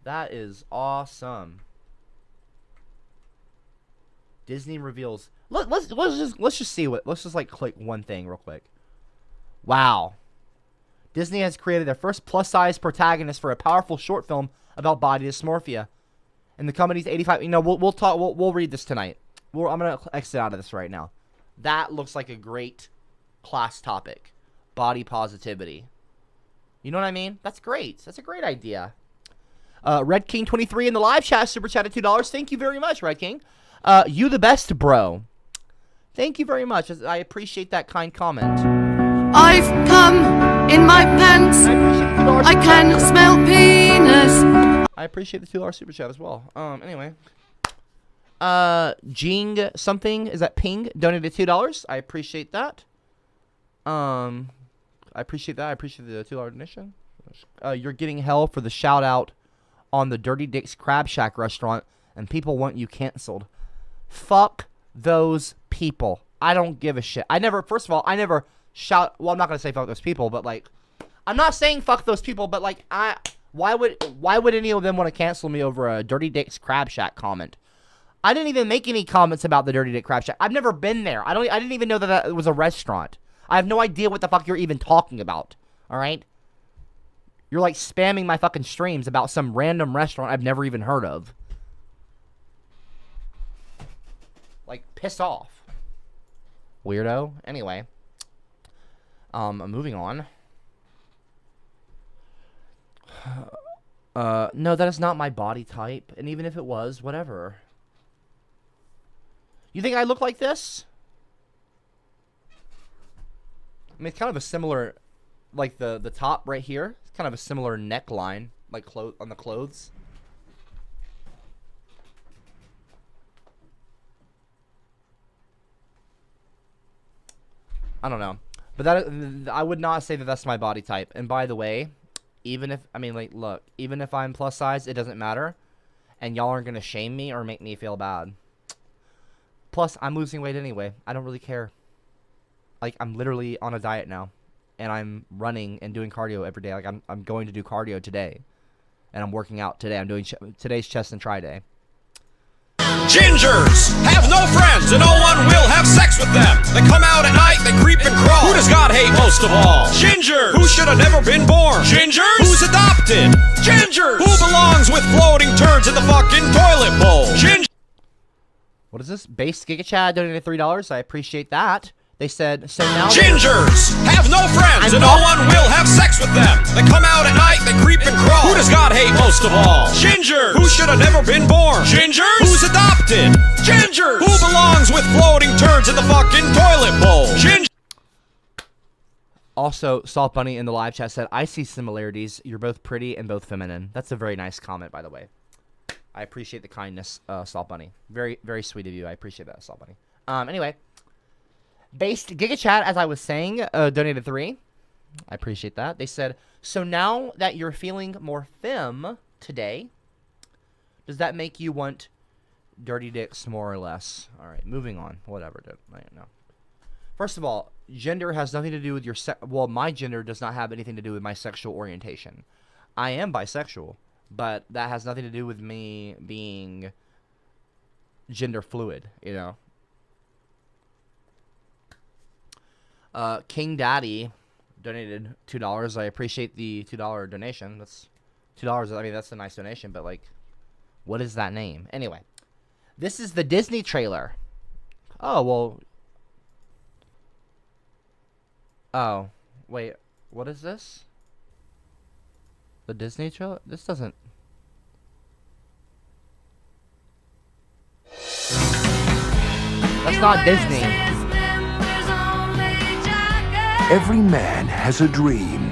That is awesome. Disney reveals. Let's just see what. Let's just like click one thing real quick. Wow. Disney has created their first plus-size protagonist for a powerful short film about body dysmorphia. And the company's 85. You know, we'll talk. We'll read this tonight. I'm gonna exit out of this right now. That looks like a great class topic. Body positivity. You know what I mean? That's great. That's a great idea. Red King 23 in the live chat super chat at $2. Thank you very much, Red King. You the best, bro. Thank you very much. I appreciate that kind comment. I've come in my pants. I can smell penis. I appreciate the $2 super chat as well. Anyway. Jing something. Is that Ping? Donated $2. I appreciate that. I appreciate that. I appreciate the $2 donation. You're getting hell for the shout out on the Dirty Dick's Crab Shack restaurant, and people want you canceled. Fuck those people. I don't give a shit. First of all, I never shout. Well, I'm not gonna say fuck those people, but like, I'm not saying fuck those people, but like, why would any of them want to cancel me over a Dirty Dick's Crab Shack comment? I didn't even make any comments about the Dirty Dick Crab Shack. I've never been there. I didn't even know that was a restaurant. I have no idea what the fuck you're even talking about. All right? You're like spamming my fucking streams about some random restaurant I've never even heard of. Like, piss off. Weirdo. Anyway. Moving on. No, that is not my body type. And even if it was, whatever. You think I look like this? I mean, it's kind of a similar, like the top right here. It's kind of a similar neckline, like on the clothes. I don't know, but I would not say that that's my body type. And by the way, even if look, even if I'm plus size, it doesn't matter, and y'all aren't gonna shame me or make me feel bad. Plus, I'm losing weight anyway. I don't really care. Like, I'm literally on a diet now, and I'm running and doing cardio every day. Like, I'm going to do cardio today, and I'm working out today. I'm doing today's chest and tri day. Gingers have no friends and no one will have sex with them. They come out at night, they creep and crawl. Who does God hate most of all? Gingers, who should have never been born. Gingers, who's adopted. Gingers, who belongs with floating turds in the fucking toilet bowl. Gingers. What is this? Base Giga Chad donated $3. I appreciate that. They said, so now Gingers have no friends and no one will have sex with them. They come out at night, they creep and crawl. Who does God hate most of all? Gingers, who should have never been born. Gingers, who's adopted. Gingers, who belongs with floating turds in the fucking toilet bowl. Gingers. Also, Salt Bunny in the live chat said, I see similarities. You're both pretty and both feminine. That's a very nice comment, by the way. I appreciate the kindness, Salt Bunny. Very, very sweet of you. I appreciate that, Salt Bunny. Anyway. Based Giga Chat, as I was saying, donated $3. I appreciate that. They said, so now that you're feeling more femme today, does that make you want dirty dicks more or less? All right, moving on. Whatever, dude. I don't know. First of all, gender has nothing to do with your well, my gender does not have anything to do with my sexual orientation. I am bisexual, but that has nothing to do with me being gender fluid, you know? King Daddy donated $2. I appreciate the $2 donation. That's $2. I mean, that's a nice donation, but like, what is that name? Anyway, this is the Disney trailer. Oh, well. Oh, wait. What is this? The Disney trailer? This doesn't... That's not Disney. Every man has a dream.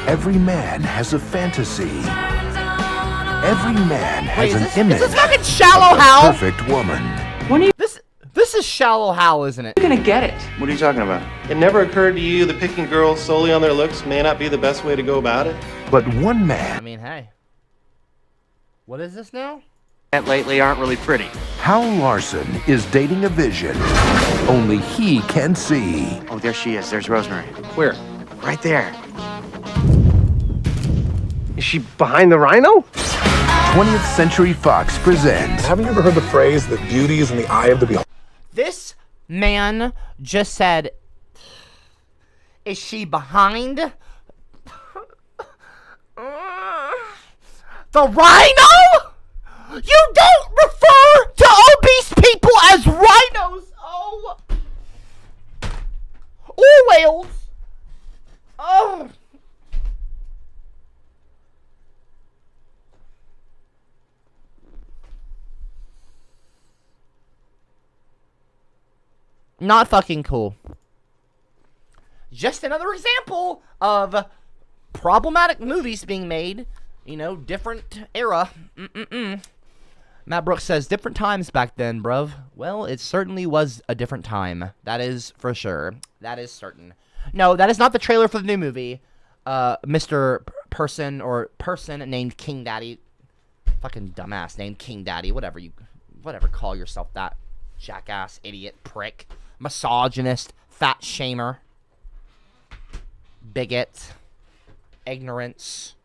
Every man has a fantasy. Every man has an image. Is this fucking Shallow Hal? Perfect woman. This is Shallow Hal, isn't it? You're gonna get it. What are you talking about? It never occurred to you that picking girls solely on their looks may not be the best way to go about it? But one man. I mean, hey. What is this now? That lately aren't really pretty. Hal Larson is dating a vision only he can see. Oh, there she is. There's Rosemary. Where? Right there. Is she behind the rhino? 20th Century Fox presents. Haven't you ever heard the phrase that beauty is in the eye of the beholder? This man just said, is she behind the rhino? You don't refer to obese people as rhinos, oh. Or whales. Oh. Not fucking cool. Just another example of problematic movies being made. You know, different era. Matt Brooks says, different times back then, bruv. Well, it certainly was a different time. That is for sure. That is certain. No, that is not the trailer for the new movie. Mr. Person named King Daddy. Fucking dumbass named King Daddy. Whatever call yourself that. Jackass, idiot, prick. Misogynist, fat shamer, bigot, ignorance,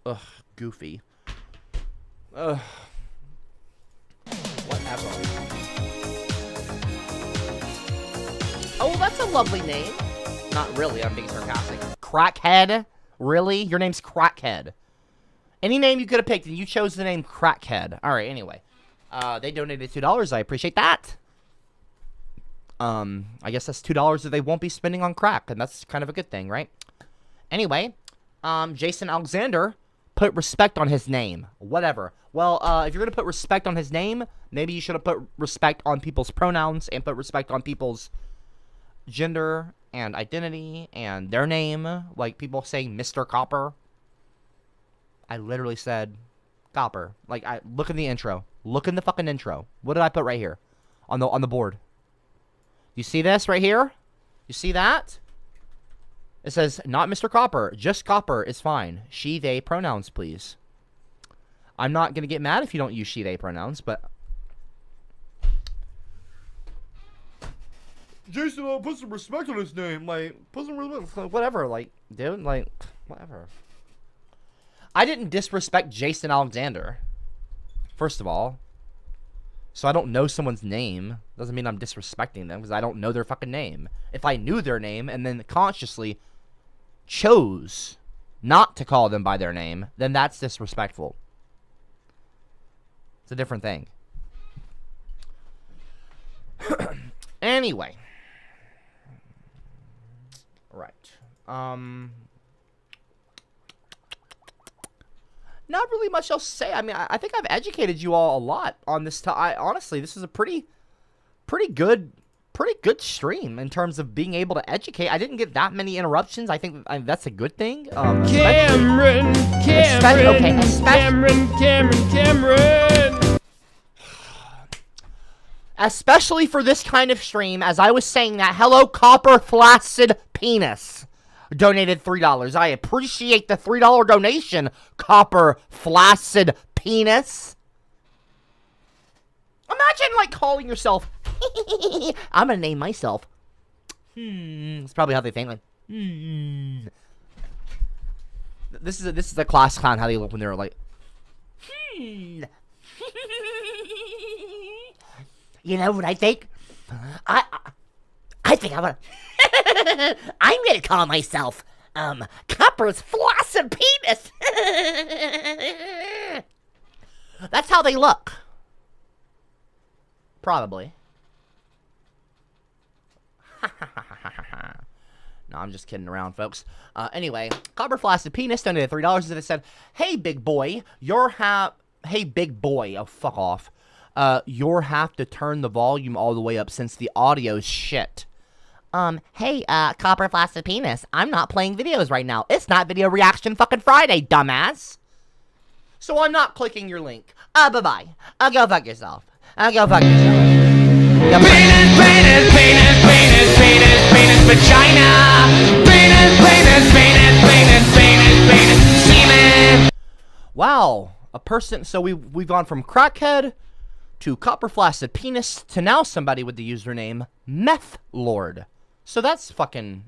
ugh, goofy, ugh, whatever. Oh, that's a lovely name. Not really, I'm being sarcastic. Crackhead? Really? Your name's Crackhead. Any name you could have picked, and you chose the name Crackhead. Alright, anyway. They donated $2, I appreciate that. I guess that's $2 that they won't be spending on crack, and that's kind of a good thing, right? Anyway, Jason Alexander put respect on his name. Whatever. Well, if you're gonna put respect on his name, maybe you should have put respect on people's pronouns and put respect on people's gender and identity and their name. Like people saying Mr. Copper. I literally said Copper. Like, look in the intro. Look in the fucking intro. What did I put right here on the board? You see this right here? You see that? It says, not Mr. Copper. Just Copper is fine. She, they pronouns, please. I'm not going to get mad if you don't use she, they pronouns, but... Jason, put some respect on his name. Like, put some respect. Whatever, like, dude, like, whatever. I didn't disrespect Jason Alexander. First of all. So I don't know someone's name. Doesn't mean I'm disrespecting them because I don't know their fucking name. If I knew their name and then consciously chose not to call them by their name, then that's disrespectful. It's a different thing. Anyway. Right. Not really much else to say. I mean, I think I've educated you all a lot on this. Honestly, this is a pretty good stream in terms of being able to educate. I didn't get that many interruptions. I think that's a good thing. Cameron. Especially for this kind of stream, as I was saying that, hello, Copper Flaccid Penis donated $3. I appreciate the $3 donation, Copper Flaccid Penis. Imagine, like, calling yourself, I'm gonna name myself. It's probably how they think, like, This is a class clown, how they look when they're like, You know what I think? I think I'm gonna... I'm gonna call myself, Copper's Flaccid Penis. That's how they look. Probably. No, I'm just kidding around, folks. Anyway, Copper Flaccid Penis donated $3 and it said, "Hey, big boy, Hey, big boy, oh, fuck off. You'll have to turn the volume all the way up since the audio's shit." Hey, Copper Flaccid Penis, I'm not playing videos right now. It's not Video Reaction fucking Friday, dumbass. So I'm not clicking your link. Bye-bye. Go fuck yourself. Go fuck yourself. Penis, vagina. Penis, semen. Wow, a person. So we've gone from crackhead to Copper Flaccid Penis to now somebody with the username Meth Lord. So that's fucking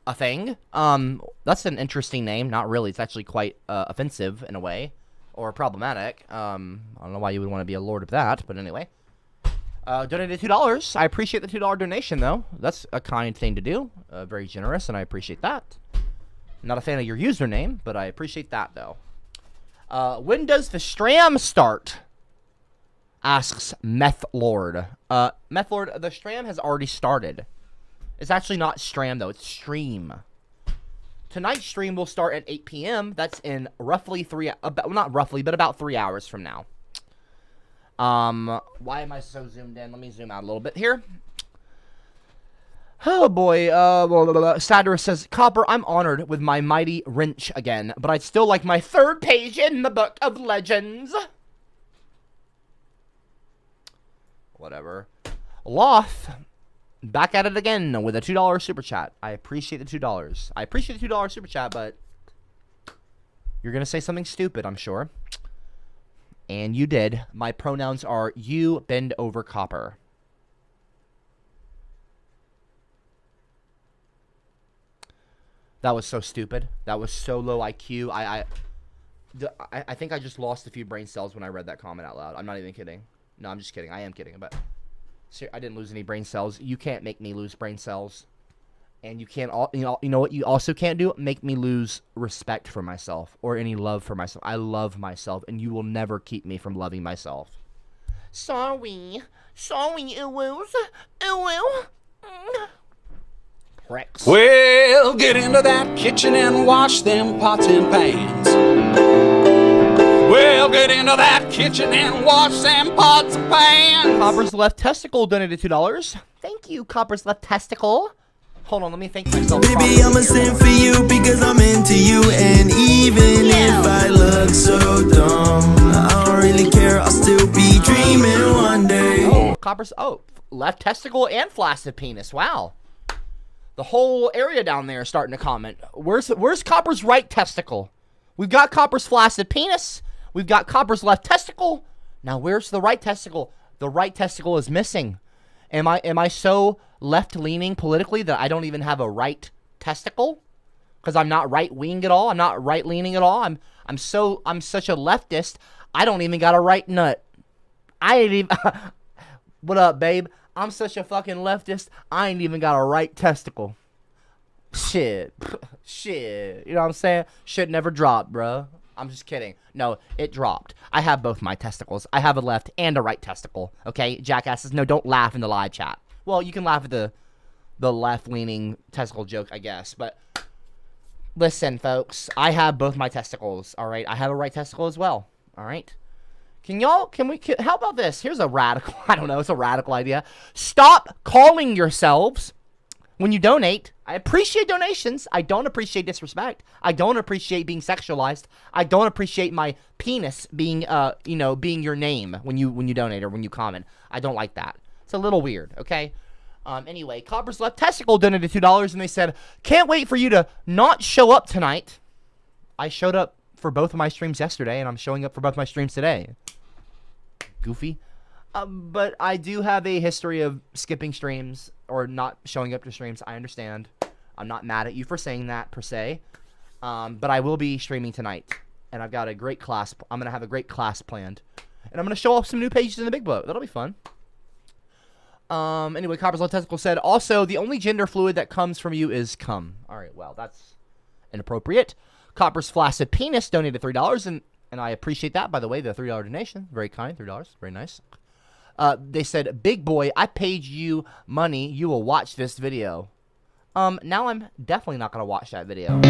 a thing. That's an interesting name. Not really. It's actually quite offensive in a way, or problematic. I don't know why you would want to be a lord of that, but anyway. Donated $2. I appreciate the $2 donation, though. That's a kind thing to do. Very generous, and I appreciate that. Not a fan of your username, but I appreciate that, though. When does the stram start? Asks Meth Lord. Meth Lord, the stram has already started. It's actually not stram, though. It's stream. Tonight's stream will start at 8 p.m. That's in roughly not roughly, but about 3 hours from now. Why am I so zoomed in? Let me zoom out a little bit here. Oh boy, Satirus says, "Copper, I'm honored with my mighty wrench again, but I'd still like my third page in the book of legends." Whatever. Loth, back at it again with a $2 super chat. I appreciate the $2. I appreciate the $2 super chat, but you're gonna say something stupid, I'm sure. And you did. My pronouns are you, bend over, Copper. That was so stupid. That was so low IQ. I think I just lost a few brain cells when I read that comment out loud. I'm not even kidding. No, I'm just kidding. I am kidding, but I didn't lose any brain cells. You can't make me lose brain cells. And you can't, you know what you also can't do? Make me lose respect for myself or any love for myself. I love myself, and you will never keep me from loving myself. Sorry. Sorry, Uwoos. Uwoo. Rex. Well, get into that kitchen and wash them pots and pans. Well, get into that kitchen and wash them pots and pans. Copper's left testicle donated $2. Thank you, Copper's left testicle. Hold on, let me thank myself. Baby, I'ma sing for you because I'm into you. And even if I look so dumb, I don't really care, I'll still be dreaming one day. Oh, Copper's, left testicle and flaccid penis. Wow. The whole area down there is starting to comment. Where's Copper's right testicle? We've got Copper's flaccid penis. We've got Copper's left testicle. Now, where's the right testicle? The right testicle is missing. Am I so left-leaning politically that I don't even have a right testicle? Because I'm not right-wing at all. I'm not right-leaning at all. I'm such a leftist. I don't even got a right nut. I ain't even. What up, babe? I'm such a fucking leftist. I ain't even got a right testicle. Shit. Shit. You know what I'm saying? Shit never dropped, bro. I'm just kidding. No, it dropped. I have both my testicles. I have a left and a right testicle. Okay, jackasses? No, don't laugh in the live chat. Well, you can laugh at the left-leaning testicle joke, I guess. But listen, folks. I have both my testicles, all right? I have a right testicle as well, all right? How about this? Here's a radical, I don't know, it's a radical idea. Stop calling yourselves, when you donate, I appreciate donations. I don't appreciate disrespect. I don't appreciate being sexualized. I don't appreciate my penis being, being your name when you donate or when you comment. I don't like that. It's a little weird, okay? Anyway, Copper's left testicle donated $2, and they said, "Can't wait for you to not show up tonight." I showed up for both of my streams yesterday, and I'm showing up for both my streams today. Goofy. But I do have a history of skipping streams or not showing up to streams. I understand. I'm not mad at you for saying that, per se. But I will be streaming tonight. And I've got a great class. I'm going to have a great class planned. And I'm going to show off some new pages in the big book. That'll be fun. Anyway, Copper's left testicle said, "Also, the only gender fluid that comes from you is cum." All right, well, that's inappropriate. Copper's flaccid penis donated $3, and I appreciate that, by the way, the $3 donation. Very kind, $3. Very nice. They said, "Big boy, I paid you money. You will watch this video." Now I'm definitely not gonna watch that video.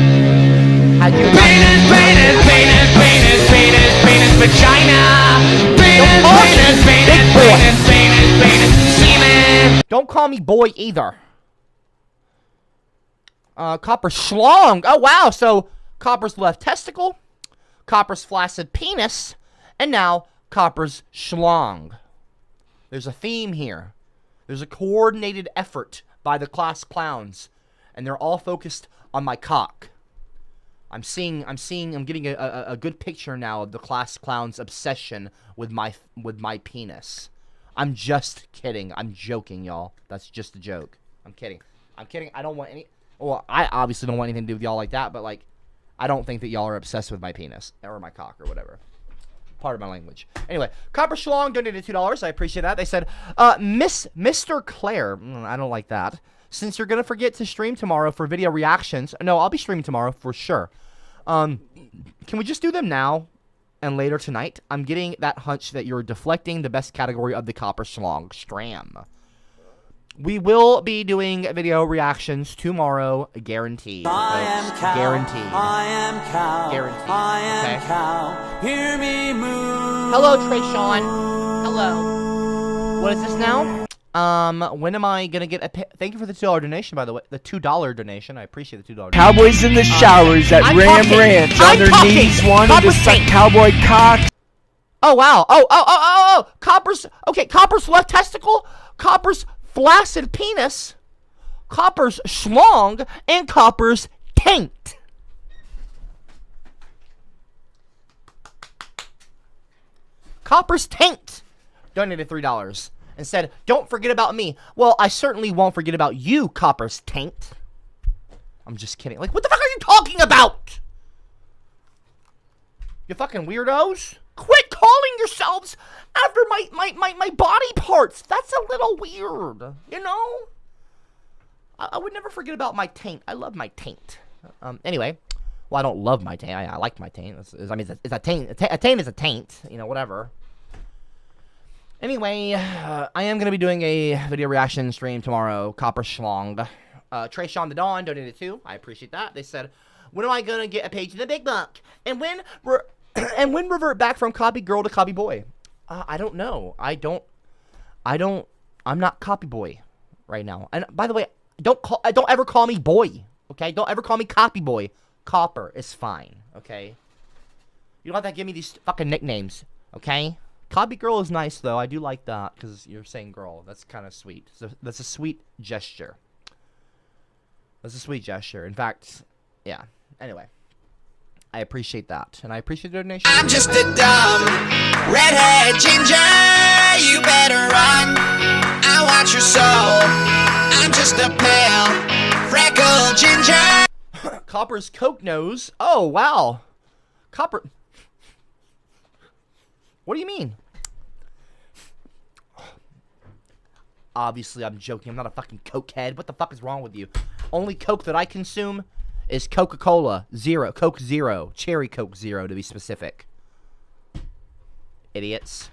Had you penis, vagina. Penis, semen. Don't call me boy either. Copper schlong. Oh wow, so Copper's left testicle, Copper's flaccid penis, and now Copper's schlong. There's a theme here. There's a coordinated effort by the class clowns, and they're all focused on my cock. I'm getting a good picture now of the class clown's obsession with my penis. I'm just kidding. I'm joking, y'all. That's just a joke. I'm kidding. I don't want any. Well, I obviously don't want anything to do with y'all like that, but like, I don't think that y'all are obsessed with my penis or my cock or whatever. Part of my language. Anyway, Copper Schlong donated $2. I appreciate that. They said, Mr. Claire. I don't like that. Since you're gonna forget to stream tomorrow for video reactions. No, I'll be streaming tomorrow for sure. Can we just do them now and later tonight? I'm getting that hunch that you're deflecting the best category of the Copper Schlong stram. We will be doing video reactions tomorrow, guaranteed. I am cow. Guaranteed. I am cow. Guaranteed. I am Okay? cow. Hear me moo. Hello, Trayshawn. Hello. What is this now? When am I gonna get a thank you for the $2 donation, by the way. The $2 donation. I appreciate the $2 donation. Cowboys in the showers at Ram Ranch on their knees wanting to suck cowboy cock. Oh, wow. Oh. Copper's left testicle, Copper's flaccid penis, Copper's schlong, and Copper's taint. Copper's taint donated $3 and said, "Don't forget about me." Well, I certainly won't forget about you, Copper's taint. I'm just kidding. Like, what the fuck are you talking about? You fucking weirdos. Quit calling yourselves after my body parts. That's a little weird, you know? I would never forget about my taint. I love my taint. Anyway, well, I don't love my taint. I like my taint. It's a taint. A taint is a taint. You know, whatever. Anyway, I am going to be doing a video reaction stream tomorrow. Copper Schlong. Trayshawn the Dawn donated $2. I appreciate that. They said, when am I going to get a page in the big book? And when revert back from copy girl to copy boy? I don't know. I'm not copy boy right now. And by the way, don't ever call me boy. Okay? Don't ever call me copy boy. Copper is fine. Okay? You don't have to give me these fucking nicknames. Okay? Copy girl is nice, though. I do like that, because you're saying girl. That's kind of sweet. So that's a sweet gesture. That's a sweet gesture. In fact, yeah. Anyway. I appreciate that. And I appreciate the donation. I'm just a dumb redhead ginger. You better run. I want your soul. I'm just a pale freckled ginger. Copper's Coke nose. Oh, wow. Copper. What do you mean? Obviously, I'm joking. I'm not a fucking Coke head. What the fuck is wrong with you? Only Coke that I consume is Coca-Cola Zero. Coke Zero. Cherry Coke Zero, to be specific. Idiots.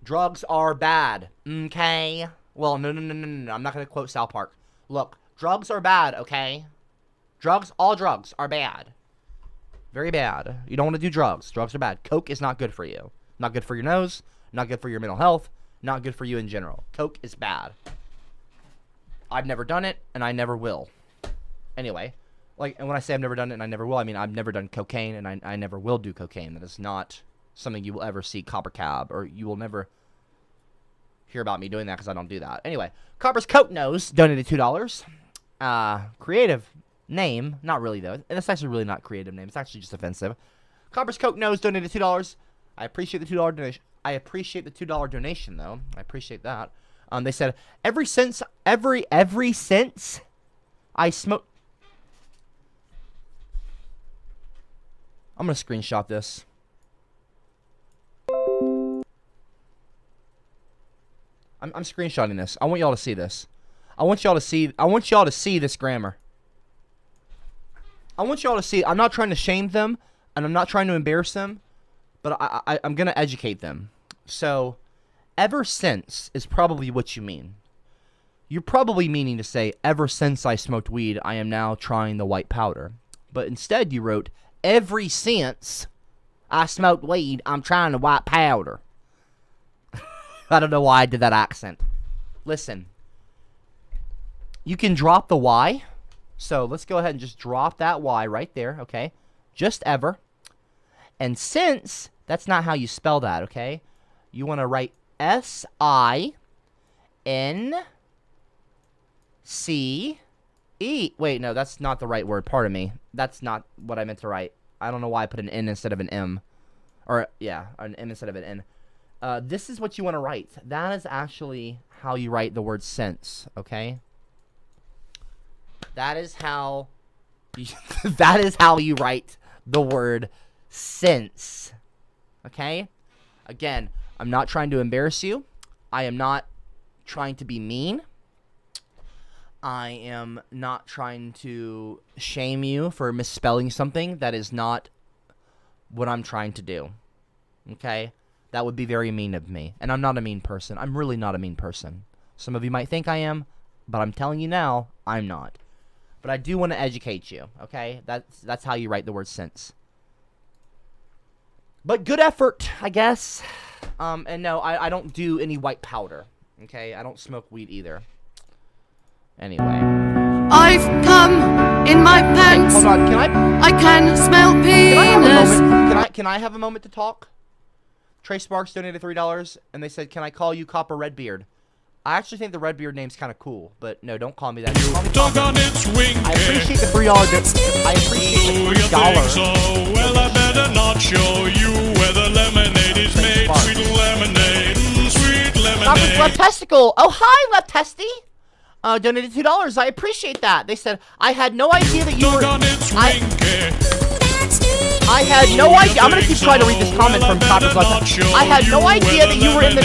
Drugs are bad. Okay? Well, no. I'm not going to quote South Park. Look, drugs are bad, okay? All drugs are bad. Very bad. You don't want to do drugs. Drugs are bad. Coke is not good for you. Not good for your nose. Not good for your mental health. Not good for you in general. Coke is bad. I've never done it, and I never will. Anyway, like, and when I say I've never done it and I never will, I mean I've never done cocaine, and I never will do cocaine. That is not something you will ever see CopperCab, or you will never hear about me doing that, because I don't do that. Anyway, Copper's Coke Nose donated $2. Creative name. Not really, though. And it's actually really not creative name. It's actually just offensive. Copper's Coke Nose donated $2. I appreciate the $2 donation. I appreciate the $2 donation, though. I appreciate that. They said, every since I smoke. I'm gonna screenshot this. I'm screenshotting this. I want y'all to see this. I want y'all to see this grammar. I want y'all to see. I'm not trying to shame them, and I'm not trying to embarrass them, but I'm gonna educate them. So, ever since is probably what you mean. You're probably meaning to say, ever since I smoked weed, I am now trying the white powder. But instead you wrote, ever since I smoked weed, I'm trying the white powder. I don't know why I did that accent. Listen. You can drop the Y. So let's go ahead and just drop that Y right there, okay? Just ever. And since, that's not how you spell that, okay? You want to write S-I-N-C-E. Wait, no, that's not the right word. Pardon me. That's not what I meant to write. I don't know why I put an N instead of an M. Or, yeah, an M instead of an N. This is what you want to write. That is actually how you write the word since, okay? That is how that is how you write the word since. Okay? Again, I'm not trying to embarrass you. I am not trying to be mean. I am not trying to shame you for misspelling something. That is not what I'm trying to do. Okay? That would be very mean of me. And I'm not a mean person. I'm really not a mean person. Some of you might think I am, but I'm telling you now, I'm not. But I do want to educate you, okay? That's how you write the word since. But good effort, I guess. And no, I don't do any white powder, okay? I don't smoke weed either. Anyway. I've come in my pants. Hold on, I can smell penis. Can I have a moment to talk? Trey Sparks donated $3, and they said, can I call you Copper Redbeard? I actually think the Redbeard name's kind of cool, but no, don't call me that. Call me Dog on its wing. I appreciate the $3. I appreciate the $3. So, well, I better not show you where the lemonade is made. Sweet lemonade, sweet lemonade. Left Testicle. Oh, hi, Left Testy. Donated $2. I appreciate that. They said, I had no idea that you were... I had no idea. I'm gonna keep trying to read this comment from Copper's Left. I had no idea that you were in the...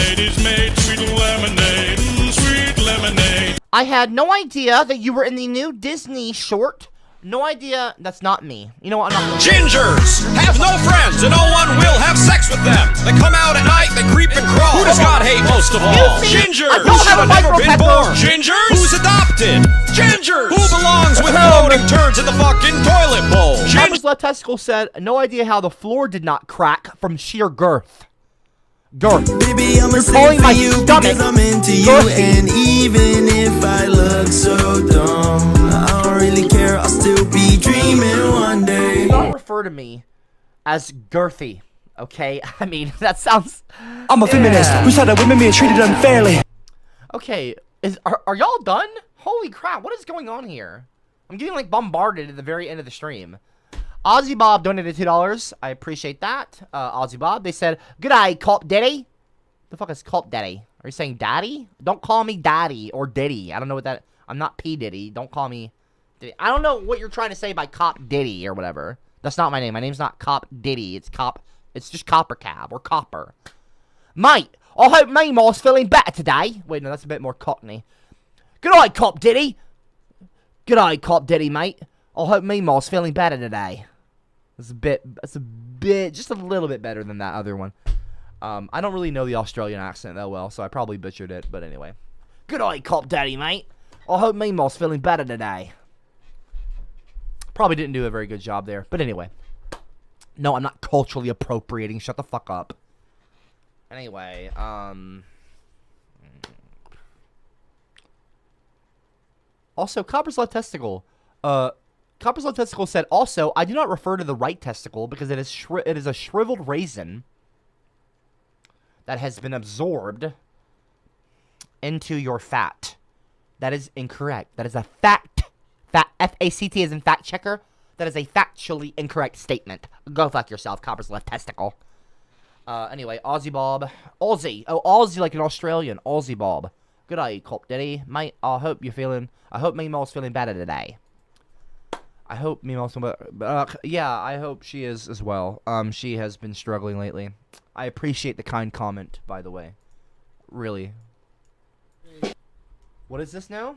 I had no idea that you were in the new Disney short. No idea. That's not me. You know what? I'm not. Gingers have no friends and no one will have sex with them. They come out at night, they creep and crawl. Who does God hate most of all? Gingers who should have never been born. Gingers who's adopted. Gingers who belongs with floating turds in the fucking toilet bowl. Copper's Left Testicle said, no idea how the floor did not crack from sheer girth. Baby, I'm a calling my stomach because I'm into you, and even if I look so dumb, I don't really care. I'll still be dreaming one day. Do not refer to me as girthy, okay? I mean, that sounds... I'm a feminist who said that women being treated unfairly. Okay, are y'all done? Holy crap, what is going on here? I'm getting, like, bombarded at the very end of the stream. Ozzy Bob donated $2. I appreciate that. Ozzy Bob. They said, good eye, Cop Daddy. The fuck is Cop Daddy? Are you saying daddy? Don't call me daddy or Diddy. I don't know what that... I'm not P. Diddy. Don't call me... Diddy. I don't know what you're trying to say by Cop Diddy or whatever. That's not my name. My name's not Cop Diddy. It's Cop... It's just CopperCab or Copper. Mate, I hope Meemaw's feeling better today. Wait, no, that's a bit more cockney. Good eye, Cop Diddy. Good eye, Cop Diddy, mate. I hope Meemaw's feeling better today. That's a bit, just a little bit better than that other one. I don't really know the Australian accent that well, so I probably butchered it, but anyway. Good eye, Cop Daddy, mate. I hope Meemaw's feeling better today. Probably didn't do a very good job there, but anyway. No, I'm not culturally appropriating. Shut the fuck up. Anyway, also, Copper's Left Testicle. Copper's Left Testicle said, also, I do not refer to the right testicle because it is a shriveled raisin that has been absorbed into your fat. That is incorrect. That is a fact. F-A-C-T as in fact checker. That is a factually incorrect statement. Go fuck yourself, Copper's Left Testicle. Anyway, Aussie Bob. Aussie. Oh, Aussie like an Australian. Aussie Bob. Good eye, Cop Daddy. Mate, I hope Meemaw's feeling better today. I hope Meemaw's yeah, I hope she is as well. She has been struggling lately. I appreciate the kind comment, by the way. Really. What is this now?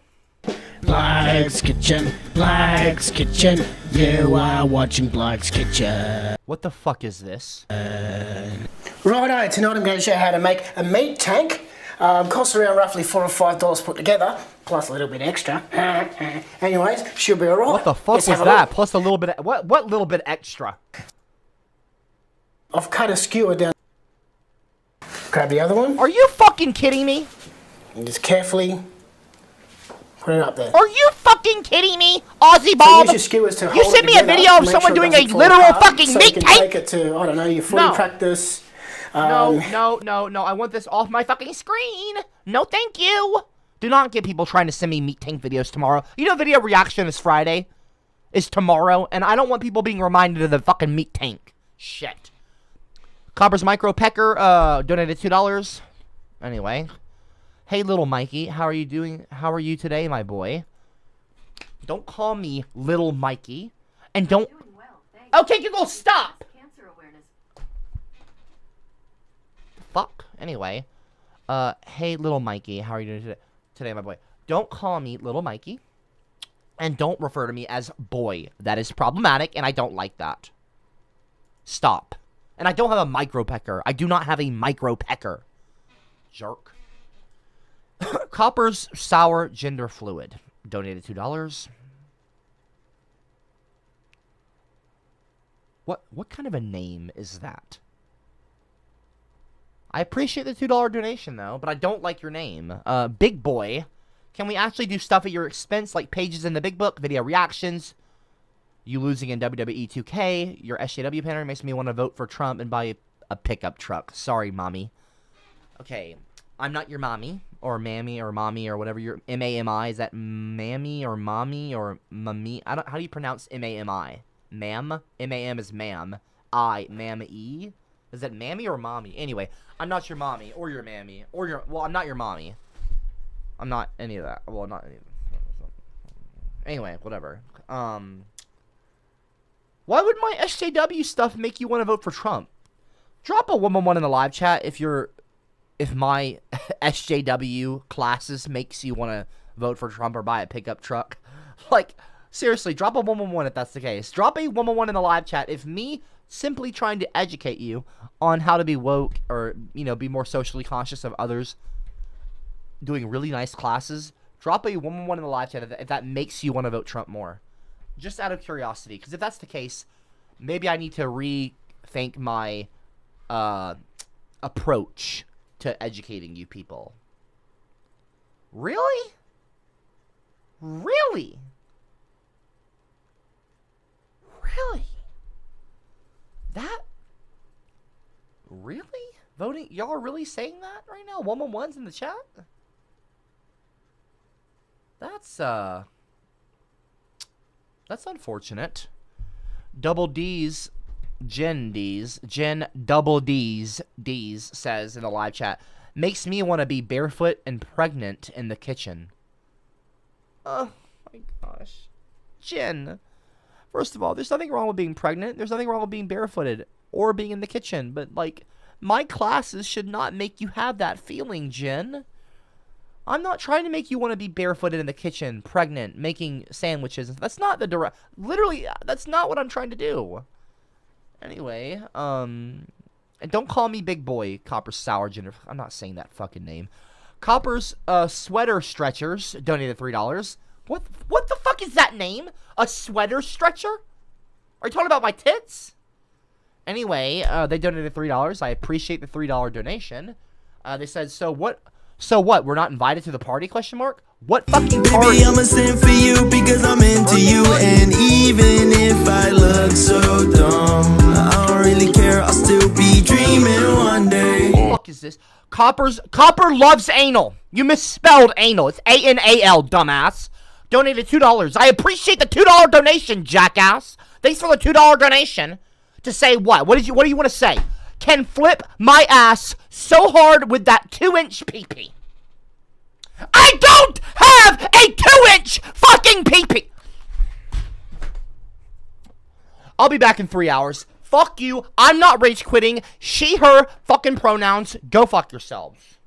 Black's Kitchen, Black's Kitchen. You are watching Black's Kitchen. What the fuck is this? Righto, tonight I'm going to show you how to make a meat tank. Costs around roughly $4 or $5 put together, plus a little bit extra. Anyways, should be alright. What the fuck was that? Plus a little bit. What little bit extra? I've cut a skewer down. Grab the other one. Are you fucking kidding me? And just carefully put it up there. Are you fucking kidding me, Aussie Bob? So use your skewers to you hold sent it me a together, video of make someone sure it doing a doesn't fall literal apart, fucking so meat you can tank. take it to, I don't know, your footy practice. No. I want this off my fucking screen. No, thank you. Do not get people trying to send me meat tank videos tomorrow. You know, video reaction is Friday. Is tomorrow, and I don't want people being reminded of the fucking meat tank. Shit. Copper's Micro Pecker donated $2. Anyway. Hey, little Mikey, how are you doing? How are you today, my boy? Don't call me little Mikey. And don't... Okay, Google, stop! Fuck. Anyway. Hey, little Mikey, how are you doing today, my boy? Don't call me little Mikey. And don't refer to me as boy. That is problematic, and I don't like that. Stop. And I don't have a micro pecker. I do not have a micro pecker. Jerk. Copper's Sour Gender Fluid donated $2. What kind of a name is that? I appreciate the $2 donation, though, but I don't like your name. Big Boy. Can we actually do stuff at your expense, like pages in the big book, video reactions, you losing in WWE 2K, your SJW banner makes me want to vote for Trump and buy a pickup truck. Sorry, mommy. Okay, I'm not your mommy, or mammy, or mommy, or whatever your M-A-M-I. Is that mammy, or mommy, or mummy? How do you pronounce M-A-M-I? Ma'am? M-A-M is ma'am. Mam-E? Is that mammy or mommy? Anyway, I'm not your mommy, or your mammy, or your... Well, I'm not your mommy. I'm not any of that. Well, not any of that. Anyway, whatever. Why would my SJW stuff make you want to vote for Trump? Drop a 111 in the live chat if my SJW classes makes you want to vote for Trump or buy a pickup truck. Like, seriously, drop a 111 if that's the case. Drop a 111 in the live chat if me simply trying to educate you on how to be woke or, you know, be more socially conscious of others doing really nice classes. Drop a 111 in the live chat if that makes you want to vote Trump more. Just out of curiosity. Because if that's the case, maybe I need to rethink my approach to educating you people. Really? Really? Really? That? Really? Voting? Y'all are really saying that right now? 111's in the chat? That's unfortunate. Double D's, Jen Double D's says in the live chat, makes me want to be barefoot and pregnant in the kitchen. Oh my gosh. Jen, first of all, there's nothing wrong with being pregnant. There's nothing wrong with being barefooted or being in the kitchen. But, like, my classes should not make you have that feeling, Jen. I'm not trying to make you want to be barefooted in the kitchen, pregnant, making sandwiches. That's not the direct... Literally, that's not what I'm trying to do. Anyway, and don't call me Big Boy, Copper's Sour Gender... I'm not saying that fucking name. Copper's Sweater Stretchers donated $3. What the fuck is that name? A sweater stretcher? Are you talking about my tits? Anyway, they donated $3. I appreciate the $3 donation. They said, so what, we're not invited to the party, question mark? What fucking party? Baby, I'ma sing for you because I'm into you. And even if I look so dumb, I don't really care, I'll still be dreaming one day. What the fuck is this? Copper loves anal. You misspelled anal. It's A-N-A-L, dumbass. Donated $2. I appreciate the $2 donation, jackass. Thanks for the $2 donation. To say what? What do you want to say? Can flip my ass so hard with that 2-inch pee-pee. I don't have a 2-inch fucking pee-pee. I'll be back in 3 hours. Fuck you. I'm not rage quitting. She, her fucking pronouns. Go fuck yourselves.